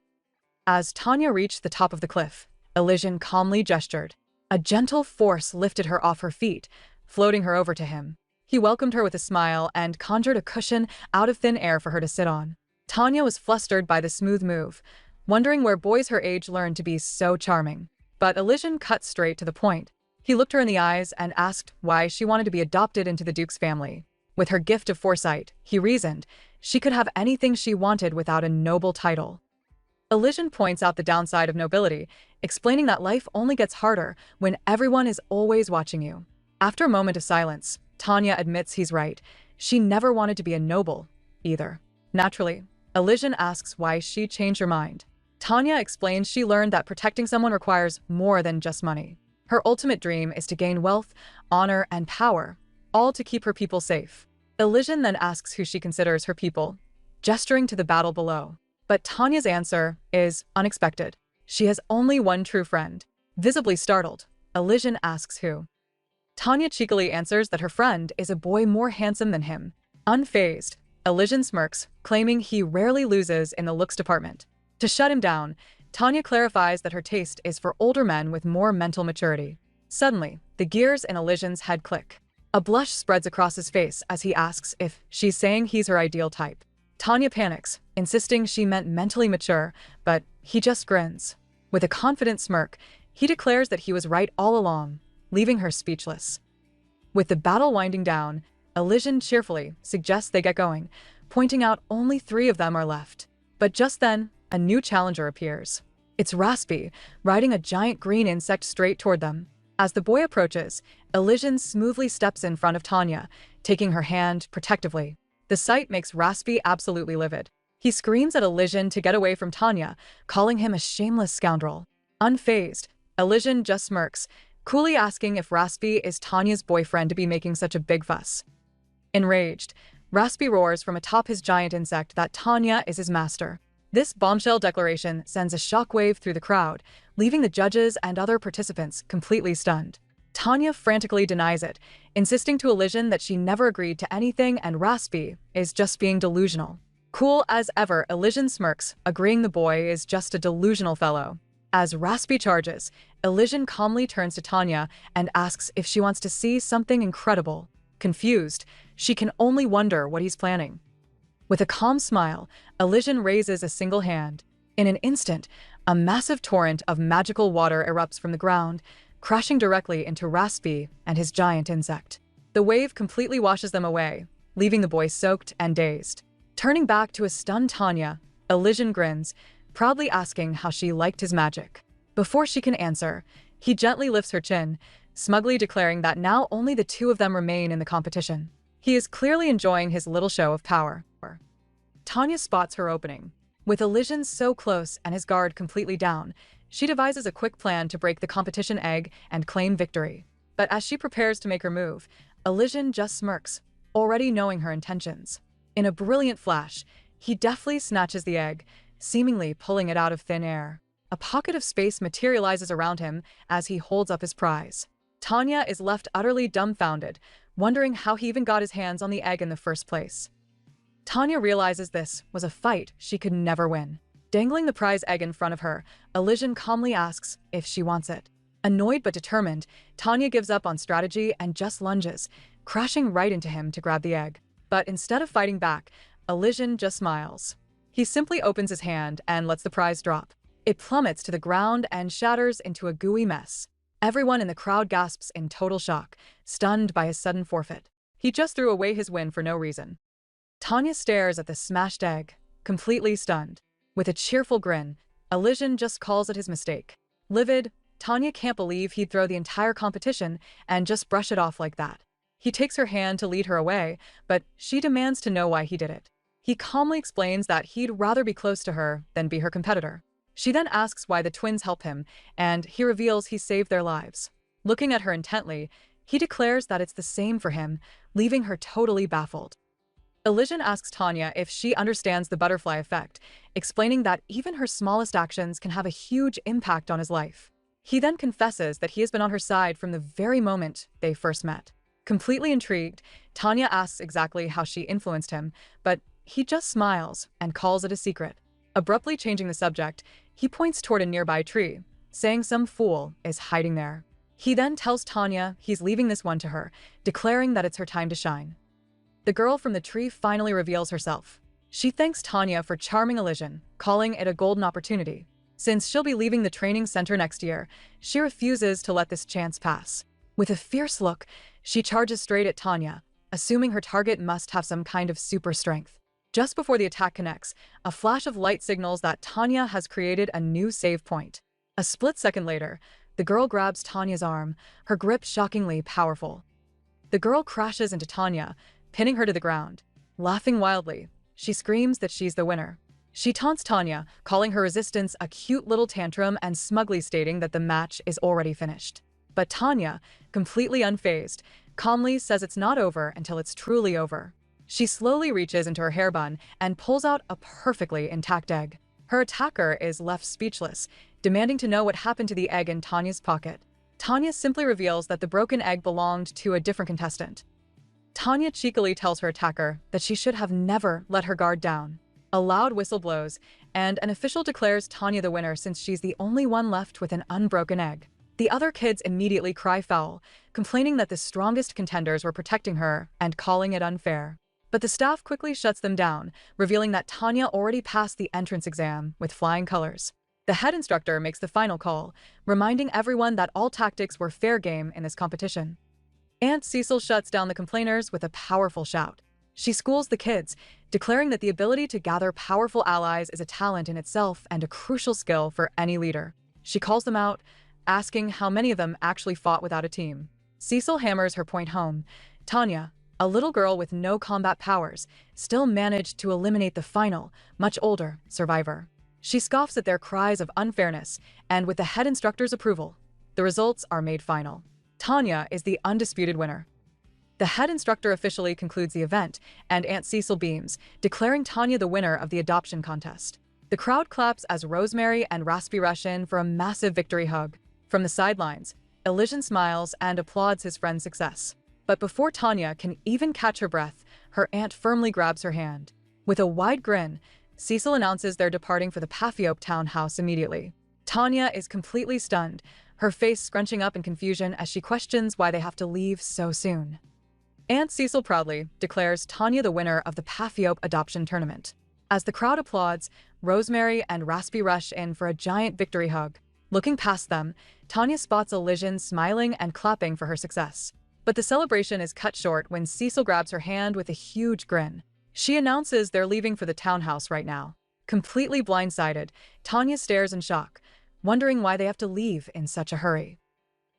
S1: As Tanya reached the top of the cliff, Elysian calmly gestured. A gentle force lifted her off her feet, floating her over to him. He welcomed her with a smile and conjured a cushion out of thin air for her to sit on. Tanya was flustered by the smooth move, wondering where boys her age learned to be so charming. But Elysian cut straight to the point. He looked her in the eyes and asked why she wanted to be adopted into the Duke's family. With her gift of foresight, he reasoned, she could have anything she wanted without a noble title. Elysian points out the downside of nobility, explaining that life only gets harder when everyone is always watching you. After a moment of silence, Tanya admits he's right. She never wanted to be a noble, either. Naturally, Elysian asks why she changed her mind. Tanya explains she learned that protecting someone requires more than just money. Her ultimate dream is to gain wealth, honor, and power, all to keep her people safe. Elysian then asks who she considers her people, gesturing to the battle below. But Tanya's answer is unexpected. She has only one true friend. Visibly startled, Elysian asks who. Tanya cheekily answers that her friend is a boy more handsome than him. Unfazed, Elysian smirks, claiming he rarely loses in the looks department. To shut him down, Tanya clarifies that her taste is for older men with more mental maturity. Suddenly, the gears in Elysian's head click. A blush spreads across his face as he asks if she's saying he's her ideal type. Tanya panics, insisting she meant mentally mature, but he just grins. With a confident smirk, he declares that he was right all along, leaving her speechless. With the battle winding down, Elysian cheerfully suggests they get going, pointing out only 3 of them are left. But just then, a new challenger appears. It's Raspy, riding a giant green insect straight toward them. As the boy approaches, Elysian smoothly steps in front of Tanya, taking her hand protectively. The sight makes Raspy absolutely livid. He screams at Elysian to get away from Tanya, calling him a shameless scoundrel. Unfazed, Elysian just smirks, coolly asking if Raspy is Tanya's boyfriend to be making such a big fuss. Enraged, Raspy roars from atop his giant insect that Tanya is his master. This bombshell declaration sends a shockwave through the crowd, leaving the judges and other participants completely stunned. Tanya frantically denies it, insisting to Elysian that she never agreed to anything and Raspy is just being delusional. Cool as ever, Elysian smirks, agreeing the boy is just a delusional fellow. As Raspy charges, Elysian calmly turns to Tanya and asks if she wants to see something incredible. Confused, she can only wonder what he's planning. With a calm smile, Elysian raises a single hand. In an instant, a massive torrent of magical water erupts from the ground, crashing directly into Raspy and his giant insect. The wave completely washes them away, leaving the boy soaked and dazed. Turning back to a stunned Tanya, Elysian grins, proudly asking how she liked his magic. Before she can answer, he gently lifts her chin, smugly declaring that now only the two of them remain in the competition. He is clearly enjoying his little show of power. Tanya spots her opening. With Elysian so close and his guard completely down, she devises a quick plan to break the competition egg and claim victory. But as she prepares to make her move, Elysian just smirks, already knowing her intentions. In a brilliant flash, he deftly snatches the egg, seemingly pulling it out of thin air. A pocket of space materializes around him as he holds up his prize. Tanya is left utterly dumbfounded, wondering how he even got his hands on the egg in the first place. Tanya realizes this was a fight she could never win. Dangling the prize egg in front of her, Elysian calmly asks if she wants it. Annoyed but determined, Tanya gives up on strategy and just lunges, crashing right into him to grab the egg. But instead of fighting back, Elysian just smiles. He simply opens his hand and lets the prize drop. It plummets to the ground and shatters into a gooey mess. Everyone in the crowd gasps in total shock, stunned by his sudden forfeit. He just threw away his win for no reason. Tanya stares at the smashed egg, completely stunned. With a cheerful grin, Elysian just calls it his mistake. Livid, Tanya can't believe he'd throw the entire competition and just brush it off like that. He takes her hand to lead her away, but she demands to know why he did it. He calmly explains that he'd rather be close to her than be her competitor. She then asks why the twins help him, and he reveals he saved their lives. Looking at her intently, he declares that it's the same for him, leaving her totally baffled. Elysian asks Tanya if she understands the butterfly effect, explaining that even her smallest actions can have a huge impact on his life. He then confesses that he has been on her side from the very moment they first met. Completely intrigued, Tanya asks exactly how she influenced him, but he just smiles and calls it a secret. Abruptly changing the subject, he points toward a nearby tree, saying some fool is hiding there. He then tells Tanya he's leaving this one to her, declaring that it's her time to shine. The girl from the tree finally reveals herself. She thanks Tanya for charming Elysian, calling it a golden opportunity. Since she'll be leaving the training center next year, she refuses to let this chance pass. With a fierce look, she charges straight at Tanya, assuming her target must have some kind of super strength. Just before the attack connects, a flash of light signals that Tanya has created a new save point. A split second later, the girl grabs Tanya's arm, her grip shockingly powerful. The girl crashes into Tanya, pinning her to the ground. Laughing wildly, she screams that she's the winner. She taunts Tanya, calling her resistance a cute little tantrum and smugly stating that the match is already finished. But Tanya, completely unfazed, calmly says it's not over until it's truly over. She slowly reaches into her hair bun and pulls out a perfectly intact egg. Her attacker is left speechless, demanding to know what happened to the egg in Tanya's pocket. Tanya simply reveals that the broken egg belonged to a different contestant. Tanya cheekily tells her attacker that she should have never let her guard down. A loud whistle blows, and an official declares Tanya the winner since she's the only one left with an unbroken egg. The other kids immediately cry foul, complaining that the strongest contenders were protecting her and calling it unfair. But the staff quickly shuts them down, revealing that Tanya already passed the entrance exam with flying colors. The head instructor makes the final call, reminding everyone that all tactics were fair game in this competition. Aunt Cecil shuts down the complainers with a powerful shout. She schools the kids, declaring that the ability to gather powerful allies is a talent in itself and a crucial skill for any leader. She calls them out, asking how many of them actually fought without a team. Cecil hammers her point home. Tanya, a little girl with no combat powers, still managed to eliminate the final, much older, survivor. She scoffs at their cries of unfairness, and with the head instructor's approval, the results are made final. Tanya is the undisputed winner. The head instructor officially concludes the event, and Aunt Cecil beams, declaring Tanya the winner of the adoption contest. The crowd claps as Rosemary and Raspy rush in for a massive victory hug. From the sidelines, Elysian smiles and applauds his friend's success. But before Tanya can even catch her breath, her aunt firmly grabs her hand. With a wide grin, Cecil announces they're departing for the Paphiop townhouse immediately. Tanya is completely stunned, her face scrunching up in confusion as she questions why they have to leave so soon. Aunt Cecil proudly declares Tanya the winner of the Paphiop adoption tournament. As the crowd applauds, Rosemary and Raspy rush in for a giant victory hug. Looking past them, Tanya spots Elysian smiling and clapping for her success. But the celebration is cut short when Cecil grabs her hand with a huge grin. She announces they're leaving for the townhouse right now. Completely blindsided, Tanya stares in shock, wondering why they have to leave in such a hurry.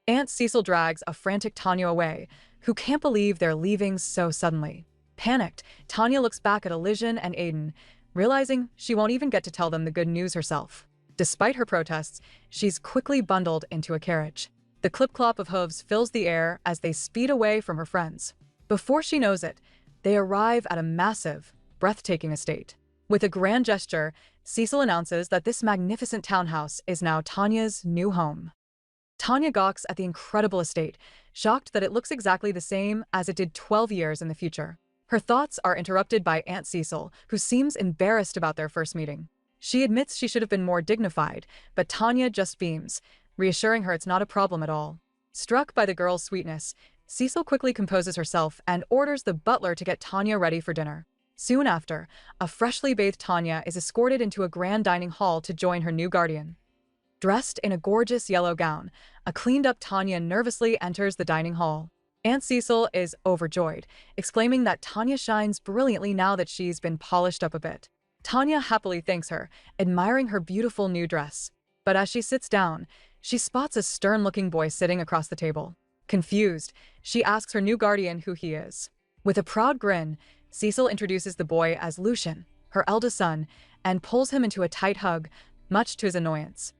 S1: Aunt Cecil drags a frantic Tanya away, who can't believe they're leaving so suddenly. Panicked, Tanya looks back at Elysian and Aiden, realizing she won't even get to tell them the good news herself. Despite her protests, she's quickly bundled into a carriage. The clip-clop of hooves fills the air as they speed away from her friends. Before she knows it, they arrive at a massive, breathtaking estate. With a grand gesture, Cecil announces that this magnificent townhouse is now Tanya's new home. Tanya gawks at the incredible estate, shocked that it looks exactly the same as it did 12 years in the future. Her thoughts are interrupted by Aunt Cecil, who seems embarrassed about their first meeting. She admits she should have been more dignified, but Tanya just beams, reassuring her it's not a problem at all. Struck by the girl's sweetness, Cecil quickly composes herself and orders the butler to get Tanya ready for dinner. Soon after, a freshly bathed Tanya is escorted into a grand dining hall to join her new guardian. Dressed in a gorgeous yellow gown, a cleaned-up Tanya nervously enters the dining hall. Aunt Cecil is overjoyed, exclaiming that Tanya shines brilliantly now that she's been polished up a bit. Tanya happily thanks her, admiring her beautiful new dress. But as she sits down, she spots a stern-looking boy sitting across the table. Confused, she asks her new guardian who he is. With a proud grin, Cecil introduces the boy as Lucian, her eldest son, and pulls him into a tight hug, much to his annoyance.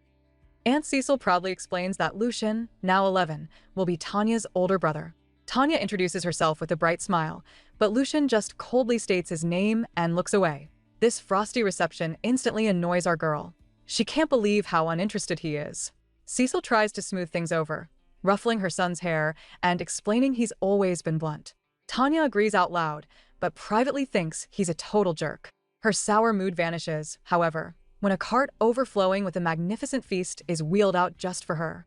S1: Aunt Cecil proudly explains that Lucian, now 11, will be Tanya's older brother. Tanya introduces herself with a bright smile, but Lucian just coldly states his name and looks away. This frosty reception instantly annoys our girl. She can't believe how uninterested he is. Cecil tries to smooth things over, ruffling her son's hair and explaining he's always been blunt. Tanya agrees out loud, but privately thinks he's a total jerk. Her sour mood vanishes, however, when a cart overflowing with a magnificent feast is wheeled out just for her.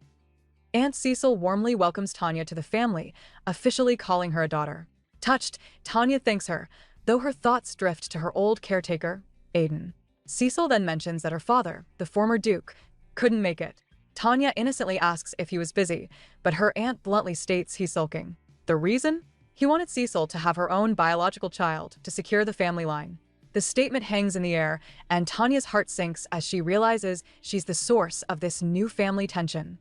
S1: Aunt Cecil warmly welcomes Tanya to the family, officially calling her a daughter. Touched, Tanya thanks her, though her thoughts drift to her old caretaker, Aiden. Cecil then mentions that her father, the former Duke, couldn't make it. Tanya innocently asks if he was busy, but her aunt bluntly states he's sulking. The reason? He wanted Cecil to have her own biological child to secure the family line. The statement hangs in the air, and Tanya's heart sinks as she realizes she's the source of this new family tension.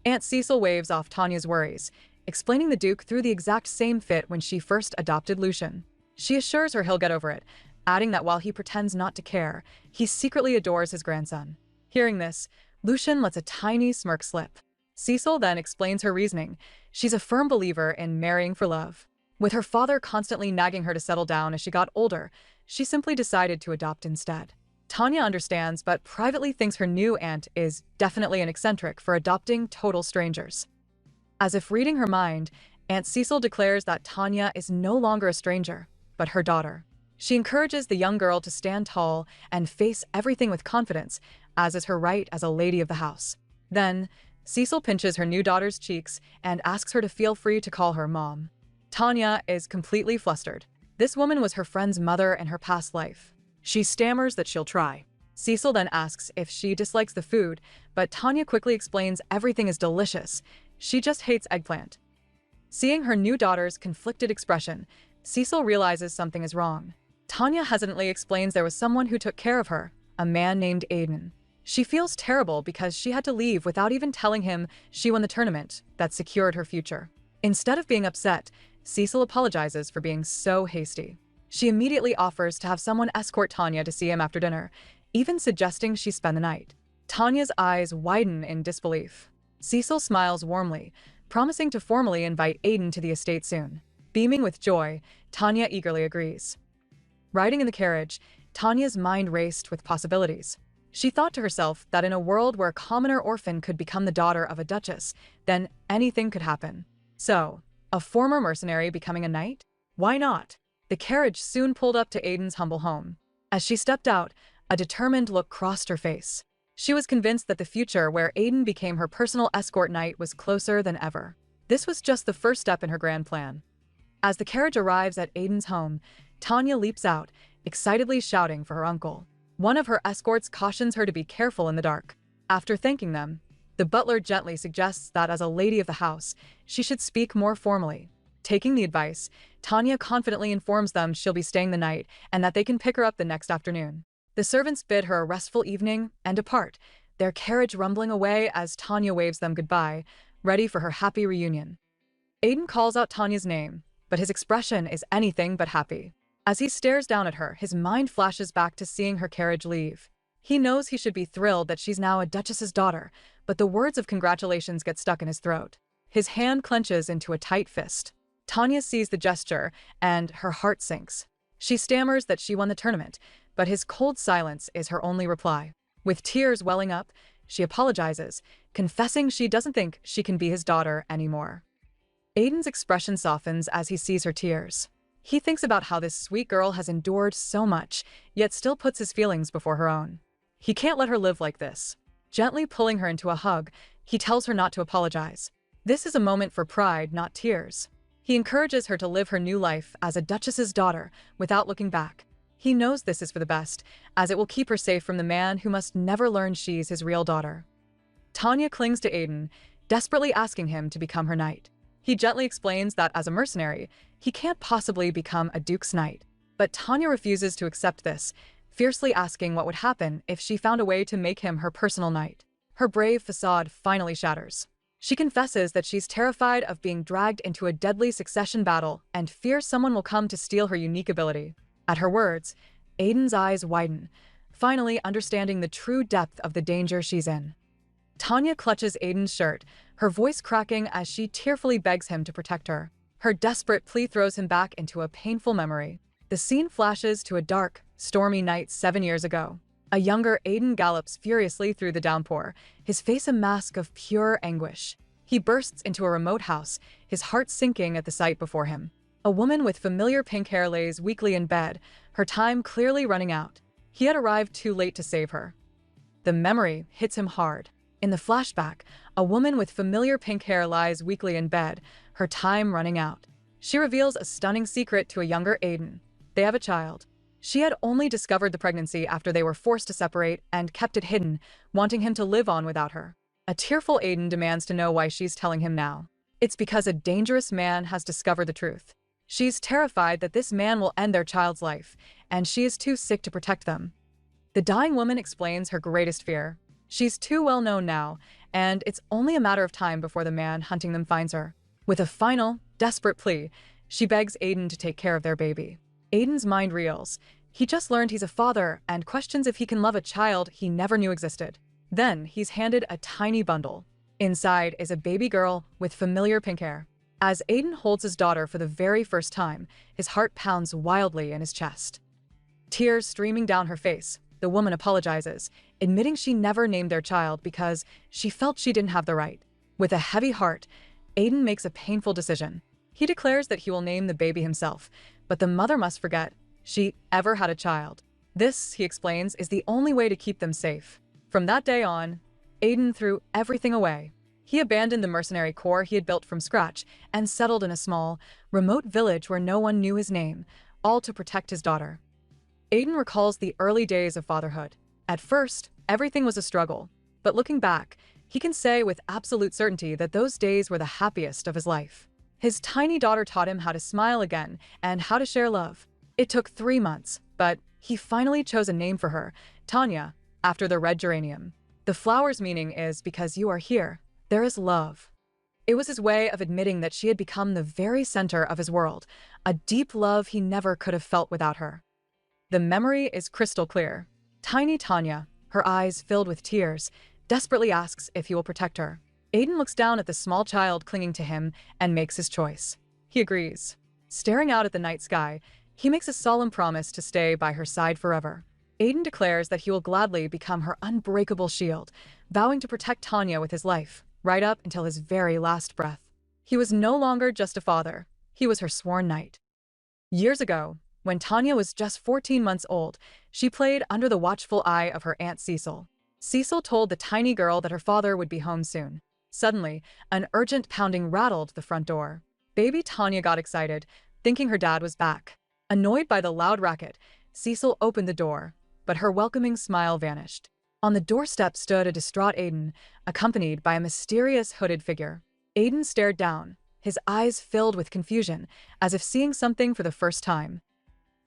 S1: Aunt Cecil waves off Tanya's worries, explaining the Duke threw the exact same fit when she first adopted Lucian. She assures her he'll get over it, adding that while he pretends not to care, he secretly adores his grandson. Hearing this, Lucian lets a tiny smirk slip. Cecil then explains her reasoning. She's a firm believer in marrying for love. With her father constantly nagging her to settle down as she got older, she simply decided to adopt instead. Tanya understands, but privately thinks her new aunt is definitely an eccentric for adopting total strangers. As if reading her mind, Aunt Cecil declares that Tanya is no longer a stranger, but her daughter. She encourages the young girl to stand tall and face everything with confidence, as is her right as a lady of the house. Then, Cecil pinches her new daughter's cheeks and asks her to feel free to call her mom. Tanya is completely flustered. This woman was her friend's mother in her past life. She stammers that she'll try. Cecil then asks if she dislikes the food, but Tanya quickly explains everything is delicious. She just hates eggplant. Seeing her new daughter's conflicted expression, Cecil realizes something is wrong. Tanya hesitantly explains there was someone who took care of her, a man named Aiden. She feels terrible because she had to leave without even telling him she won the tournament that secured her future. Instead of being upset, Cecil apologizes for being so hasty. She immediately offers to have someone escort Tanya to see him after dinner, even suggesting she spend the night. Tanya's eyes widen in disbelief. Cecil smiles warmly, promising to formally invite Aiden to the estate soon. Beaming with joy, Tanya eagerly agrees. Riding in the carriage, Tanya's mind raced with possibilities. She thought to herself that in a world where a commoner orphan could become the daughter of a duchess, then anything could happen. So, a former mercenary becoming a knight? Why not? The carriage soon pulled up to Aiden's humble home. As she stepped out, a determined look crossed her face. She was convinced that the future where Aiden became her personal escort knight was closer than ever. This was just the first step in her grand plan. As the carriage arrives at Aiden's home, Tanya leaps out, excitedly shouting for her uncle. One of her escorts cautions her to be careful in the dark. After thanking them, the butler gently suggests that as a lady of the house, she should speak more formally. Taking the advice, Tanya confidently informs them she'll be staying the night and that they can pick her up the next afternoon. The servants bid her a restful evening and depart, their carriage rumbling away as Tanya waves them goodbye, ready for her happy reunion. Aiden calls out Tanya's name, but his expression is anything but happy. As he stares down at her, his mind flashes back to seeing her carriage leave. He knows he should be thrilled that she's now a duchess's daughter, but the words of congratulations get stuck in his throat. His hand clenches into a tight fist. Tanya sees the gesture, and her heart sinks. She stammers that she won the tournament, but his cold silence is her only reply. With tears welling up, she apologizes, confessing she doesn't think she can be his daughter anymore. Aiden's expression softens as he sees her tears. He thinks about how this sweet girl has endured so much, yet still puts his feelings before her own. He can't let her live like this. Gently pulling her into a hug, he tells her not to apologize. This is a moment for pride, not tears. He encourages her to live her new life as a duchess's daughter without looking back. He knows this is for the best, as it will keep her safe from the man who must never learn she's his real daughter. Tanya clings to Aiden, desperately asking him to become her knight. He gently explains that as a mercenary, he can't possibly become a duke's knight. But Tanya refuses to accept this, fiercely asking what would happen if she found a way to make him her personal knight. Her brave facade finally shatters. She confesses that she's terrified of being dragged into a deadly succession battle and fears someone will come to steal her unique ability. At her words, Aiden's eyes widen, finally understanding the true depth of the danger she's in. Tanya clutches Aiden's shirt, her voice cracking as she tearfully begs him to protect her. Her desperate plea throws him back into a painful memory. The scene flashes to a dark, stormy night 7 years ago. A younger Aiden gallops furiously through the downpour, his face a mask of pure anguish. He bursts into a remote house, his heart sinking at the sight before him. A woman with familiar pink hair lays weakly in bed, her time clearly running out. He had arrived too late to save her. The memory hits him hard. In the flashback, a woman with familiar pink hair lies weakly in bed, her time running out. She reveals a stunning secret to a younger Aiden. They have a child. She had only discovered the pregnancy after they were forced to separate and kept it hidden, wanting him to live on without her. A tearful Aiden demands to know why she's telling him now. It's because a dangerous man has discovered the truth. She's terrified that this man will end their child's life, and she is too sick to protect them. The dying woman explains her greatest fear. She's too well known now, and it's only a matter of time before the man hunting them finds her. With a final, desperate plea, she begs Aiden to take care of their baby. Aiden's mind reels. He just learned he's a father and questions if he can love a child he never knew existed. Then he's handed a tiny bundle. Inside is a baby girl with familiar pink hair. As Aiden holds his daughter for the very first time, his heart pounds wildly in his chest. Tears streaming down her face, the woman apologizes, admitting she never named their child because she felt she didn't have the right. With a heavy heart, Aiden makes a painful decision. He declares that he will name the baby himself, but the mother must forget she ever had a child. This, he explains, is the only way to keep them safe. From that day on, Aiden threw everything away. He abandoned the mercenary corps he had built from scratch and settled in a small, remote village where no one knew his name, all to protect his daughter. Aiden recalls the early days of fatherhood. At first, everything was a struggle, but looking back, he can say with absolute certainty that those days were the happiest of his life. His tiny daughter taught him how to smile again and how to share love. It took 3 months, but he finally chose a name for her, Tanya, after the red geranium. The flower's meaning is because you are here, there is love. It was his way of admitting that she had become the very center of his world, a deep love he never could have felt without her. The memory is crystal clear. Tiny Tanya, her eyes filled with tears, desperately asks if he will protect her. Aiden looks down at the small child clinging to him and makes his choice. He agrees. Staring out at the night sky, he makes a solemn promise to stay by her side forever. Aiden declares that he will gladly become her unbreakable shield, vowing to protect Tanya with his life, right up until his very last breath. He was no longer just a father, he was her sworn knight. Years ago, when Tanya was just 14 months old, she played under the watchful eye of her Aunt Cecil. Cecil told the tiny girl that her father would be home soon. Suddenly, an urgent pounding rattled the front door. Baby Tanya got excited, thinking her dad was back. Annoyed by the loud racket, Cecil opened the door, but her welcoming smile vanished. On the doorstep stood a distraught Aiden, accompanied by a mysterious hooded figure. Aiden stared down, his eyes filled with confusion, as if seeing something for the first time.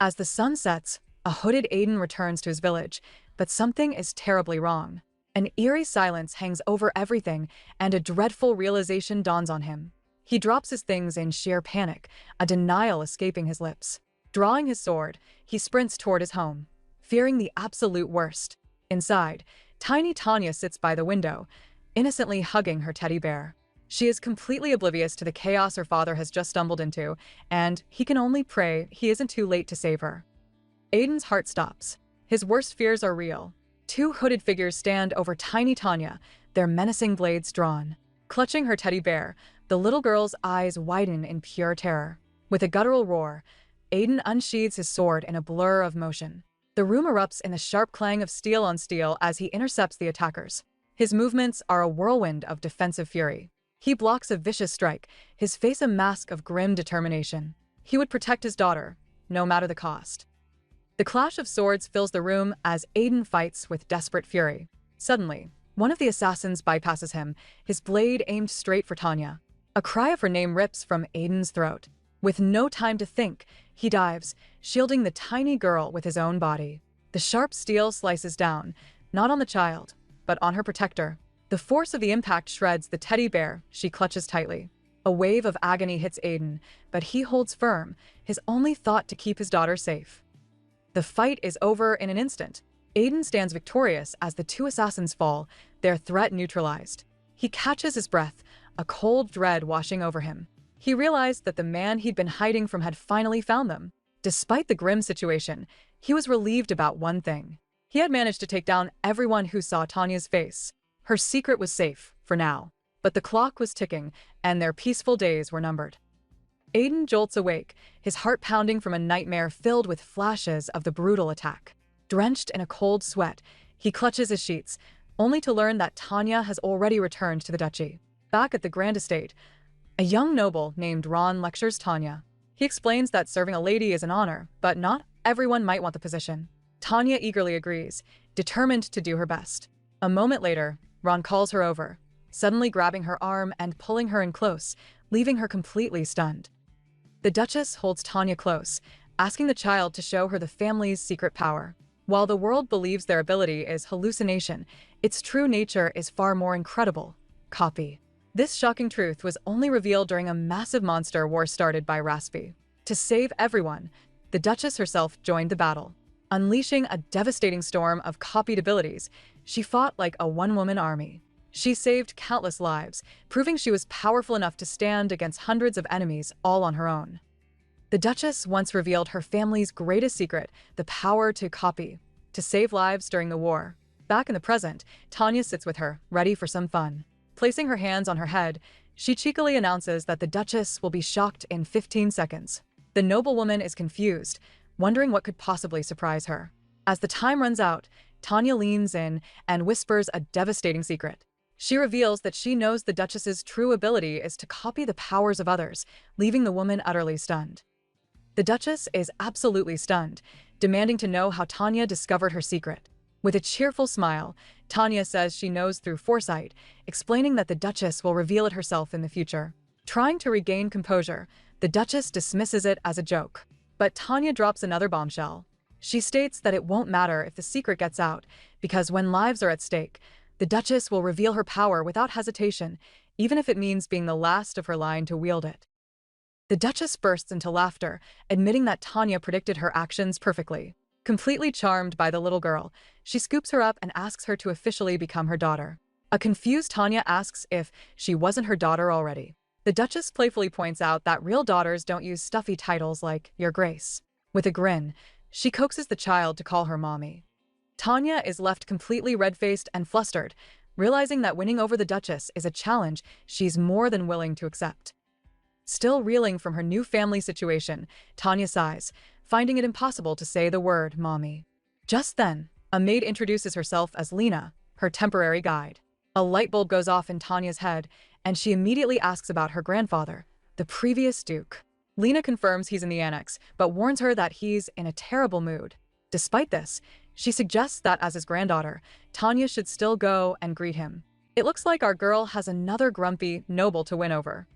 S1: As the sun sets, a hooded Aiden returns to his village, but something is terribly wrong. An eerie silence hangs over everything, and a dreadful realization dawns on him. He drops his things in sheer panic, a denial escaping his lips. Drawing his sword, he sprints toward his home, fearing the absolute worst. Inside, tiny Tanya sits by the window, innocently hugging her teddy bear. She is completely oblivious to the chaos her father has just stumbled into, and he can only pray he isn't too late to save her. Aiden's heart stops. His worst fears are real. Two hooded figures stand over tiny Tanya, their menacing blades drawn. Clutching her teddy bear, the little girl's eyes widen in pure terror. With a guttural roar, Aiden unsheathes his sword in a blur of motion. The room erupts in the sharp clang of steel on steel as he intercepts the attackers. His movements are a whirlwind of defensive fury. He blocks a vicious strike, his face a mask of grim determination. He would protect his daughter, no matter the cost. The clash of swords fills the room as Aiden fights with desperate fury. Suddenly, one of the assassins bypasses him, his blade aimed straight for Tanya. A cry of her name rips from Aiden's throat. With no time to think, he dives, shielding the tiny girl with his own body. The sharp steel slices down, not on the child, but on her protector. The force of the impact shreds the teddy bear she clutches tightly. A wave of agony hits Aiden, but he holds firm, his only thought to keep his daughter safe. The fight is over in an instant. Aiden stands victorious as the two assassins fall, their threat neutralized. He catches his breath, a cold dread washing over him. He realized that the man he'd been hiding from had finally found them. Despite the grim situation, he was relieved about one thing. He had managed to take down everyone who saw Tanya's face. Her secret was safe, for now. But the clock was ticking, and their peaceful days were numbered. Aiden jolts awake, his heart pounding from a nightmare filled with flashes of the brutal attack. Drenched in a cold sweat, he clutches his sheets, only to learn that Tanya has already returned to the duchy. Back at the Grand Estate, a young noble named Ron lectures Tanya. He explains that serving a lady is an honor, but not everyone might want the position. Tanya eagerly agrees, determined to do her best. A moment later, Ron calls her over, suddenly grabbing her arm and pulling her in close, leaving her completely stunned. The Duchess holds Tanya close, asking the child to show her the family's secret power. While the world believes their ability is hallucination, its true nature is far more incredible: copy. This shocking truth was only revealed during a massive monster war started by Raspi. To save everyone, the Duchess herself joined the battle. Unleashing a devastating storm of copied abilities, she fought like a one-woman army. She saved countless lives, proving she was powerful enough to stand against hundreds of enemies all on her own. The Duchess once revealed her family's greatest secret, the power to copy, to save lives during the war. Back in the present, Tanya sits with her, ready for some fun. Placing her hands on her head, she cheekily announces that the Duchess will be shocked in 15 seconds. The noblewoman is confused, wondering what could possibly surprise her. As the time runs out, Tanya leans in and whispers a devastating secret. She reveals that she knows the Duchess's true ability is to copy the powers of others, leaving the woman utterly stunned. The Duchess is absolutely stunned, demanding to know how Tanya discovered her secret. With a cheerful smile, Tanya says she knows through foresight, explaining that the Duchess will reveal it herself in the future. Trying to regain composure, the Duchess dismisses it as a joke. But Tanya drops another bombshell. She states that it won't matter if the secret gets out, because when lives are at stake, the Duchess will reveal her power without hesitation, even if it means being the last of her line to wield it. The Duchess bursts into laughter, admitting that Tanya predicted her actions perfectly. Completely charmed by the little girl, she scoops her up and asks her to officially become her daughter. A confused Tanya asks if she wasn't her daughter already. The Duchess playfully points out that real daughters don't use stuffy titles like Your Grace. With a grin, she coaxes the child to call her mommy. Tanya is left completely red-faced and flustered, realizing that winning over the Duchess is a challenge she's more than willing to accept. Still reeling from her new family situation, Tanya sighs, finding it impossible to say the word mommy. Just then, a maid introduces herself as Lena, her temporary guide. A light bulb goes off in Tanya's head, and she immediately asks about her grandfather, the previous duke. Lena confirms he's in the annex, but warns her that he's in a terrible mood. Despite this, she suggests that as his granddaughter, Tanya should still go and greet him. It looks like our girl has another grumpy noble to win over.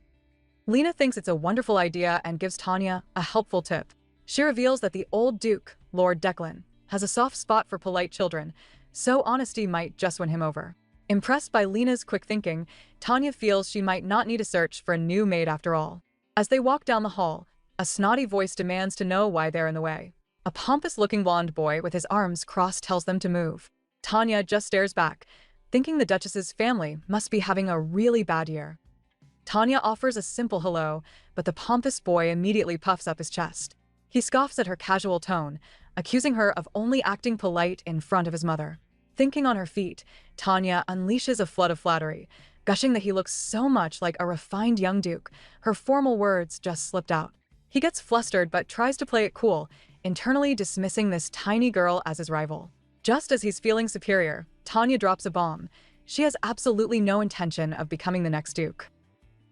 S1: Lena thinks it's a wonderful idea and gives Tanya a helpful tip. She reveals that the old duke, Lord Declan, has a soft spot for polite children, so honesty might just win him over. Impressed by Lena's quick thinking, Tanya feels she might not need to search for a new maid after all. As they walk down the hall, a snotty voice demands to know why they're in the way. A pompous-looking blonde boy with his arms crossed tells them to move. Tanya just stares back, thinking the Duchess's family must be having a really bad year. Tanya offers a simple hello, but the pompous boy immediately puffs up his chest. He scoffs at her casual tone, accusing her of only acting polite in front of his mother. Thinking on her feet, Tanya unleashes a flood of flattery, gushing that he looks so much like a refined young duke. Her formal words just slipped out. He gets flustered but tries to play it cool, internally dismissing this tiny girl as his rival. Just as he's feeling superior, Tanya drops a bomb. She has absolutely no intention of becoming the next duke.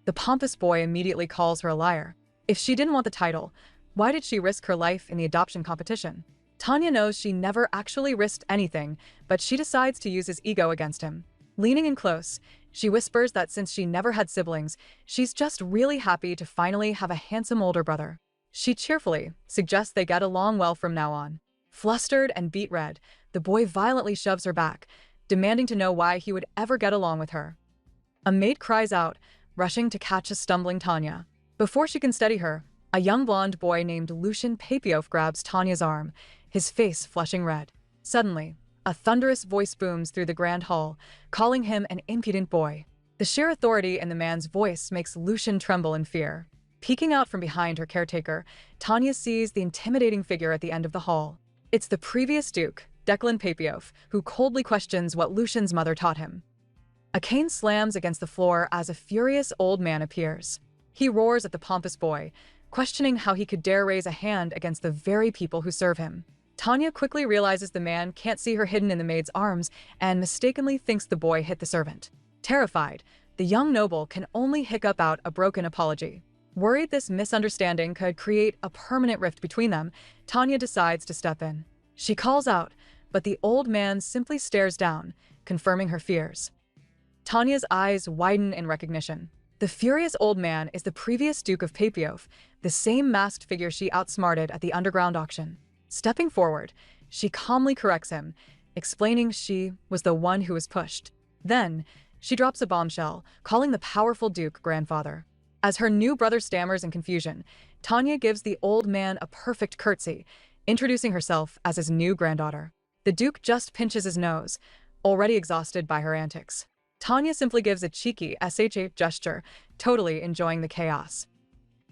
S1: The pompous boy immediately calls her a liar. If she didn't want the title, why did she risk her life in the adoption competition? Tanya knows she never actually risked anything, but she decides to use his ego against him. Leaning in close, she whispers that since she never had siblings, she's just really happy to finally have a handsome older brother. She cheerfully suggests they get along well from now on. Flustered and beet red, the boy violently shoves her back, demanding to know why he would ever get along with her. A maid cries out, rushing to catch a stumbling Tanya. Before she can steady her, a young blonde boy named Lucian Papiof grabs Tanya's arm, his face flushing red. Suddenly, a thunderous voice booms through the grand hall, calling him an impudent boy. The sheer authority in the man's voice makes Lucian tremble in fear. Peeking out from behind her caretaker, Tanya sees the intimidating figure at the end of the hall. It's the previous duke, Declan Papiof, who coldly questions what Lucian's mother taught him. A cane slams against the floor as a furious old man appears. He roars at the pompous boy, questioning how he could dare raise a hand against the very people who serve him. Tanya quickly realizes the man can't see her hidden in the maid's arms and mistakenly thinks the boy hit the servant. Terrified, the young noble can only hiccup out a broken apology. Worried this misunderstanding could create a permanent rift between them, Tanya decides to step in. She calls out, but the old man simply stares down, confirming her fears. Tanya's eyes widen in recognition. The furious old man is the previous Duke of Papiof, the same masked figure she outsmarted at the underground auction. Stepping forward, she calmly corrects him, explaining she was the one who was pushed. Then, she drops a bombshell, calling the powerful Duke grandfather. As her new brother stammers in confusion, Tanya gives the old man a perfect curtsy, introducing herself as his new granddaughter. The Duke just pinches his nose, already exhausted by her antics. Tanya simply gives a cheeky SHA gesture, totally enjoying the chaos.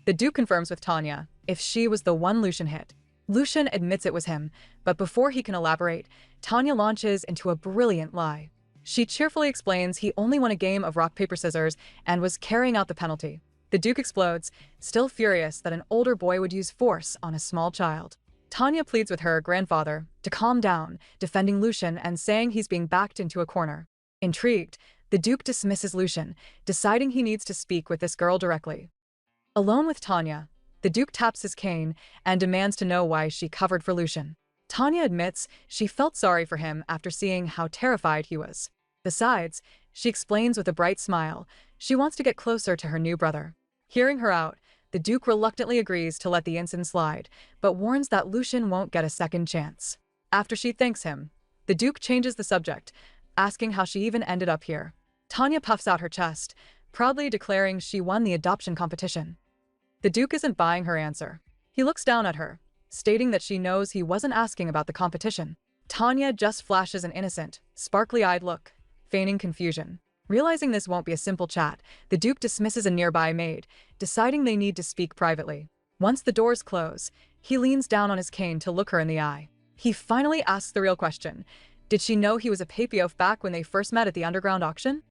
S1: The Duke confirms with Tanya if she was the one Lucian hit. Lucian admits it was him, but before he can elaborate, Tanya launches into a brilliant lie. She cheerfully explains he only won a game of rock, paper, scissors and was carrying out the penalty. The Duke explodes, still furious that an older boy would use force on a small child. Tanya pleads with her grandfather to calm down, defending Lucian and saying he's being backed into a corner. Intrigued, the Duke dismisses Lucian, deciding he needs to speak with this girl directly. Alone with Tanya, the Duke taps his cane and demands to know why she covered for Lucian. Tanya admits she felt sorry for him after seeing how terrified he was. Besides, she explains with a bright smile, she wants to get closer to her new brother. Hearing her out, the Duke reluctantly agrees to let the incident slide, but warns that Lucian won't get a second chance. After she thanks him, the Duke changes the subject, asking how she even ended up here. Tanya puffs out her chest, proudly declaring she won the adoption competition. The Duke isn't buying her answer. He looks down at her, stating that she knows he wasn't asking about the competition. Tanya just flashes an innocent, sparkly-eyed look, feigning confusion. Realizing this won't be a simple chat, the Duke dismisses a nearby maid, deciding they need to speak privately. Once the doors close, he leans down on his cane to look her in the eye. He finally asks the real question. Did she know he was a Papiof back when they first met at the underground auction?